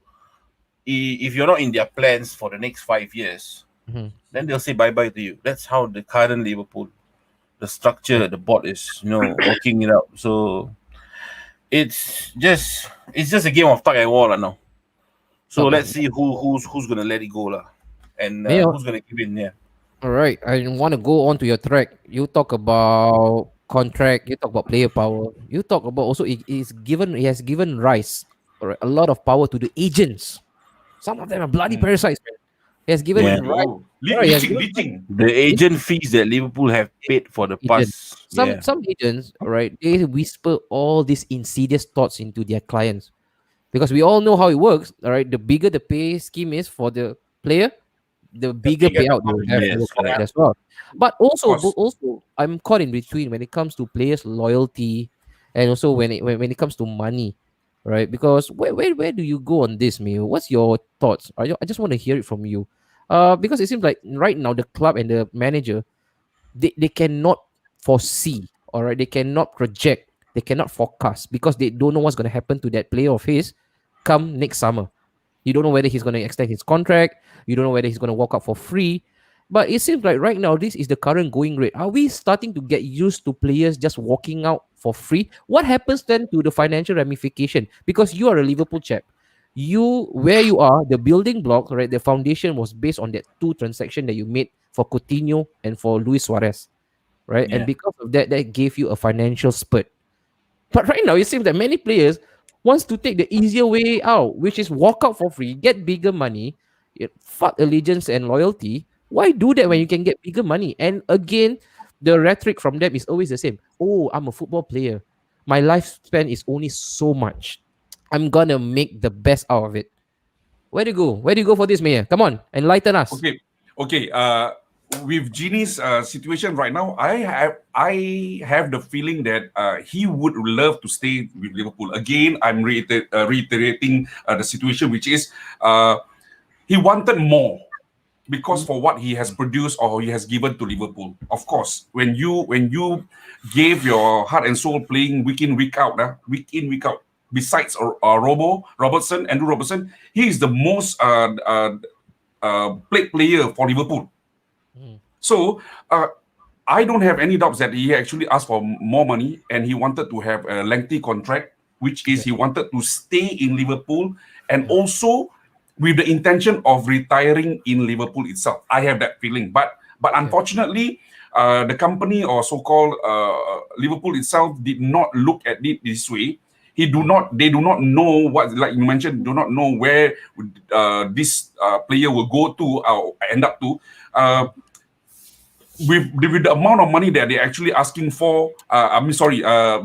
S1: if you're not in their plans for the next 5 years, then they'll say bye-bye to you. That's how the current Liverpool, the structure, the board is, working it out. So it's just a game of tug and war now. So let's see who's gonna let it go lah. And who's going to give in there?
S3: All right. I want to go on to your track. You talk about contract, you talk about player power, you talk about also he has given rise, alright, a lot of power to the agents. Some of them are bloody
S2: Mm.
S3: parasites, man. He has given
S1: Yeah.
S3: right,
S2: Oh,
S3: alright, he has
S2: leaching,
S3: given
S2: leaching.
S1: The agent fees that Liverpool have paid for the
S3: agent.
S1: past.
S3: Some
S1: Yeah.
S3: some agents, right, they whisper all these insidious thoughts into their clients because we all know how it works. All right, the bigger the pay scheme is for the player, the
S4: The
S3: bigger
S4: bigger the
S3: payout they will have in
S1: Yes,
S3: your
S4: commission.
S3: pocket
S4: Yeah.
S1: correct.
S3: as well. But
S2: Of course.
S3: also, I'm caught in between when it comes to players' loyalty, and also when it comes to money, right? Because where do you go on this, Mio? What's your thoughts? I just want to hear it from you. Because it seems like right now the club and the manager they cannot foresee, all right, they cannot project, they cannot forecast because they don't know what's going to happen to that player of his come next summer. You don't know whether he's going to extend his contract, you don't know whether he's going to walk out for free. But it seems like right now this is the current going rate. Are we starting to get used to players just walking out for free? What happens then to the financial ramification? Because you are a Liverpool chap, you where you are, the building block, right, the foundation was based on that two transaction that you made for Coutinho and for Luis Suarez, right? And
S1: Yeah.
S3: because of that, that gave you a financial spurt. But right now, it seems that many players wants to take the easier way out, which is walk out for free, get bigger money, fuck allegiance and loyalty. Why do that when you can get bigger money? And again, the rhetoric from them is always the same. Oh, I'm a football player. My lifespan is only so much. I'm gonna make the best out of it. Where do you go? Where do you go for this, Mayor? Come on, enlighten us.
S2: Okay, okay. With Genie's situation right now, I have the feeling that he would love to stay with Liverpool. Again, I'm reiterating the situation, which is he wanted more because for what he has produced or he has given to Liverpool. Of course, when you gave your heart and soul playing week in week out, week in week out. Besides Andrew Robertson, he is the most played player for Liverpool.
S3: Mm,
S2: So I don't have any doubts that he actually asked for more money and he wanted to have a lengthy contract, which is
S3: okay.
S2: he wanted to stay in Liverpool and
S3: Mm,
S2: also with the intention of retiring in Liverpool itself. I have that feeling, but
S3: okay.
S2: unfortunately, the company or so-called Liverpool itself did not look at it this way. They do not know what, like you mentioned, do not know where this player will go to or end up to. Uh, with the amount of money that they're actually asking for,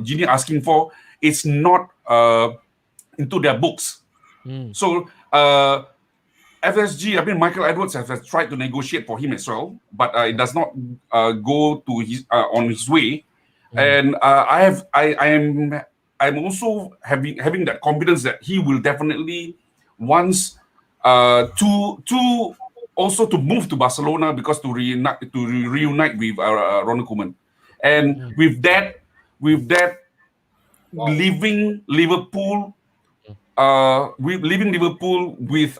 S2: Genie asking for, it's not into their books.
S3: Mm,
S2: So FSG, I mean, Michael Edwards has tried to negotiate for him as well, but it does not go to his on his way.
S3: mm,
S2: And I'm also having that confidence that he will definitely wants to also to move to Barcelona because to reunite with Ronald Koeman, and
S3: mm,
S2: with that leaving Liverpool with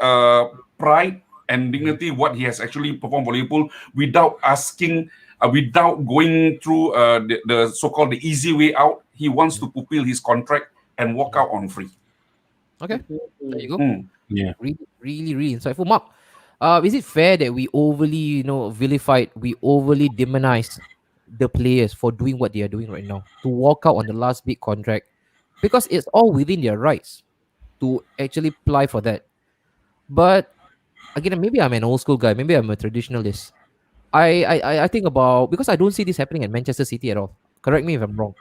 S2: pride and
S3: mm,
S2: dignity what he has actually performed for Liverpool without asking, without going through the so-called the easy way out. He wants
S3: mm,
S2: to fulfill his contract and walk
S3: mm.
S2: out on free.
S3: Okay, there you go.
S2: Mm.
S1: Yeah.
S3: Really, really, really insightful. Mark, is it fair that we overly, vilified, we overly demonize the players for doing what they are doing right now to walk out on the last big contract because it's all within their rights to actually apply for that. But again, maybe I'm an old school guy, maybe I'm a traditionalist. I think about because I don't see this happening at Manchester City at all. Correct me if I'm wrong.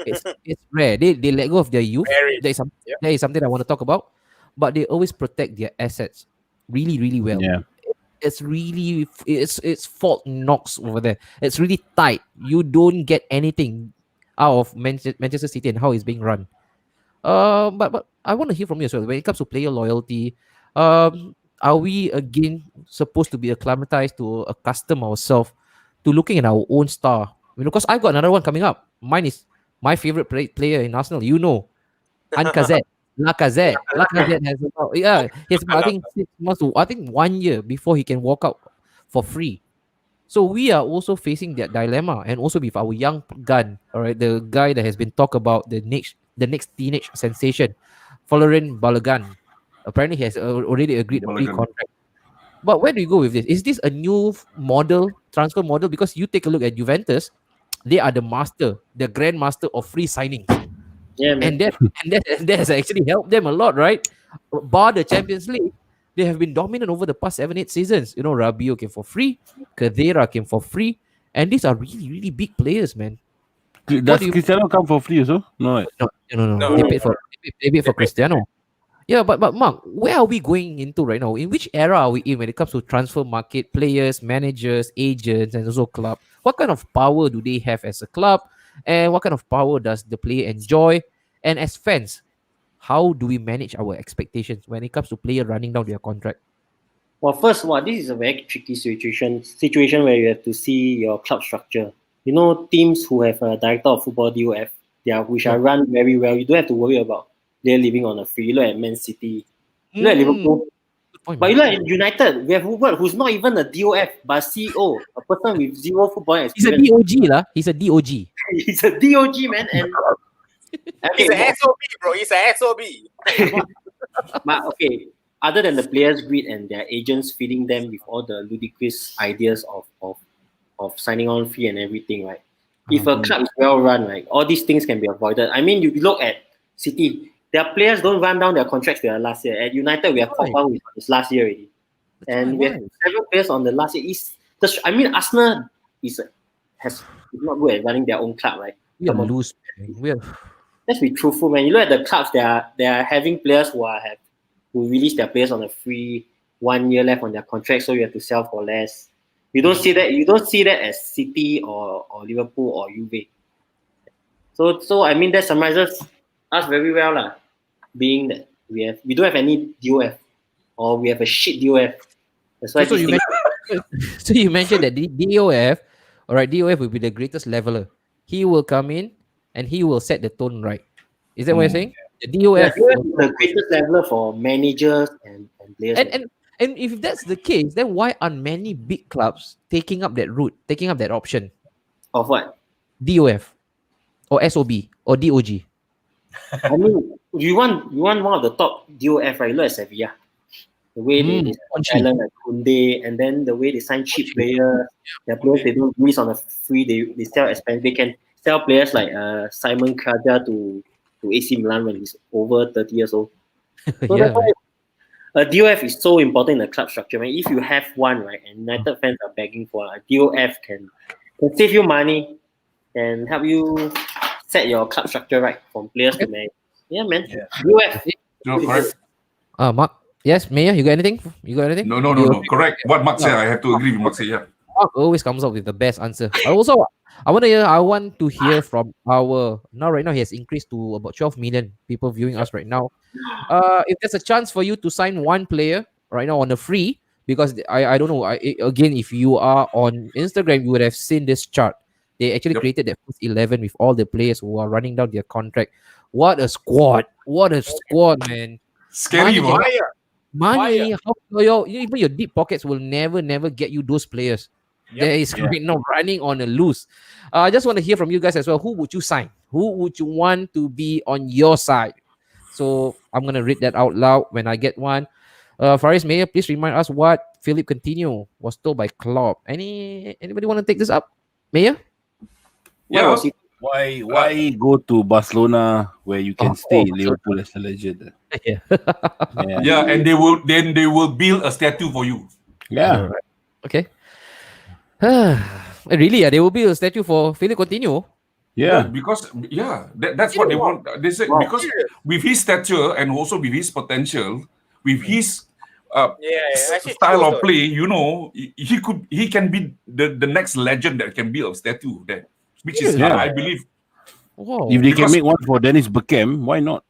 S3: It's rare. They let go of their youth.
S4: Very. Yeah.
S3: There is something I want to talk about, but they always protect their assets really really well.
S1: Yeah.
S3: It's really it's Fort Knox over there. It's really tight. You don't get anything out of Manchester City and how it's being run. But I want to hear from you as well. When it comes to player loyalty, are we again supposed to be acclimatized to accustom ourselves to looking at our own star? Because I've got another one coming up. Mine is my favorite player in Arsenal. Lacazette. Lacazette has about he's about, I think 6 months to I think 1 year before he can walk out for free. So we are also facing that dilemma, and also with our young gun, all right, the guy that has been talked about the next teenage sensation, Florian Balogun. Apparently, he has already agreed a
S2: Balogun.
S3: pre-contract. But where do you go with this? Is this a new model transfer model? Because you take a look at Juventus, they are the grandmaster of free signings.
S6: Yeah, man.
S3: And that has actually helped them a lot, right? Bar the Champions League, they have been dominant over the past 7-8 seasons. You know, Rabiot came for free, Khedira came for free, and these are really, really big players, man.
S1: Does
S3: do you-
S1: Cristiano come for free also? No, right?
S3: No.
S4: No.
S3: They paid for Cristiano. Yeah, but Mark, where are we going into right now? In which era are we in when it comes to transfer market, players, managers, agents, and also club? What kind of power do they have as a club? And what kind of power does the player enjoy? And as fans, how do we manage our expectations when it comes to player running down their contract?
S6: Well, first, this is a very tricky situation where you have to see your club structure. You know, teams who have a director of football DOF, which are run very well, you don't have to worry about they're living on a free. You look at Man City, you look at Liverpool.
S3: Good point,
S6: But
S3: man.
S6: you look at United, we have Woodward, who's not even a DOF, but CEO, a person with zero football
S3: He's a
S6: experience.
S3: DOG lah. He's a DOG.
S6: He's a DOG, man. And
S4: He's an SOB, bro. He's an SOB.
S6: but okay, other than the players' greed and their agents feeding them with all the ludicrous ideas of signing on fee and everything, right? If a club is well run, right, all these things can be avoided. I mean, you look at City, their players don't run down their contracts their last year. At United, we have Pogba who is on his last year already. And we have several players on the last year. Arsenal is not good at running their own club, right?
S3: We are loose. We are.
S6: Let's be truthful, man. You look at the clubs, they are having players who release their players on a free 1 year left on their contract, so you have to sell for less. You don't see that. You don't see that as City or Liverpool or Juve. So I mean that summarizes us very well, lah. Being that we don't have any DOF or we have a shit DOF. That's why
S3: So you mentioned that the DOF, all right, DOF will be the greatest leveler. He will come in and he will set the tone right. Is that what you're saying? The DOF.
S6: is the greatest leveler for managers and players.
S3: And if that's the case, then why aren't many big clubs taking up that route, taking up that option?
S6: Of what?
S3: DOF or SOB or DOG?
S6: I mean, you want one of the top DOF, right? Look at Sevilla. The way they sign talent like Koundé, and then the way they sign cheap players, their players they don't release on a free, they sell expensive. They can sell players like Simon Kaja to AC Milan when he's over 30 years old. So
S3: Yeah,
S6: that's why a DOF is so important in the club structure. Man. If you have one, right, and United fans are begging for a DOF can save you money and help you set your club structure right from players to manage. Yeah, man.
S2: Yeah.
S6: DOF.
S2: No, correct.
S3: Mark. Yes, Mayor, you got anything?
S2: No. Correct. What Mark said, I have to agree with Mark said. Yeah.
S3: Mark always comes up with the best answer. I want to hear from right now he has increased to about 12 million people viewing us right now. If there's a chance for you to sign one player right now on a free, because I don't know, again, if you are on Instagram, you would have seen this chart. They actually created that first 11 with all the players who are running down their contract. What a squad, man.
S2: Scary, bro.
S3: Money, even your deep pockets will never get you those players. There is right now running on a loose. I just want to hear from you guys as well. Who would you sign? Who would you want to be on your side? So I'm gonna read that out loud when I get one. Faris, Mayor, please remind us what Philip Coutinho was told by Klopp. Anybody want to take this up, Mayor?
S2: Yeah.
S1: Why go to Barcelona where you can stay in Liverpool as a legend?
S2: Yeah, and they will build a statue for you.
S1: Yeah.
S3: Okay. Really? They will build a statue for Philip Coutinho?
S1: Yeah.
S2: Because that's what they want. They said because with his stature and also with his potential, with his style of play, you know, he can be the next legend that can build a statue there, which is I believe.
S3: Wow.
S1: If they can make one for Dennis Bergkamp, why not?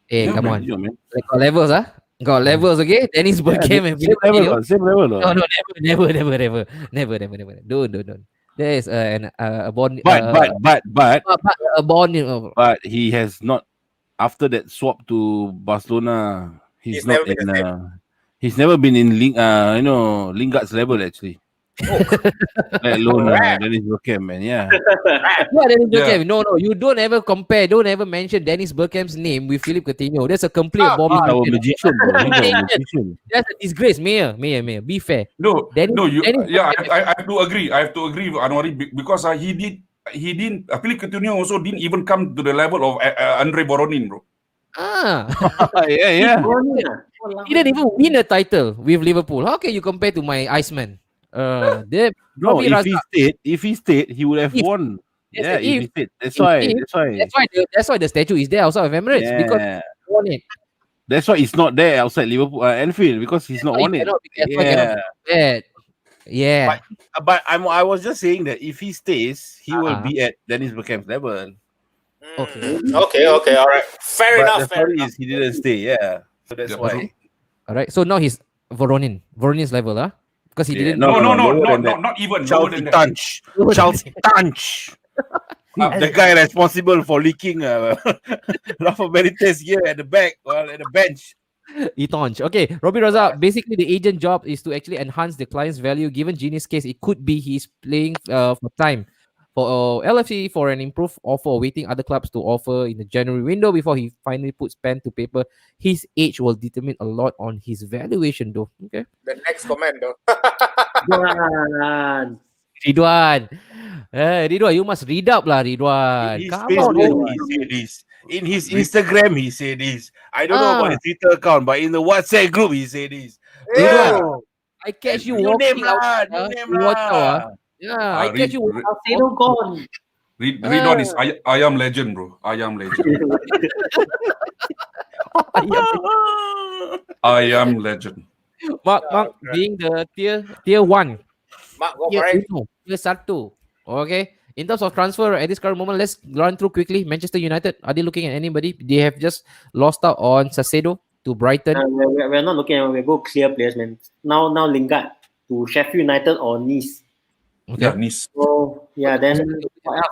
S3: Hey, come on.
S1: Yeah, man.
S3: Like, got levels, huh? Got levels, okay? Dennis Bergkamp and Philip Coutinho.
S1: Same level.
S3: No, never. Don't. There is a bond.
S1: But
S3: A bond.
S1: But he has not. After that swap to Barcelona, he's not in. He's never been in Lingard's level actually. Let alone Dennis Bergkamp, man. Yeah.
S3: Dennis Bergkamp. No, you don't ever compare. Don't ever mention Dennis Bergkamp's name with Philip Coutinho. That's a complete
S1: He's our
S3: abomination.
S1: magician, bro. He's our magician.
S3: That's a disgrace, Mayor. Be fair.
S2: I
S3: Dennis
S2: have to agree. I have to agree with Anwari because he did he didn't. Philippe Coutinho also didn't even come to the level of Andre Voronin, bro.
S1: yeah.
S3: He didn't even win a title with Liverpool. How can you compare to my Iceman?
S1: No,
S3: Robbie Razak.
S1: if he stayed, he would have
S3: If-
S1: won.
S3: Yes,
S1: Yeah, if
S3: if-
S1: he stayed. That's
S3: if-
S1: why.
S3: if- That's why the statue is there outside of Emirates because
S1: Yeah.
S3: he won it.
S1: That's why it's not there outside Liverpool Anfield because he's not
S3: Why
S1: won it.
S3: cannot be- that's why cannot
S1: Yeah.
S3: be that. Yeah.
S1: But I was just saying that if he stays, he will
S3: Uh-huh.
S1: be at Dennis Bergkamp's level.
S3: Okay.
S4: Okay, all right. Fair
S1: But
S4: enough.
S1: the story is he didn't stay. Yeah. So that's
S2: Yeah,
S1: why.
S3: All right. So now he's Voronin's level, huh? Because he
S1: Yeah,
S3: didn't.
S2: No,
S1: lower than that.
S2: not even lower
S1: Chelsea
S2: than that.
S1: Tunch. Chelsea Tunch. The guy responsible for leaking Rafa Benitez here at the back, at the bench.
S3: Itonch. Okay, Robbie Raza. Basically, the agent job is to actually enhance the client's value. Given Genius case, it could be he's playing for time for LFC for an improved offer, waiting other clubs to offer in the January window before he finally puts pen to paper. His age will determine a lot on his valuation, though. Okay,
S4: The next comment, though.
S3: Ridwan. Ridwan, you must read up lah, Ridwan.
S1: In his
S3: Come on,
S1: Facebook,
S3: oh.
S1: he said this. In his Instagram, he said this. I don't know about his Twitter account, but in the WhatsApp group, he said this.
S3: Ridwan, I catch you
S1: New name
S3: walking out.
S1: lah, new name
S3: Watch out,
S1: lah.
S3: Yeah, I catch you.
S6: Alfredo gone.
S2: Read on is I am legend, bro. I am legend. I am legend.
S3: Mark, being the tier 1.
S4: Mark, go
S3: Tier
S4: for it.
S3: 1. Tier 1. Okay. In terms of transfer at this current moment, let's run through quickly. Manchester United, are they looking at anybody? They have just lost out on Sassedo to Brighton.
S6: We're not looking at we go clear players, man. Now Lingard to Sheffield United or Nice.
S3: Okay.
S2: Yeah, Nice.
S6: So yeah, then what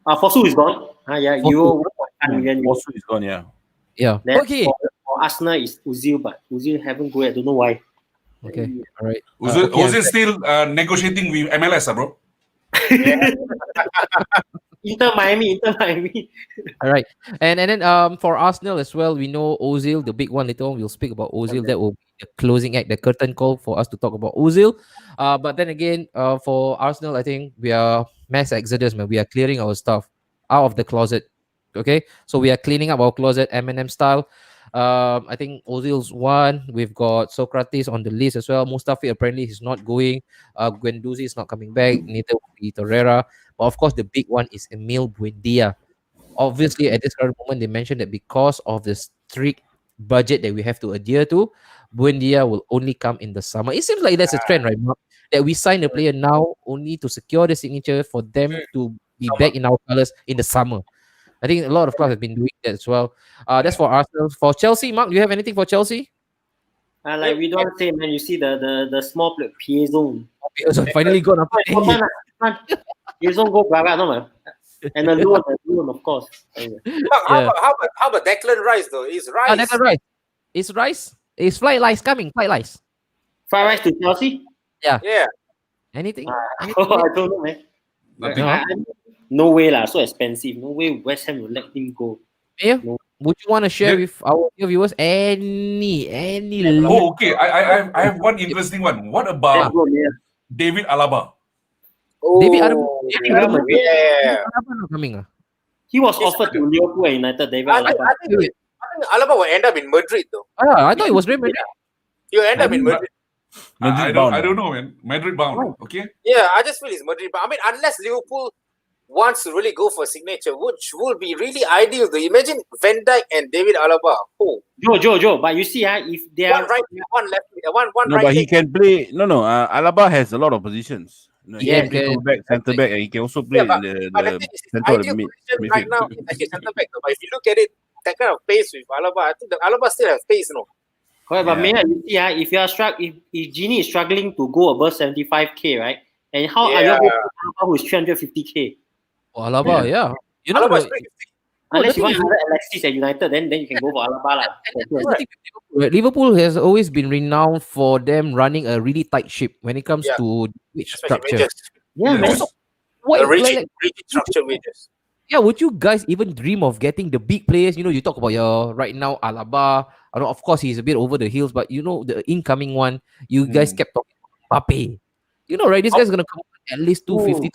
S6: else? Fosu is gone. Yeah,
S3: Fosu.
S6: Euro 1.5 million.
S1: Also, is gone, yeah.
S3: Yeah.
S6: Then
S3: Okay.
S6: for Arsenal is Ozil, but Ozil haven't go. I don't know why.
S3: Okay. All right.
S2: Ozil still negotiating with MLS, bro.
S6: Inter Miami.
S3: All right. And then for Arsenal as well, we know Ozil, the big one. Later on, we'll speak about Ozil. That will be the closing act, the curtain call for us to talk about Ozil. But then again, for Arsenal, I think we are mass exodus, man. We are clearing our stuff out of the closet. Okay, so we are cleaning up our closet, Eminem style. I think Ozil's one. We've got Socrates on the list as well. Mustafi apparently he's not going. Guendouzi is not coming back. Neither will be Torreira. But of course, the big one is Emil Buendia. Obviously, at this current moment, they mentioned that because of the strict budget that we have to adhere to, Buendia will only come in the summer. It seems like that's a trend, right, Mark? That we sign a player now only to secure the signature for them to be back in our colors in the summer. I think a lot of clubs have been doing that as well. That's for Arsenal. For Chelsea, Mark, do you have anything for Chelsea?
S6: Like we don't say, man. You see the small player Piezon.
S3: So finally gone after 10 years.
S6: Piezon go Braga, no man. And the loan, of course.
S4: Mark, how about Declan Rice, though? Is Rice?
S3: That's right. Is Rice? Is Flight Lies coming? Flight Lies.
S6: Fried rice to Chelsea?
S4: Yeah.
S3: Anything?
S6: I don't know, man.
S2: Nothing.
S6: No way lah, so expensive. No way West Ham will let him go.
S3: Yeah.
S6: No.
S3: Would you want to share with our viewers any
S2: Oh, okay. I have one interesting one. What about David Alaba?
S4: Oh,
S3: David Alaba.
S4: Yeah.
S3: not coming?
S6: He was offered to Liverpool and United. David
S4: I
S6: Alaba.
S4: think Alaba will end up in Madrid, though.
S3: I thought it was Real Madrid.
S4: He'll end up in Madrid.
S2: I
S1: bound.
S2: don't know, man. Madrid bound. Okay.
S4: Yeah, I just feel it's Madrid. But I mean, unless Liverpool wants to really go for signature, which will be really ideal. Though. Imagine Van Dijk and David Alaba. Oh,
S6: Joe. But you see, if they are
S4: one right, one left, one
S1: No,
S4: right.
S1: but he
S4: leg.
S1: can play. No. Alaba has a lot of positions. He
S3: Yeah,
S1: can play
S3: can.
S1: back, centre back, and he can also play
S4: Yeah,
S1: in
S4: But the
S1: the
S4: thing is, his
S1: centre of the
S4: ideal
S1: mid.
S4: position right now is like a centre back. But if you look at it, that kind of pace with Alaba, I think the Alaba still has pace, no?
S6: correct, but
S1: Yeah.
S6: you see, if you are if Genie is struggling to go above 75k, right? And how are you
S4: Yeah.
S6: going to Alaba who is 350k?
S3: Oh, Alaba, yeah. You know,
S4: Alaba is
S3: the-
S4: pretty
S6: Unless
S3: the
S6: you want
S3: thing is-
S6: another Alexis at United, then you can go for Alaba lah.
S3: That's the thing with Liverpool, right? Liverpool has always been renowned for them running a really tight ship when it comes
S4: Yeah.
S3: to wage
S4: especially
S3: structure.
S4: wages.
S6: Yeah,
S2: Yes.
S6: man.
S3: Also, what,
S4: The rigid,
S3: like,
S4: rigid structure wages.
S3: yeah, would you guys even dream of getting the big players? You know, you talk about your right now Alaba. I know, of course, he's a bit over the hills, but you know, the incoming one, you guys kept talking about Mbappe. You know, right? This guy's gonna come at least 250,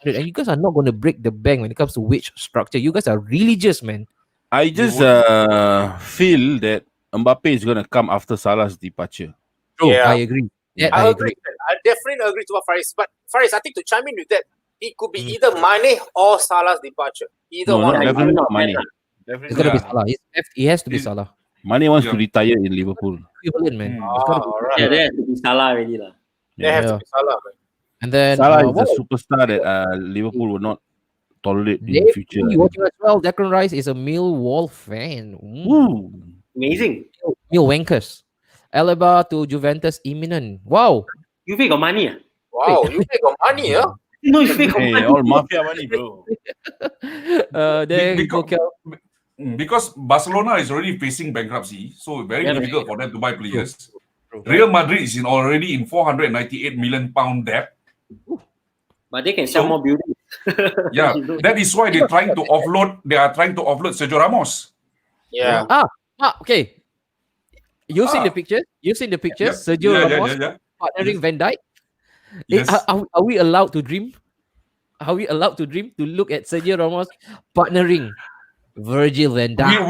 S3: 100, and you guys are not going to break the bank when it comes to wage structure. You guys are religious, man.
S1: I just feel that Mbappe is gonna come after Salah's departure.
S3: True,
S4: Yeah.
S3: I agree. That
S4: I
S3: I
S4: agree.
S3: agree.
S4: I definitely agree to what Faris. But Faris, I think to chime in with that, it could be either Mane or Salah's departure. Either
S1: No,
S4: one.
S1: not
S6: Yeah,
S1: definitely
S6: not
S1: not money.
S6: bad,
S3: It's gonna be
S2: Yeah.
S3: Salah. He has to be
S2: Is-
S3: Salah.
S1: Mane wants to
S2: Yeah.
S1: retire in Liverpool.
S3: Equivalent, man.
S2: Mm.
S3: It's gotta be.
S4: All right.
S6: Yeah, they have to be Salah already lah.
S4: They have to
S3: Yeah.
S4: be Salah, man.
S3: And then
S1: Salah is a
S3: what
S1: superstar that Liverpool will not tolerate in the
S3: Dave,
S1: future.
S3: you watching as well? Declan Rice is a Millwall fan.
S1: Woo.
S6: Amazing.
S3: Mill wankers. Alaba to Juventus imminent. Wow.
S6: You got money, ah?
S4: Wow, you take got money, huh?
S6: No, you got
S1: Hey,
S6: money.
S1: all mafia money, bro.
S3: There you go,
S2: Because,
S3: Kel.
S2: because Barcelona is already facing bankruptcy, so very
S6: Yeah,
S2: difficult for them to buy players.
S3: True.
S2: Real Madrid is already in 498 million pound debt.
S6: But they can sell
S2: So-
S6: more buildings.
S2: Yeah, that is why they're trying to offload. They are trying to offload Sergio Ramos.
S4: Yeah.
S3: Okay. You've seen
S2: Ah.
S3: the pictures? You've seen the pictures?
S2: Yep.
S3: Sergio
S2: Yeah,
S3: Ramos
S2: yeah.
S3: partnering Van Dijk.
S2: Yes.
S3: Are we allowed to dream? Are we allowed to dream to look at Sergio Ramos partnering Virgil van Dijk?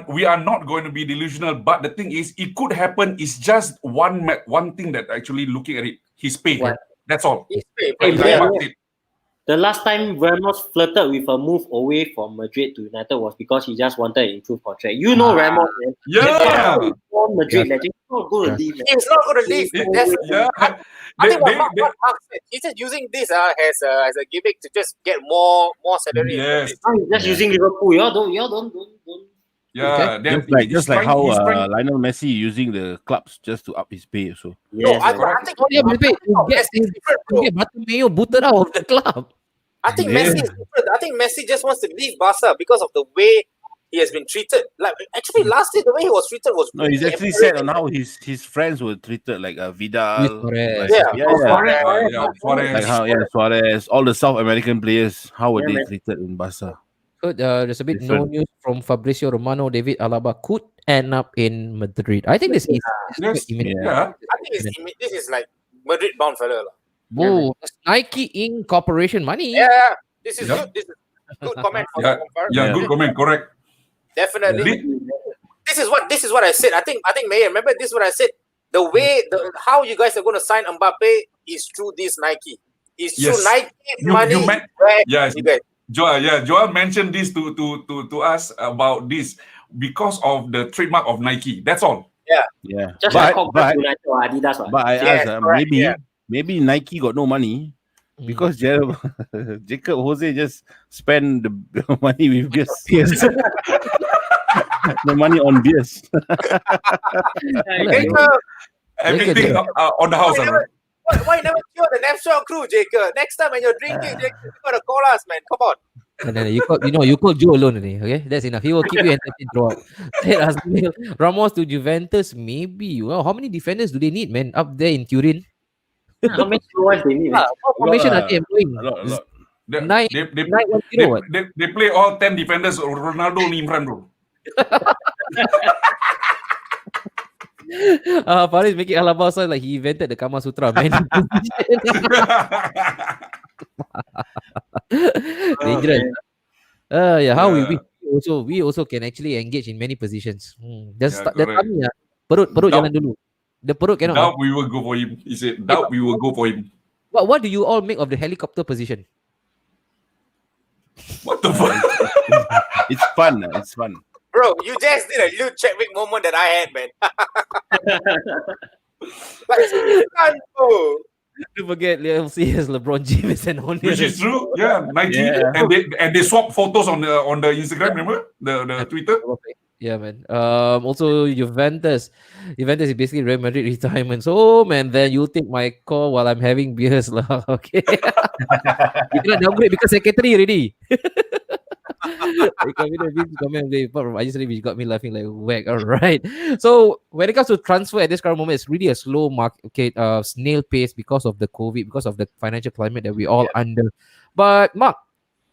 S2: We are not going to be delusional, but the thing is, it could happen. It's just one thing that actually looking at it, his pay.
S6: What?
S2: That's all.
S4: He's paid,
S6: Hey,
S4: but
S6: yeah.
S4: yeah.
S2: That's it.
S6: The last time Ramos flirted with a move away from Madrid to United was because he just wanted an improved contract. You know Ramos, man.
S2: Yeah.
S6: Born Madrid legend. He's not going to leave, man.
S4: He's not going to leave.
S2: It-
S4: Definitely.
S2: yeah.
S4: I think
S2: They-
S4: what Mark said, he's just using this as a gimmick to just get more salary.
S2: Yes.
S6: Now he's just using Liverpool. Y'all don't.
S2: Yeah. Then
S1: Just like how
S2: he's trying-
S1: Lionel Messi using the clubs just to up his pay. So
S4: No,
S6: Yes,
S4: I
S6: man.
S4: think
S3: Oh, yeah, but wait,
S4: Messi is different, bro.
S3: you get Bartomeu booted out of the club.
S4: I think
S2: Yeah.
S4: Messi is different. I think Messi just wants to leave Barca because of the way he has been treated. Like actually, last year the way he was treated was
S1: no, he's
S4: really
S1: actually sad on
S4: embarrassing.
S1: how his friends were treated, like Vidal.
S3: Luis Suarez.
S1: like-
S4: Yeah.
S1: yeah, yeah.
S2: Yeah, Suarez.
S1: Like how Suarez, all the South American players, how were
S6: Yeah,
S1: they
S6: man.
S1: treated in Barca?
S3: Good. There's a bit no
S1: Different.
S3: news from Fabrizio Romano. David Alaba could end up in Madrid. I think this is
S2: Yes.
S3: imminent.
S2: Yeah.
S4: I think this is like Madrid bound fella. lah.
S3: Whoa, that's Nike Inc. Corporation money.
S4: Yeah, this is
S2: Yep.
S4: good. This is good comment for
S2: Yeah.
S4: Kumar.
S2: Yeah, good comment. Correct.
S4: Definitely. This is what I said. I think Mayor, remember this is what I said. The way how you guys are going to sign Mbappe is through this Nike. It's through
S2: Yes.
S4: Nike
S2: You
S4: money.
S2: meant-
S4: where
S2: Yes.
S4: you guys.
S2: Joel mentioned this to us about this because of the trademark of Nike. That's all.
S1: Yeah,
S6: Just like
S1: but
S6: United or Adidas. What?
S1: but I
S4: Yes,
S1: asked,
S4: correct,
S1: maybe
S4: yeah.
S1: maybe Nike got no money
S3: Mm.
S1: because Jacob Jose just spend the money with beers. The money on beers.
S4: Jacob,
S2: Everything on the house.
S4: why never, why never cure the Napshot crew, Jacob? Next time when you're drinking, Jacob, you gotta call us, man. Come on.
S3: No, you call Joe alone only. Okay, that's enough. He will keep you entertained throughout. Said Asmil, Ramos to Juventus, maybe. Wow, how many defenders do they need, man? Up there in Turin.
S6: How many forwards they need?
S3: What formation are they employing?
S1: A lot.
S2: They,
S3: Nine-
S2: they, they,
S3: 9-1-0, what?
S2: they play all 10 defenders. Ronaldo in front, bro.
S3: Faris making Alaba sound like he invented the Kama Sutra, man. Dangerous. Yeah, how
S2: Yeah.
S3: we also can actually engage in many positions. That's
S2: Yeah,
S3: that's
S2: correct.
S3: kami ya. Perut
S2: Doubt.
S3: jalan dulu. The perut cannot.
S2: Doubt we will go for him. He said, doubt we will go for him.
S3: What do you all make of the helicopter position?
S2: What the fuck?
S1: It's fun. It's fun.
S4: Bro, you just did a Luke Chadwick moment that I had, man. Like, it's fun, bro.
S3: Don't forget, LC has LeBron James and only.
S2: Which is true. Yeah, Nike.
S1: Yeah.
S2: And they swap photos on the Instagram, remember? The Twitter?
S3: Yeah, man. Also Juventus. Juventus is basically Real Madrid retirement. So, man, then you take my call while I'm having beers, lah. Okay. You cannot downgrade because secretary already. I just really got me laughing like whack. All right. So when it comes to transfer at this current moment, it's really a slow market, snail pace because of the COVID, because of the financial climate that we all under. But Mark,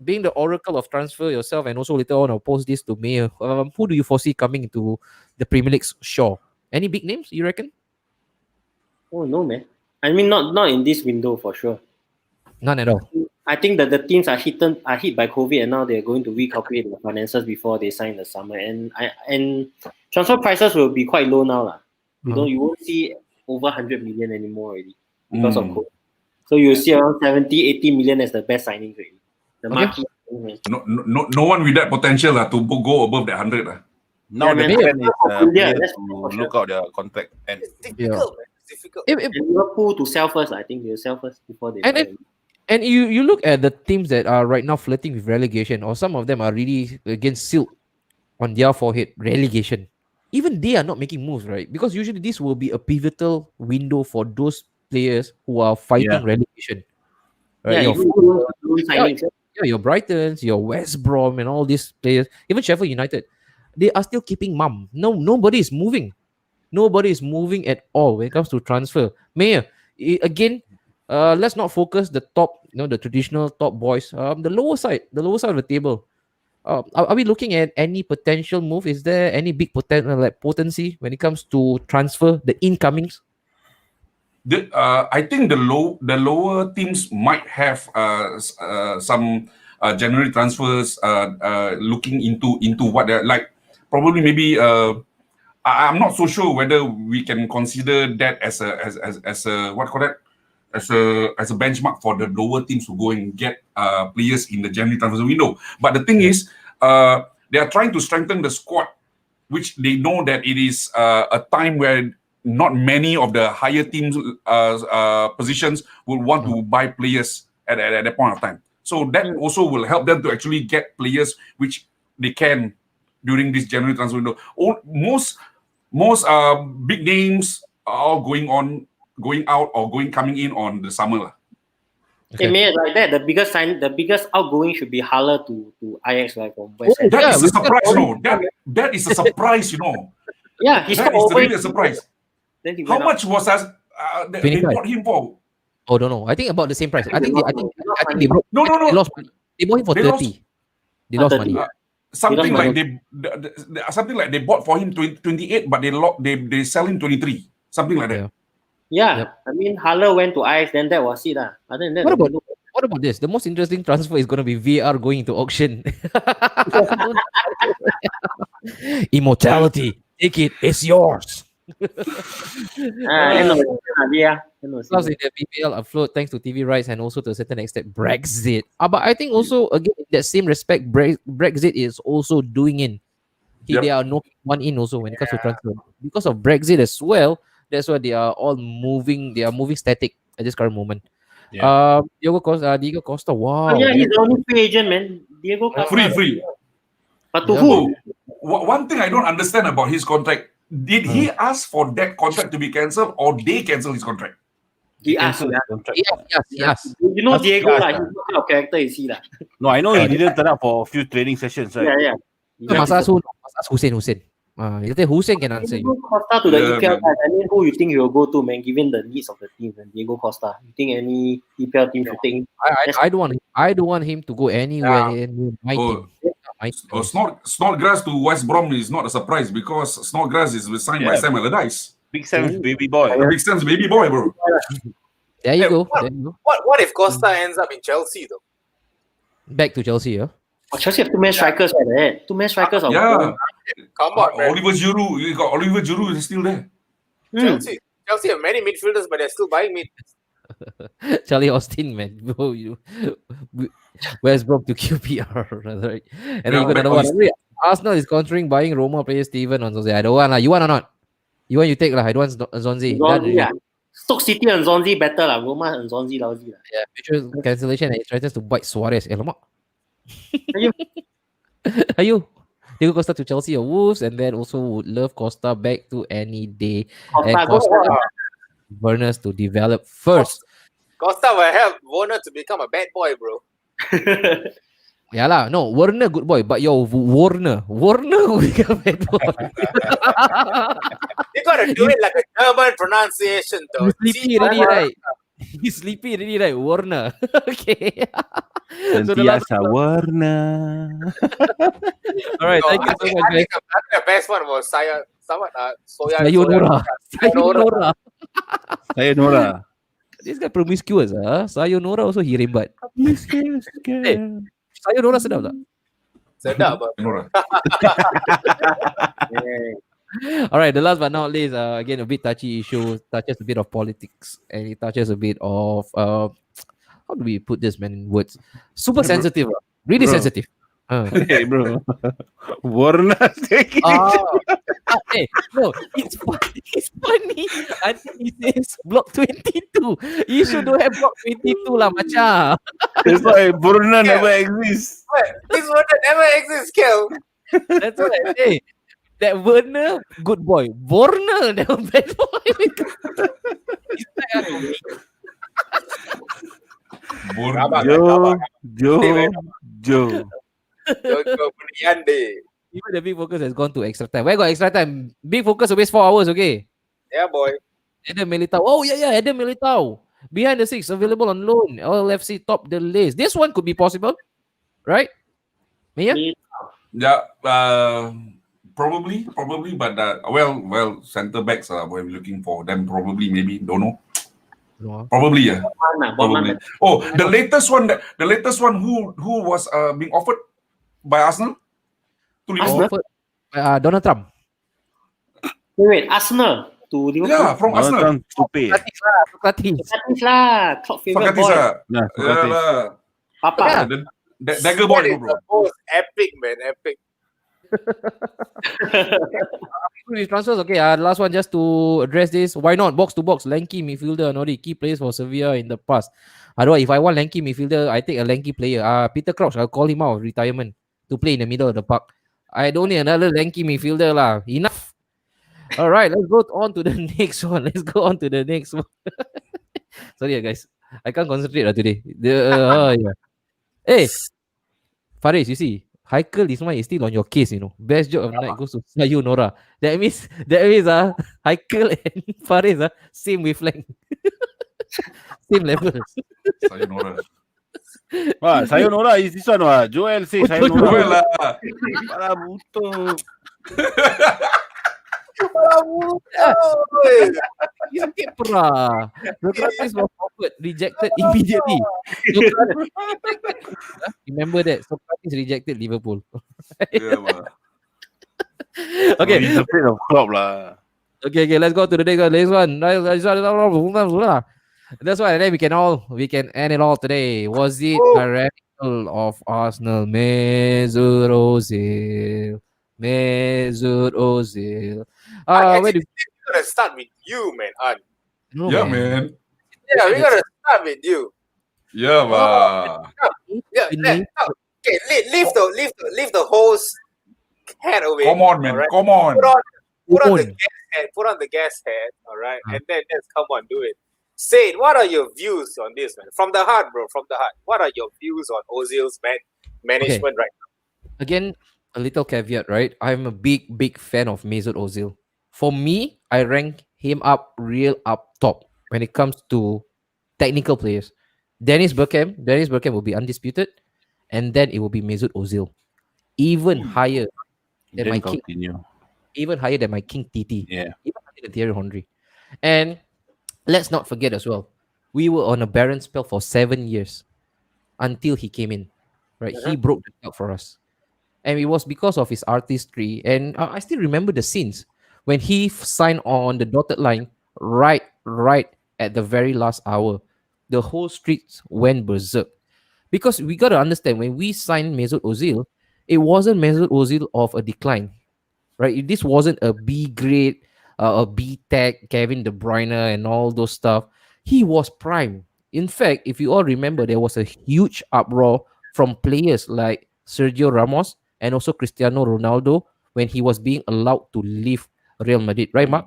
S3: being the oracle of transfer yourself, and also later on I'll post this to Mayor. Who do you foresee coming into the Premier League's shore? Any big names you reckon?
S6: Oh no, man. I mean, not in this window for sure.
S3: None at all.
S6: I think that the teams are hit by COVID, and now they're going to recalculate the finances before they sign the summer. And transfer prices will be quite low now, lah. You won't see over 100 million anymore already because of COVID. So you'll see around 70, 80 million as the best signing already. The market.
S2: No one with that potential to go above that 100.
S1: Now the
S6: man.
S1: trend is
S6: Yeah,
S1: players
S6: that's
S1: to
S6: for sure.
S1: look out their contract. And
S4: It's difficult, man. It's difficult.
S6: And Liverpool to sell first. I think they'll sell first before they.
S3: And you look at the teams that are right now flirting with relegation, or some of them are really against sealed on their forehead relegation. Even they are not making moves, right? Because usually this will be a pivotal window for those players who are fighting relegation. Right? Your Brightons, your West Brom, and all these players, even Sheffield United, they are still keeping mum. Nobody is moving. Nobody is moving at all when it comes to transfer. Mayor, again, let's not focus the top, the traditional top boys. The lower side of the table. Are we looking at any potential move? Is there any big potency when it comes to transfer the incomings?
S2: I think the lower teams might have some January transfers looking into what they're like. Probably maybe I'm not so sure whether we can consider that as a what call that as a benchmark for the lower teams to go and get players in the January transfer window. But the thing is, they are trying to strengthen the squad, which they know that it is a time where not many of the higher teams positions will want to buy players at that point of time. So that also will help them to actually get players which they can during this January transfer window. Most big names are all going out or coming in on the summer.
S6: Okay. Like that, the biggest outgoing should be Haller to Ajax, right, from West Ham.
S2: That is a surprise, That is a surprise,
S6: Yeah, he's
S2: that is really a surprise. How much was they bought him for?
S3: Oh, don't know. I think about the same price. I think they broke.
S2: No.
S3: They lost money. They bought him for 30. They lost money.
S2: Something like they bought for him 28, but they sell him 23. Something like that.
S6: Yeah. Yep. I mean, Haller went to Ajax, then that was it. Other than that,
S3: what about this? The most interesting transfer is going to be VAR going into auction. Immortality. Take it. It's yours. Clubs in the BPL afloat thanks to TV rights and also to a certain extent Brexit. But I think also again in that same respect, Brexit is also doing in. They are knocking one in also when it comes to transfer because of Brexit as well. That's why they are all moving. They are moving static at this current moment. Diego Costa. Wow.
S6: He's the only free agent, man. Diego Costa.
S2: Free.
S6: But to who?
S2: One thing I don't understand about his contract. Did he ask for that contract to be cancelled, or they cancel his contract?
S6: He asked.
S3: Yes.
S6: Diego, what kind of character is he?
S1: No, I know he didn't turn up for a few training sessions, right?
S6: Yeah.
S3: Must ask Hussein. You think Hussein can answer you.
S6: Costa to the EPL guys. I mean, who you think he will go to, man? Given the needs of the team, and Diego Costa, you think any EPL team should think?
S3: I don't want him to go anywhere in my team.
S2: Snodgrass to West Brom is not a surprise because Snodgrass is signed by Sam Allardyce.
S1: Big Sam's baby boy.
S2: Big Sam's baby boy, bro.
S3: There you go.
S4: What if Costa ends up in Chelsea though?
S3: Back to Chelsea, yeah.
S6: Chelsea have 2 man strikers, right? 2 man strikers.
S2: Come
S4: on, man.
S2: Oliver Giroud. You got Oliver Giroud is still there.
S4: Chelsea have many midfielders, but they're still buying mid.
S3: Charlie Austin, man. West Brom to QPR, right? And then you got another one. Arsenal is considering buying Roma player Steven on Zonzi. I don't want. You want or not? You want, you take lah. I don't want Zonzi.
S6: Stoke City and Zonzi better lah. Roma and Zonzi lousy lah.
S3: Yeah, future cancellation and he tries to bite Suarez. Alamak. Are you? Diego Costa to Chelsea or Wolves, and then also would love Costa back to any day. Costa Burners to develop first.
S4: Costa will help Werner to become a bad boy, bro.
S3: Yeah lah, no, Werner good boy, but your Werner will become a bad boy.
S4: You gotta do it like a German pronunciation, though.
S3: He's sleepy already, right? He's sleepy already, right? Werner. Okay.
S1: So the last Werner.
S3: All right, thank you so much, guys.
S4: The best one was
S3: Sayonara. This guy promiscuous Sayonara also he rembat. Hey, sayonara sedap tak?
S4: Sedap, bro.
S2: Nora.
S3: All right, the last but not least, again a bit touchy issue, touches a bit of politics, and it touches a bit of how do we put this man in words? Super sensitive, really
S2: Bro.
S3: sensitive.
S1: Hey, bro. Warna taking
S3: Hey, no, it's funny. It's funny. I think he says block 22. You should don't have block 22 lah, macha.
S1: That's why Burna never exists.
S4: This one that never exists, Kel.
S3: That's what I say. That Werner, good boy. Borna, that was bad boy. It's like,
S2: Burna.
S1: Joe.
S4: Jojo Buniande.
S3: even the big focus has gone to extra time. Where got extra time? Big focus waste 4 hours, okay?
S4: Yeah, boy.
S3: Adam Militao. Oh, yeah, Adam Militao. Behind the six, available on loan. LFC top the list. This one could be possible, right? Mia?
S2: Yeah, probably, but well, centre backs are what we're looking for. Them probably, maybe, don't know.
S3: No.
S2: Probably, yeah.
S6: Probably.
S2: Probably. Oh, the latest one who was being offered by Arsenal to Liverpool.
S3: Donald Trump.
S6: Wait, Arsenal to Liverpool.
S2: Yeah, from Arsenal.
S1: Stupid.
S3: Socrates.
S6: Socrates lah, club favorite
S2: Socrates
S6: boy.
S2: lah.
S1: Nah,
S2: Yeah
S1: Socrates.
S2: lah.
S6: Papa.
S2: Yeah, the dagger boy,
S4: That is
S2: bro.
S4: the most epic, man. Epic.
S3: These transfers, okay. Last one just to address this. Why not box to box? Lanky midfielder, Nori, key players for Sevilla in the past. Otherwise, if I want lanky midfielder, I take a lanky player. Peter Crouch, I'll call him out of retirement to play in the middle of the park. I don't need another lanky midfielder lah. Enough. All right, let's go on to the next one. Let's go on to the next one. Sorry, guys. I can't concentrate today. Yeah. Hey, Faris, you see, Heikel Ismail is still on your case, Best joke of the night goes to Sayonara. That means Heikel and Faris same wavelength. Same levels.
S2: Sayonara.
S1: Sayonara is this one. Joel say
S2: Well
S1: Sayonara.
S2: lah.
S1: Para buto.
S3: He's a kepra. Socrates was offered, rejected immediately. Remember that Socrates rejected Liverpool.
S2: Yeah, man.
S3: Okay.
S1: He's afraid of Klopp lah.
S3: Okay, let's go to the next one. That's why then we can end it all today. Was it a radical of Arsenal? Mesut Ozil. Where do
S4: We're gonna start with you, man.
S3: no,
S2: Yeah, man.
S4: Yeah, we're gonna start with you.
S2: Yeah, man.
S4: Yeah, okay, leave the host head away.
S2: Come on, man.
S4: alright?
S2: Come on.
S4: Put on the gas head, all right, and then just come on, do it. Say, what are your views on this, man? From the heart, bro. From the heart. What are your views on Ozil's management right now?
S3: Again, a little caveat, right? I'm a big fan of Mesut Ozil. For me, I rank him up real up top when it comes to technical players. Dennis Bergkamp will be undisputed, and then it will be Mesut Ozil, even higher than my king, even higher than my King TT,
S1: Yeah.
S3: even higher than Thierry Henry. And let's not forget as well, we were on a barren spell for 7 years until he came in, right? He broke the clock for us. And it was because of his artistry. And I still remember the scenes when he signed on the dotted line right at the very last hour. The whole streets went berserk. Because we got to understand, when we signed Mesut Ozil, it wasn't Mesut Ozil of a decline, right? This wasn't a B grade, a B tech, Kevin De Bruyne and all those stuff. He was prime. In fact, if you all remember, there was a huge uproar from players like Sergio Ramos and also Cristiano Ronaldo when he was being allowed to leave Real Madrid. Right, Mark?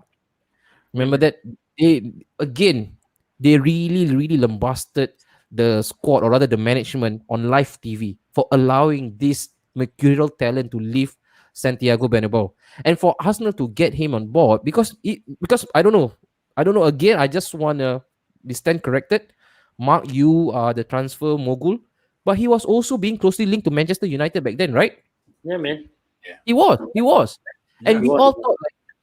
S3: Remember that? They really lambasted the squad, or rather the management, on live TV for allowing this mercurial talent to leave Santiago Bernabeu. And for Arsenal to get him on board, because I don't know. Again, I just want to stand corrected. Mark, you are the transfer mogul, but he was also being closely linked to Manchester United back then, right?
S6: Yeah, man.
S3: He was. And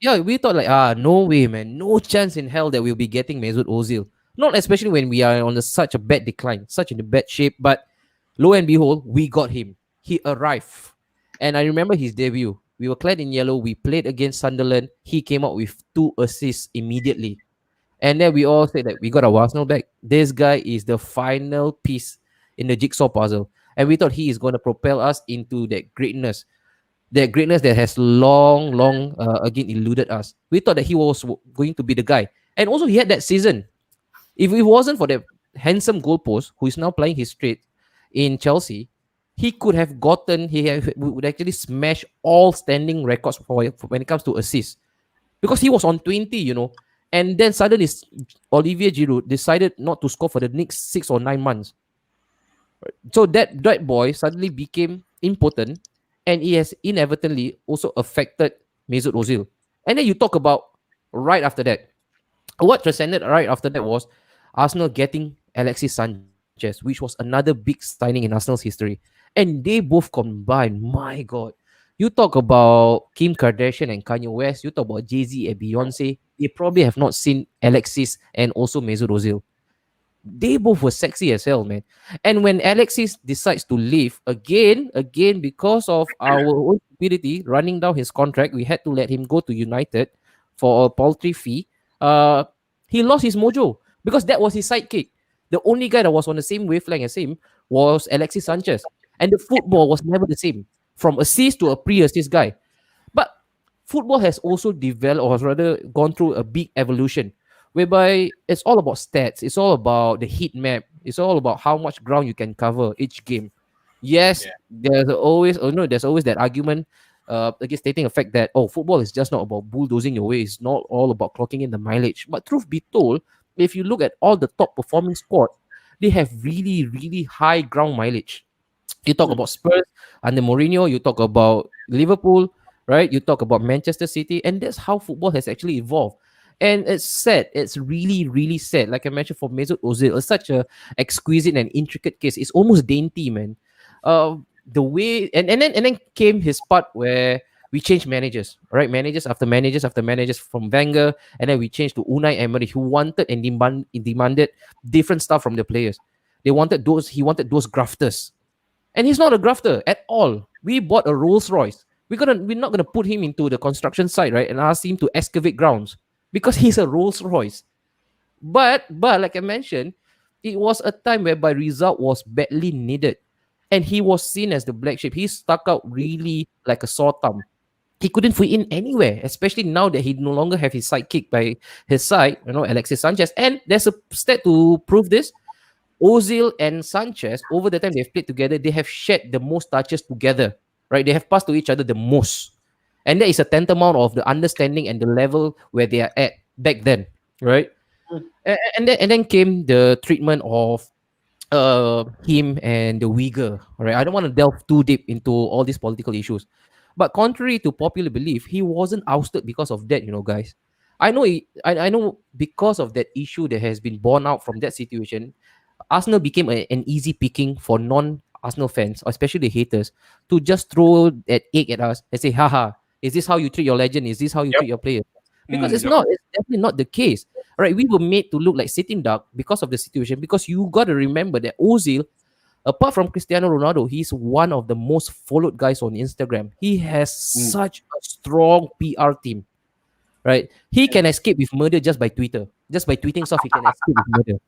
S6: Yeah,
S3: we thought, no way, man. No chance in hell that we'll be getting Mesut Ozil. Not especially when we are on such a bad decline, such in a bad shape. But lo and behold, we got him. He arrived. And I remember his debut. We were clad in yellow. We played against Sunderland. He came out with 2 assists immediately. And then we all said that we got our Arsenal back. This guy is the final piece in the jigsaw puzzle. And we thought he is going to propel us into that greatness that has long, again eluded us. We thought that he was going to be the guy. And also, he had that season. If it wasn't for the handsome goalpost who is now playing his straight in Chelsea, he could have would actually smash all standing records for when it comes to assists because he was on 20, and then suddenly Olivier Giroud decided not to score for the next 6 or 9 months. So that boy suddenly became impotent, and he has inevitably also affected Mesut Ozil. And then you talk about right after that, what transcended right after that was Arsenal getting Alexis Sanchez, which was another big signing in Arsenal's history. And they both combined, my God. You talk about Kim Kardashian and Kanye West, you talk about Jay-Z and Beyonce, they probably have not seen Alexis and also Mesut Ozil. They both were sexy as hell, man. And when Alexis decides to leave again, because of our own stupidity running down his contract, we had to let him go to United for a paltry fee. Uh, he lost his mojo because that was his sidekick. The only guy that was on the same wavelength as him was Alexis Sanchez, and the football was never the same from assist to a pre-assist guy. But football has also developed, or has rather gone through a big evolution, whereby it's all about stats, it's all about the heat map, it's all about how much ground you can cover each game. Yes, there's always that argument against stating the fact that football is just not about bulldozing your way, it's not all about clocking in the mileage. But truth be told, if you look at all the top performing squad, they have really, really high ground mileage. You talk about Spurs under Mourinho, you talk about Liverpool, right? You talk about Manchester City, and that's how football has actually evolved. And it's sad. It's really, really sad. Like I mentioned, for Mesut Ozil, it's such a exquisite and intricate case. It's almost dainty, man. The way and then came his part where we changed managers, right? Managers after managers after managers from Wenger, and then we changed to Unai Emery, who wanted and demanded different stuff from the players. He wanted those grafters, and he's not a grafter at all. We bought a Rolls Royce. We're not gonna put him into the construction site, right, and ask him to excavate grounds because he's a Rolls Royce. But like I mentioned, it was a time whereby result was badly needed, and he was seen as the black sheep. He stuck out really like a sore thumb. He couldn't fit in anywhere, especially now that he no longer have his sidekick by his side, Alexis Sanchez. And there's a stat to prove this. Ozil and Sanchez, over the time they've played together, they have shared the most touches together, right? They have passed to each other the most. And that is a tantamount of the understanding and the level where they are at back then, right? And then came the treatment of him and the Uyghur. All right, I don't want to delve too deep into all these political issues, but contrary to popular belief, he wasn't ousted because of that. Guys, I know because of that issue that has been born out from that situation, Arsenal became an easy picking for non-Arsenal fans, especially the haters, to just throw that egg at us and say, haha, is this how you treat your legend? Is this how you treat your players? Because it's not. It's definitely not the case. Right? We were made to look like sitting duck because of the situation. Because you got to remember that Ozil, apart from Cristiano Ronaldo, he's one of the most followed guys on Instagram. He has such a strong PR team. Right? He can escape with murder just by Twitter. Just by tweeting stuff, he can escape with murder.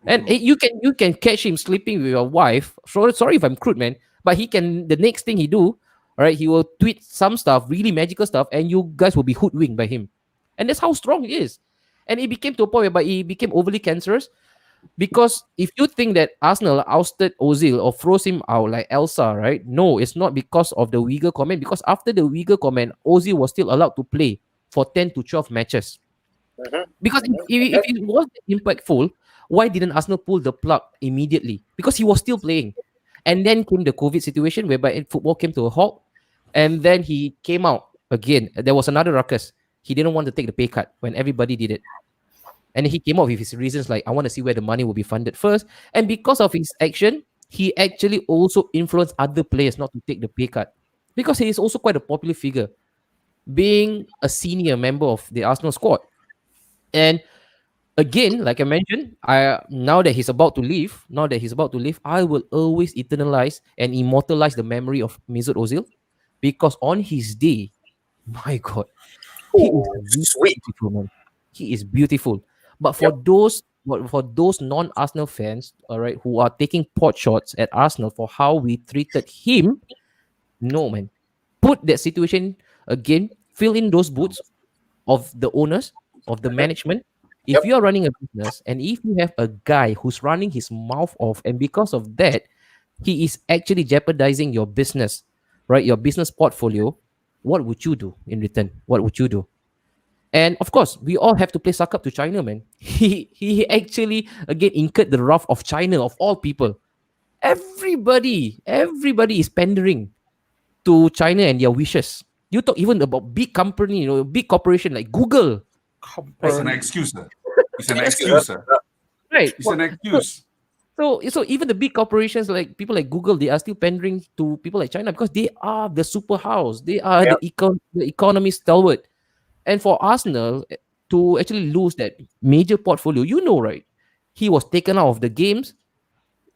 S3: And you can catch him sleeping with your wife. Sorry if I'm crude, man. But the next thing he do, all right, he will tweet some stuff, really magical stuff, and you guys will be hoodwinked by him. And that's how strong he is. And it became to a point whereby he became overly cancerous. Because if you think that Arsenal ousted Ozil or froze him out like Elsa, right? No, it's not because of the Uyghur comment. Because after the Uyghur comment, Ozil was still allowed to play for 10 to 12 matches. Because if it was impactful, why didn't Arsenal pull the plug immediately? Because he was still playing. And then came the COVID situation whereby football came to a halt. And then he came out again. There was another ruckus. He didn't want to take the pay cut when everybody did it. And he came up with his reasons like, I want to see where the money will be funded first. And because of his action, he actually also influenced other players not to take the pay cut. Because he is also quite a popular figure, being a senior member of the Arsenal squad. And Again, like I mentioned, now that he's about to leave, I will always eternalize and immortalize the memory of Mesut Ozil, because on his day, my God, he is
S4: Oh,
S3: really
S4: sweet.
S3: beautiful, man. He is beautiful. But
S4: Yep.
S3: for those non-Arsenal fans, all right, who are taking pot shots at Arsenal for how we treated him, no, man. Put that situation again, fill in those boots of the owners, of the management. If
S4: Yep.
S3: you are running a business and if you have a guy who's running his mouth off, and because of that, he is actually jeopardizing your business, right? Your business portfolio, what would you do in return? What would you do? And of course, we all have to play suck up to China, man. He actually again incurred the wrath of China of all people. Everybody is pandering to China and their wishes. You talk even about big company, big corporation like Google,
S2: It's an
S3: right?
S2: excuse, sir. It's an
S4: Excuse
S2: excuse,
S4: us.
S2: sir.
S3: Right.
S2: It's an excuse.
S3: So even the big corporations like people like Google, they are still pandering to people like China because they are the super house. They are
S4: Yep.
S3: the economy stalwart. And for Arsenal to actually lose that major portfolio, right? He was taken out of the games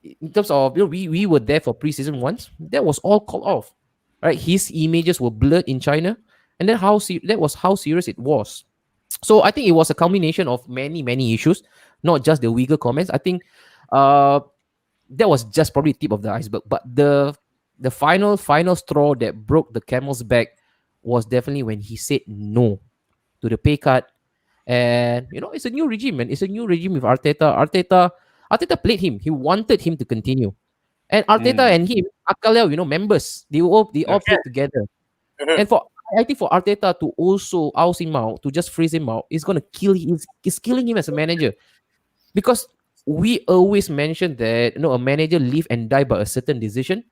S3: in terms of we were there for preseason once. That was all called off. Right? His images were blurred in China. And then that was how serious it was. So I think it was a combination of many issues, not just the Uyghur comments. I think uh that was just probably tip of the iceberg. But the final straw that broke the camel's back was definitely when he said no to the pay cut. And it's a new regime, man. It's a new regime with Arteta. Arteta played him. He wanted him to continue. And Arteta and him, Akalel, members, they all
S2: Yeah.
S3: played together.
S4: Mhm.
S3: And I think for Arteta to also oust him out, to just freeze him out, is gonna kill him. Is killing him as a manager. Because we always mention that a manager live and die by a certain decision.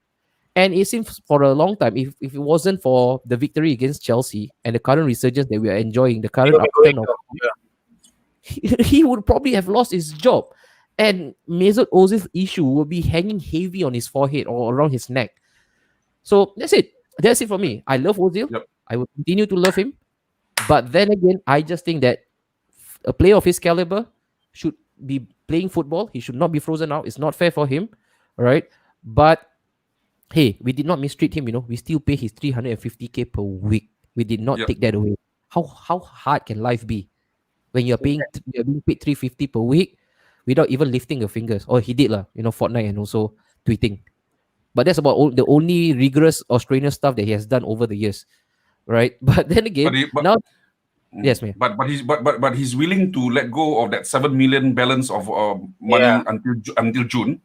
S3: And it seems for a long time, if it wasn't for the victory against Chelsea and the current resurgence that we are enjoying, the current
S4: He'll be going
S3: upturn of,
S4: to. Yeah.
S3: he would probably have lost his job. And Mesut Ozil's issue will be hanging heavy on his forehead or around his neck. So that's it. That's it for me. I love Ozil.
S2: Yep.
S3: I will continue to love him. But then again, I just think that a player of his caliber should be playing football. He should not be frozen out. It's not fair for him. All right. But hey, we did not mistreat him. We still pay his 350K per week. We did not
S2: Yep.
S3: take that away. How hard can life be when you're being paid 350 per week without even lifting your fingers? Or he did lah, Fortnite and also tweeting. But that's about the only rigorous Australian stuff that he has done over the years, right? But then again, now yes, man.
S2: But he's willing to let go of that 7 million balance of money
S4: Yeah.
S2: until June,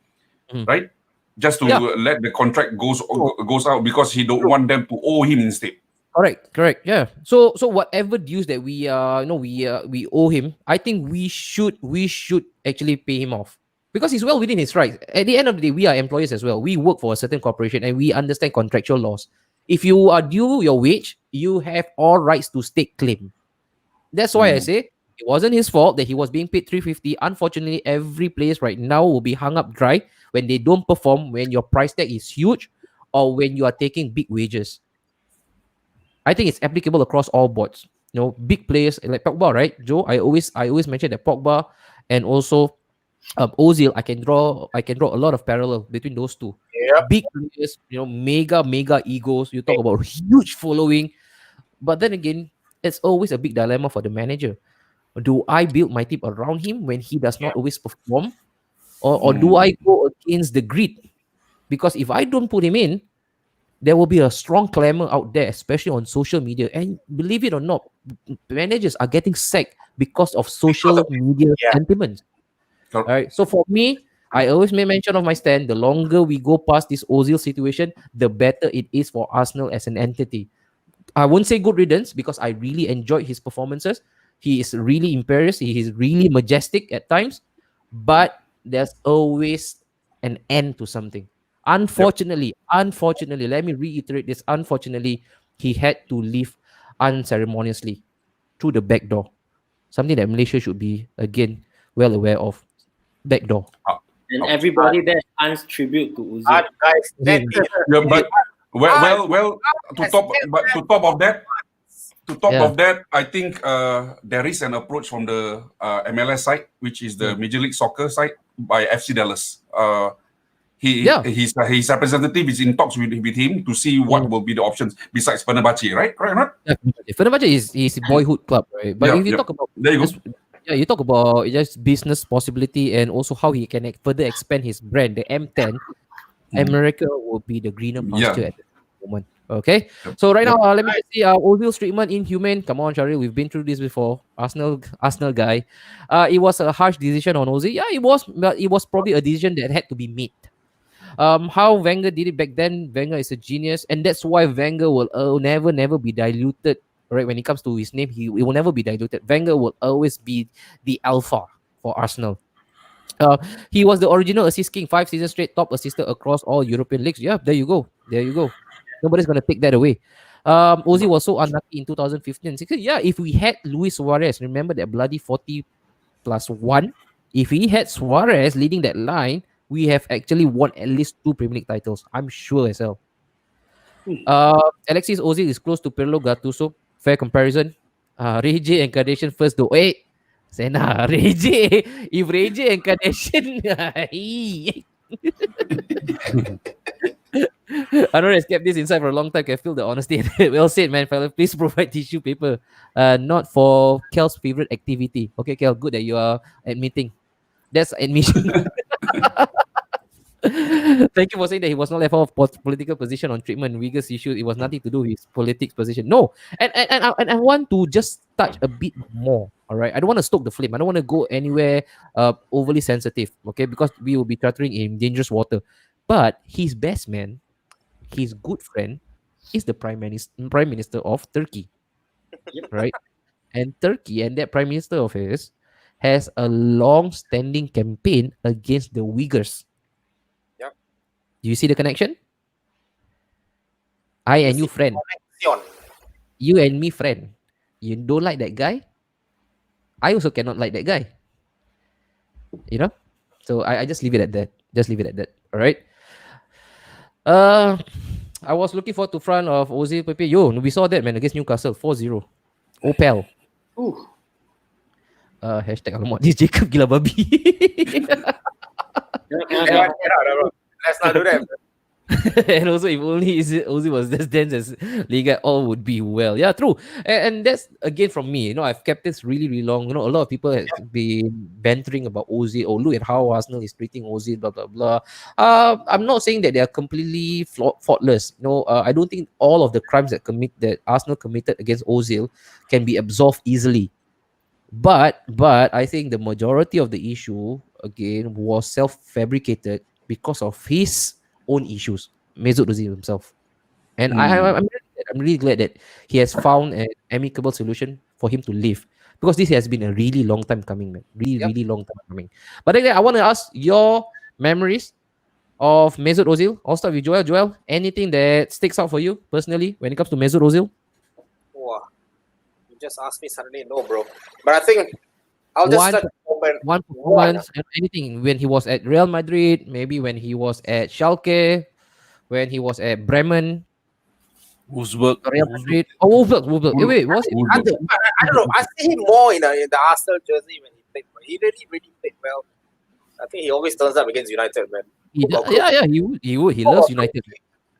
S3: Mhm.
S2: right? Just to
S3: Yeah.
S2: let the contract goes out because he don't want them to owe him instead.
S3: Correct. Yeah. So whatever dues that we we owe him, I think we should actually pay him off because he's well within his rights. At the end of the day, we are employers as well. We work for a certain corporation and we understand contractual laws. If you are due your wage, you have all rights to stake claim. That's why I say it wasn't his fault that he was being paid 350. Unfortunately, every place right now will be hung up dry when they don't perform, when your price tag is huge, or when you are taking big wages. I think it's applicable across all boards. Big players like Pogba, right, Joe? I always mention that Pogba and also Ozil. I can draw a lot of parallel between those two.
S4: Yep.
S3: Big players, mega egos. You talk about huge following, but then again, it's always a big dilemma for the manager. Do I build my team around him when he does not always perform, or do I go against the grid? Because if I don't put him in, there will be a strong clamor out there, especially on social media. And believe it or not, managers are getting sacked because of social media
S4: Yeah.
S3: sentiments.
S2: Correct.
S3: All right. So for me, I always make mention of my stand. The longer we go past this Ozil situation, the better it is for Arsenal as an entity. I won't say good riddance because I really enjoyed his performances. He is really imperious. He is really majestic at times, but there's always an end to something. Unfortunately, let me reiterate this. Unfortunately, he had to leave unceremoniously through the back door. Something that Malaysia should be again well aware of. Back door.
S6: And everybody there hands tribute to Ozil.
S4: Guys, that
S2: Yeah, but to top of that, To top of that, I think there is an approach from the MLS side, which is the Major League Soccer side by FC Dallas. His representative is in talks with him to see what will be the options besides Fenerbahce, right? Correct or not?
S3: Yeah, Fenerbahce is boyhood club, right? But if you talk about
S2: there you go.
S3: you talk about just business possibility and also how he can further expand his brand, the M10, America will be the greener pasture at the moment. Okay, so right now, let me just see Ozil's treatment inhumane. Come on, Sharil, we've been through this before. Arsenal guy. It was a harsh decision on Ozil. Yeah, it was, but it was probably a decision that had to be made. How Wenger did it back then, Wenger is a genius, and that's why Wenger will never be diluted. Right, when it comes to his name, he will never be diluted. Wenger will always be the alpha for Arsenal. He was the original assist king, 5 seasons straight, top assister across all European leagues. Yeah, there you go. Nobody's gonna take that away. Ozil was so unlucky in 2015 and 16. Yeah, if we had Luis Suarez, remember that bloody 40+1. If he had Suarez leading that line, we have actually won at least 2 Premier League titles. I'm sure as hell. Alexis Ozil is close to Pirlo Gattuso. Fair comparison. Ray J incarnation first though. Hey, Senna, Ray J. If Ray J incarnation, Anwar has kept this inside for a long time. Can feel the honesty. Well said, man. Fella, please provide tissue paper. Not for Kel's favorite activity. Okay, Kel, good that you are admitting. That's admission. Thank you for saying that he was not left off political position on treatment Uyghurs issue. It was nothing to do with his politics position. No, and I want to just touch a bit more. All right, I don't want to stoke the flame. I don't want to go anywhere overly sensitive. Okay, because we will be chartering in dangerous water. But his best man, his good friend, is the prime minister of Turkey, right? And Turkey and that prime minister of his has a long-standing campaign against the Uyghurs.
S4: Yep.
S3: Do you see the connection? I and you friend. You and me friend. You don't like that guy. I also cannot like that guy. You know? So I just leave it at that. All right. I was looking forward to front of Ozil Pepe. Yo, we saw that, man, against Newcastle 4-0. Opel.
S6: Ooh.
S3: Hashtag alamak, this Jacob gila babi.
S4: Let's not do that.
S3: And also, if only Ozil was as dense as Liga, all would be well. Yeah, true. And that's again from me. You know, I've kept this really, really long. You know, a lot of people have been bantering about Ozil. Oh, look at how Arsenal is treating Ozil. Blah blah blah. I'm not saying that they are completely faultless. You know, I don't think all of the crimes that Arsenal committed against Ozil can be absolved easily. But I think the majority of the issue again was self-fabricated because of his own issues, Mesut Ozil himself. And I'm really glad that he has found an amicable solution for him to leave, because this has been a really long time coming, man. Really long time coming. But again, I want to ask your memories of Mesut Ozil. I'll start with Joel. Joel, anything that sticks out for you personally when it comes to Mesut Ozil?
S4: Wow. You just asked me suddenly, no, bro. But I think I'll just start
S3: one performance, anything when he was at Real Madrid, maybe when he was at Schalke, when he was at Bremen,
S1: Wolfsburg.
S3: Real Madrid. Oh, Wolfsburg. Wait, was it?
S4: I don't know. I see him more in the Arsenal jersey when he played. He really played well. I think he always turns up against United, man.
S3: He would. He loves United.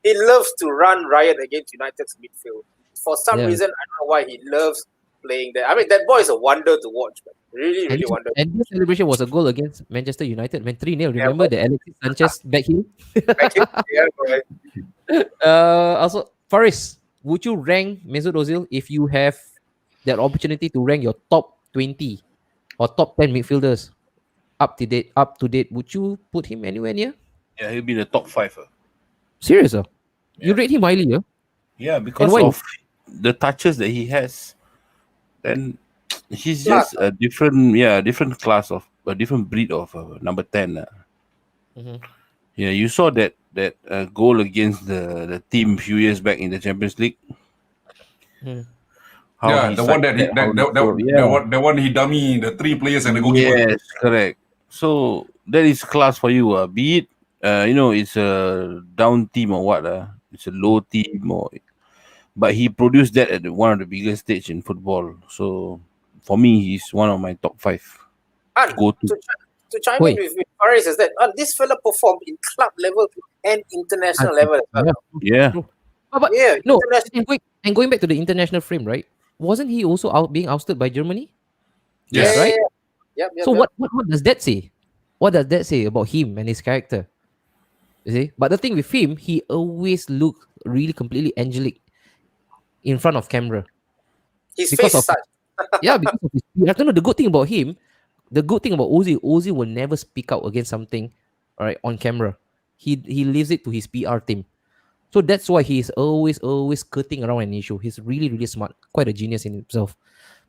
S4: He loves to run riot against United's midfield. For some reason, I don't know why he loves playing there. I mean, that boy is a wonder to watch, man. Really wonder.
S3: And this celebration was a goal against Manchester United, man. 3-0. Remember the Alexis Sanchez back heel? Also, Faris, would you rank Mesut Ozil if you have that opportunity to rank your top 20 or top 10 midfielders up to date? Would you put him anywhere near?
S1: Yeah, he'll be the top 5.
S3: Serious? You rate him highly, yeah?
S1: Yeah, because of the touches that he has. And he's just a different class of a different breed of number 10. Yeah, you saw that goal against the team a few years back in the Champions League.
S2: The one he dummy the 3 players and the goalkeeper.
S1: Yes, correct. So that is class for you. Be it it's a down team or what. It's a low team or but he produced that at one of the biggest stage in football. So for me, he's one of my top 5
S4: And
S1: go to.
S4: to chime
S3: Wait.
S4: in with Faris is that this fella performed in club level and international level as well.
S3: Yeah.
S1: Yeah,
S3: But
S4: Yeah,
S3: no,
S4: international.
S3: and going back to the international frame, right? Wasn't he also being ousted by Germany?
S2: Yes.
S3: Right?
S4: Yep,
S3: So what does that say? What does that say about him and his character? You see? But the thing with him, he always looked really completely angelic in front of camera.
S4: His
S3: Because
S4: face
S3: of
S4: is such.
S3: because of his I don't know the good thing about him, the good thing about Ozil will never speak out against something, all right, on camera. He leaves it to his PR team. So that's why he's always skirting around an issue. He's really, really smart, quite a genius in himself.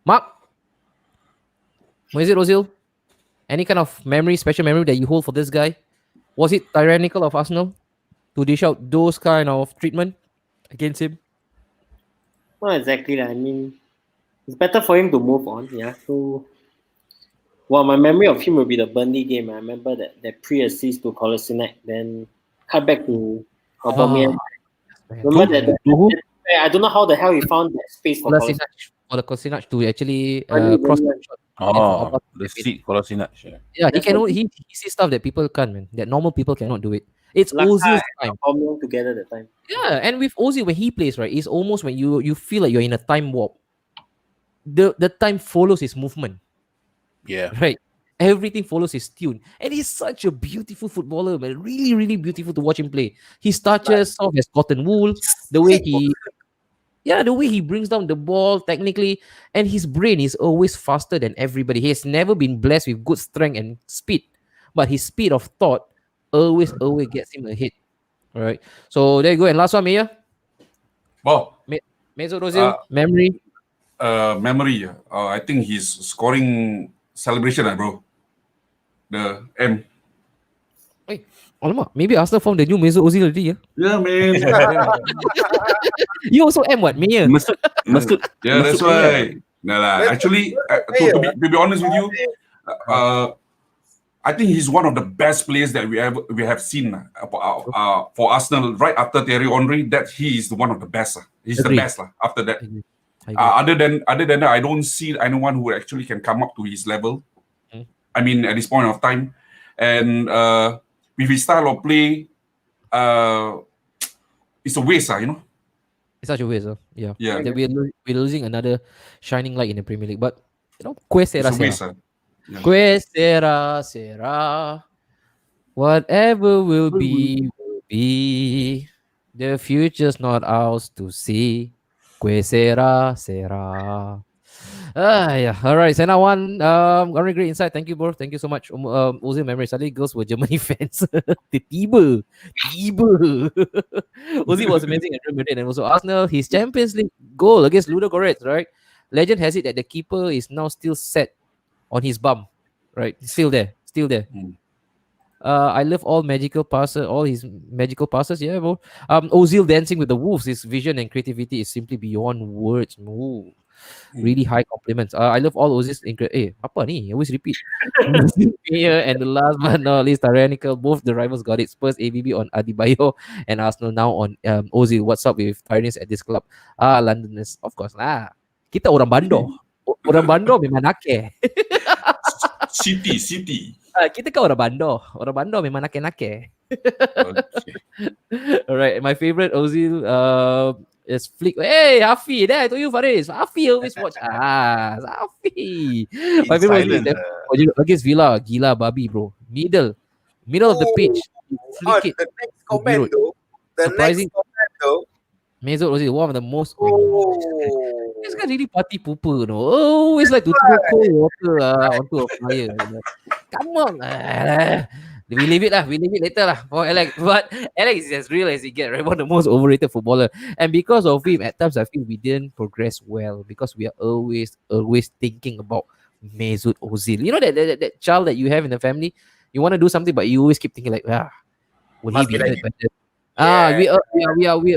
S3: Mark, Mesut Ozil, any kind of memory, special memory that you hold for this guy? Was it tyrannical of Arsenal to dish out those kind of treatment against him?
S6: Not exactly. I mean, it's better for him to move on. Yeah. So, well, my memory of him will be the Burnley game. I remember that pre-assist to Kolasinac, then cut back to Aubameyang. Remember that?
S1: who?
S6: I don't know how the hell he found that space for Kolasinac.
S3: Kolasinac to actually
S6: Burnley,
S3: cross
S6: Burnley.
S3: the shot.
S1: Oh, the seat Kolasinac.
S3: Yeah, he
S6: That's
S3: can.
S6: what
S3: He sees stuff that people can't, man. That normal people cannot do it. It's
S6: Laka
S3: Ozil's
S6: and
S3: time.
S6: Aubameyang together that time.
S3: Yeah, and with Ozil when he plays, right, it's almost when you feel like you're in a time warp. The time follows his movement,
S1: Yeah,
S3: right? Everything follows his tune, and he's such a beautiful footballer, man. Really, really beautiful to watch him play. His touches soft as cotton wool. The way the way he brings down the ball technically, and his brain is always faster than everybody. He has never been blessed with good strength and speed, but his speed of thought always gets him ahead. All right. So there you go. And last one, Mia.
S2: Well,
S3: Mesut Ozil, memory.
S2: memory. I think he's scoring celebration, bro. The M.
S3: Wait, alamak, maybe Arsenal found the new Mesut Ozil already. Yeah.
S2: Yeah, man.
S3: You also M what, Mia?
S1: Mesut.
S2: Yeah, that's why. Nah, lah. Actually, to be honest with you, I think he's one of the best players that we have seen for Arsenal. Right after Thierry Henry, that he is one of the best. He's
S3: Agree.
S2: the best after that.
S3: I agree.
S2: Other than that, I don't see anyone who actually can come up to his level. I mean, at this point of time, and with his style of play, it's a waste,
S3: It's such a waste. Yeah.
S2: Yeah.
S3: That we're losing another shining light in the Premier League. But que
S2: It's
S3: sera
S2: a waste.
S3: sera. Que sera sera. Whatever will be, will be. The future's not ours to see. Que sera sera. Yeah. All right. So now one. Very great insight. Thank you, bro. Thank you so much. Ozil memory. Suddenly, girls were Germany fans. Tiba. Ozil was amazing at Real Madrid and also Arsenal. His Champions League goal against Ludogorets, right? Legend has it that the keeper is now still set on his bum, right? Still there. I love all his magical passes. Yeah, bro. Ozil dancing with the wolves. His vision and creativity is simply beyond words. Ooh. Really high compliments. I love all Ozil's apa ni? I always repeat. Here and the last but not least, tyrannical. Both the rivals got it. Spurs ABB on Adebayo and Arsenal now on Ozil. What's up with tyrants at this club? Londoners, of course lah. Kita orang Bandar. Orang Bandar memang nakeh.
S2: City.
S3: Kita kan orang Bandar. Orang Bandar memang nakeh-nakeh.
S2: Okay.
S3: Alright, my favorite Ozil is Flick. Hey, Afi, there I told you Faris. Afi always watch. Afi. My favorite Ozil is against Villa. Gila babi, bro. Middle of the pitch. Flick it.
S4: The next comment though.
S3: Mesut Ozil, one of the most. This guy really party pooper, no? Always like to throw cold water onto a fire. Come on. We leave it later lah for Alex. But Alex is as real as he gets, right? One of the most overrated footballer. And because of him, at times I feel we didn't progress well because we are always thinking about Mesut Ozil. You know that child that you have in the family, you want to do something, but you always keep thinking like, will he be hurt by this? We are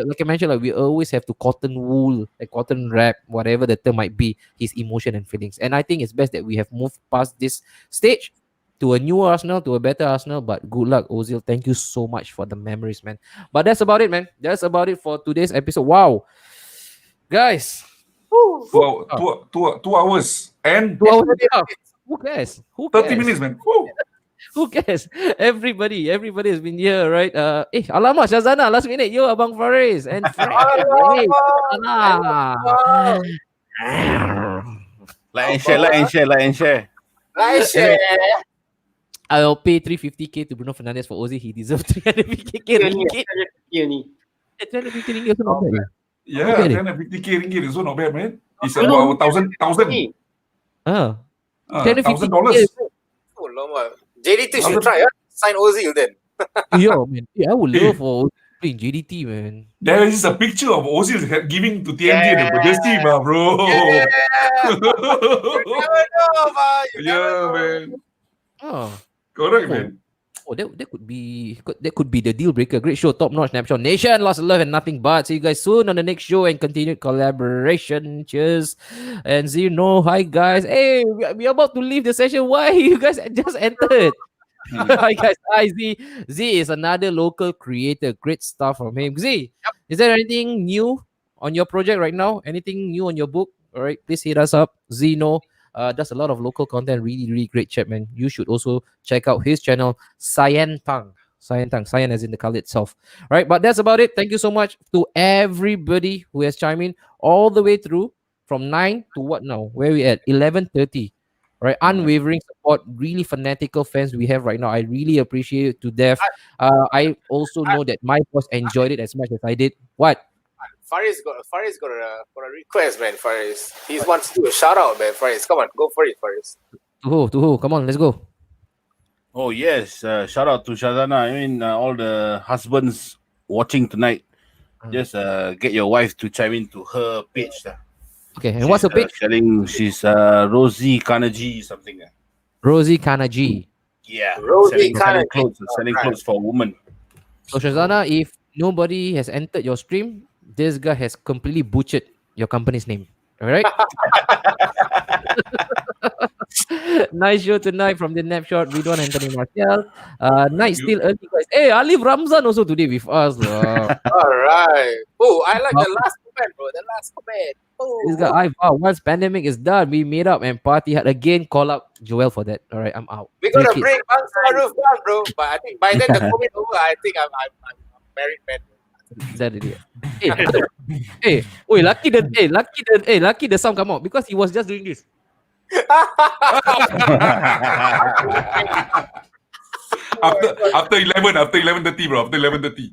S3: like I mentioned, like we always have to cotton wool, like cotton wrap, whatever the term might be, his emotion and feelings. And I think it's best that we have moved past this stage to a new Arsenal, to a better Arsenal. But good luck, Ozil. Thank you so much for the memories, man. But that's about it, man. That's about it for today's episode. Wow. Guys,
S2: 2 hours and
S3: 2 hours and a half. Who cares?
S2: 30 minutes, man. Woo.
S3: Who cares? Everybody has been here, right? Alamak, Shazana, last minute. Yo, Abang Faris and Fred. Hey, Shazana.
S1: Like and share, like and share, like and share.
S4: Nice share.
S3: I'll pay 350k to Bruno Fernandes for Ozil. He deserves 350k ringgit. 350 ringgit also not bad.
S2: Yeah,
S3: Okay.
S2: 350k ringgit is also not bad, man. It's about $1,000.
S3: Ah,
S2: $1,000.
S4: Oh, lama. JDT should try. Sign Ozil then.
S3: yeah, man. Yeah, I would love for playing JDT, man.
S2: There is a picture of Ozil giving to TMJ the jersey, bro.
S4: Yeah. You never know, man. You never
S2: Yeah,
S4: know.
S2: man.
S3: Oh.
S2: Correct, man.
S3: Oh, that could be the deal breaker. Great show, top notch. Napshot Nation, lots of love and nothing but. See you guys soon on the next show and continued collaboration. Cheers. And Zeno, hi guys. Hey, we're about to leave the session. Why you guys just entered? Hi guys. Hi Z. Z is another local creator. Great stuff from him. Z, is there anything new on your project right now? Anything new on your book? All right, please hit us up. Zeno. Does a lot of local content. Really, really great chap, man. You should also check out his channel, Cyan Tang. Cyan as in the color itself. All right, but that's about it. Thank you so much to everybody who has chimed in all the way through from 9 to what now? Where we at? 11:30. Right, unwavering support, really fanatical fans we have right now. I really appreciate it to death. I also know that my boss enjoyed it as much as I did. What?
S4: Faris got a request, man. Faris, he wants to do a shout out, man. Faris, come on, go for it, Faris.
S3: To who? Come on, let's go.
S1: Oh yes, shout out to Shazana. I mean, all the husbands watching tonight, just get your wife to chime into her page.
S3: Okay, and what's her page?
S1: She's Rosie Carnegie something.
S3: Rosie Kanaji.
S1: Yeah,
S4: Rosie
S1: selling
S4: Carnegie.
S1: clothes for women.
S3: So Shazana, if nobody has entered your stream, this guy has completely butchered your company's name. All right. Nice show tonight from the Napshot. Ridwan Anthony Martial. Night still early, guys. Hey, Alif Ramzan also today with us.
S4: All right. Oh, I like the last comment, bro. The last comment.
S3: This guy, once pandemic is done, we meet up and party hard again. Call up Joel for that. All right, I'm out.
S4: We're gonna
S3: Take it.
S4: break Bangsa roof down, bro. But I think by then the COVID over. I think I'm married, man.
S3: That idiot. Lucky the sound come out because he was just doing this.
S2: after 11:30, bro. After 11:30.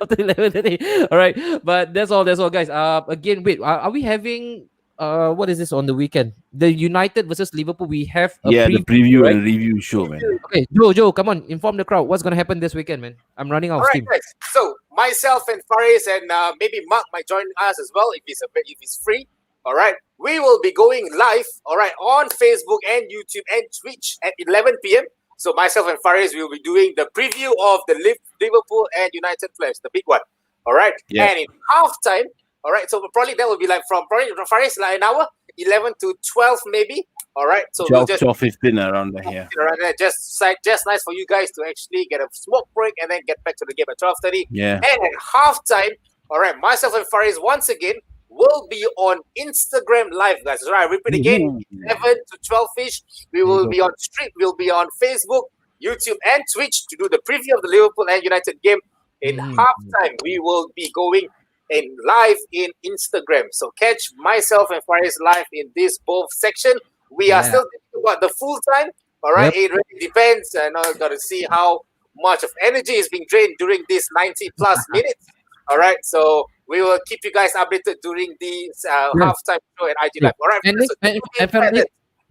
S3: After 11:30. All right, but that's all, guys. Again, wait, are we having what is this on the weekend? The United versus Liverpool. We have a
S1: the preview
S3: right?
S1: and review show, man.
S3: Okay, Joe, come on, inform the crowd. What's gonna happen this weekend, man? I'm running out
S4: All
S3: of
S4: right,
S3: steam.
S4: guys. So myself and Faris and maybe Mark might join us as well if he's free. All right, we will be going live. All right, on Facebook and YouTube and Twitch at 11 p.m. So myself and Faris will be doing the preview of the Liverpool and United players, the big one. All right,
S1: Yeah.
S4: and in halftime. All right, so probably that will be like from Faris like an hour, 11 to 12 maybe. All right, so
S1: 12,
S4: we'll just
S1: 15 around there.
S4: around there, just nice for you guys to actually get a smoke break and then get back to the game at 12:30.
S1: Yeah.
S4: And at halftime, all right, myself and Faris once again will be on Instagram Live, guys. All right, I repeat again, 11 to 12-ish. We will be on stream. We'll be on Facebook, YouTube, and Twitch to do the preview of the Liverpool and United game. In halftime, we will be going in live in Instagram. So catch myself and Faris live in this both section. We are still thinking about the full time. All right, it really depends. I know got to see how much of energy is being drained during these 90 plus minutes. All right, so we will keep you guys updated during the halftime show at IG Live. All right,
S3: And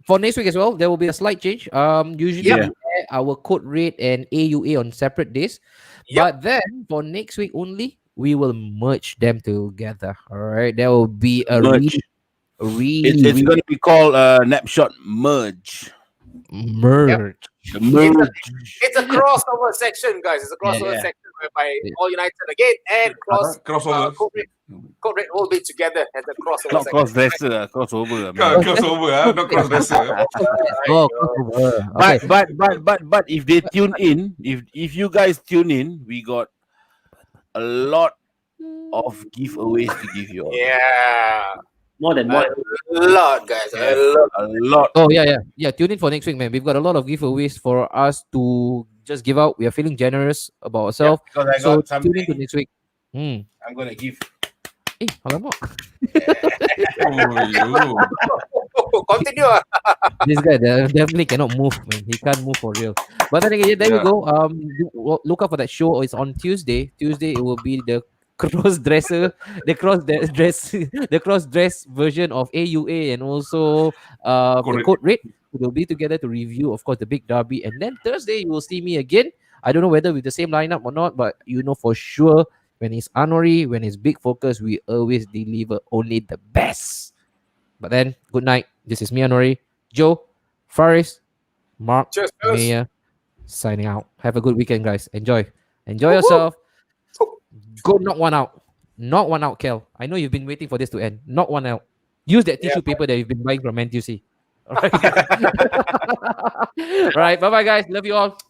S3: for next week as well, there will be a slight change. Usually we air our code rate and AUA on separate days, but then for next week only, we will merge them together. All right, there will be a
S1: Merge. It's going to be called Napshot Merge.
S3: merge.
S1: The merge.
S4: It's a crossover section, guys. It's a crossover section whereby all United again and
S2: Crossover.
S4: code rate will be together as a crossover
S1: Not
S4: section.
S1: cross-dresser, crossover.
S2: Crossover, not cross-dresser.
S3: Oh, crossover.
S1: But if they tune in, if you guys tune in, we got a lot of giveaways to give you all.
S4: Yeah.
S6: More than
S4: A
S6: one.
S4: lot, guys.
S1: Yes,
S4: A lot.
S1: a lot.
S3: Oh yeah. Tune in for next week, man. We've got a lot of giveaways for us to just give out. We are feeling generous about ourselves,
S1: Because I
S3: so
S1: got
S3: tune in to
S1: something
S3: next week.
S1: I'm gonna give.
S3: Alamak.
S2: Oh, you.
S4: Continue.
S3: This guy definitely cannot move, man. He can't move for real. But then again, there we
S2: Yeah.
S3: go. Look out for that show. It's on Tuesday. Tuesday it will be the cross dresser, the cross dress version of AUA, and also the
S2: Correct.
S3: code red. We'll be together to review, of course, the big derby. And then Thursday you will see me again. I don't know whether with the same lineup or not, but you know for sure when it's Anori, when it's Big Focus, we always deliver only the best. But then, good night. This is me, Anori, Joe, Faris, Mark,
S4: Cheers, fellas.
S3: Maya, signing out. Have a good weekend, guys. Enjoy yourself. Go knock one out. Knock one out, Kel. I know you've been waiting for this to end. Knock one out. Use that tissue paper that you've been buying from NTUC. All right. All right. Bye bye, guys. Love you all.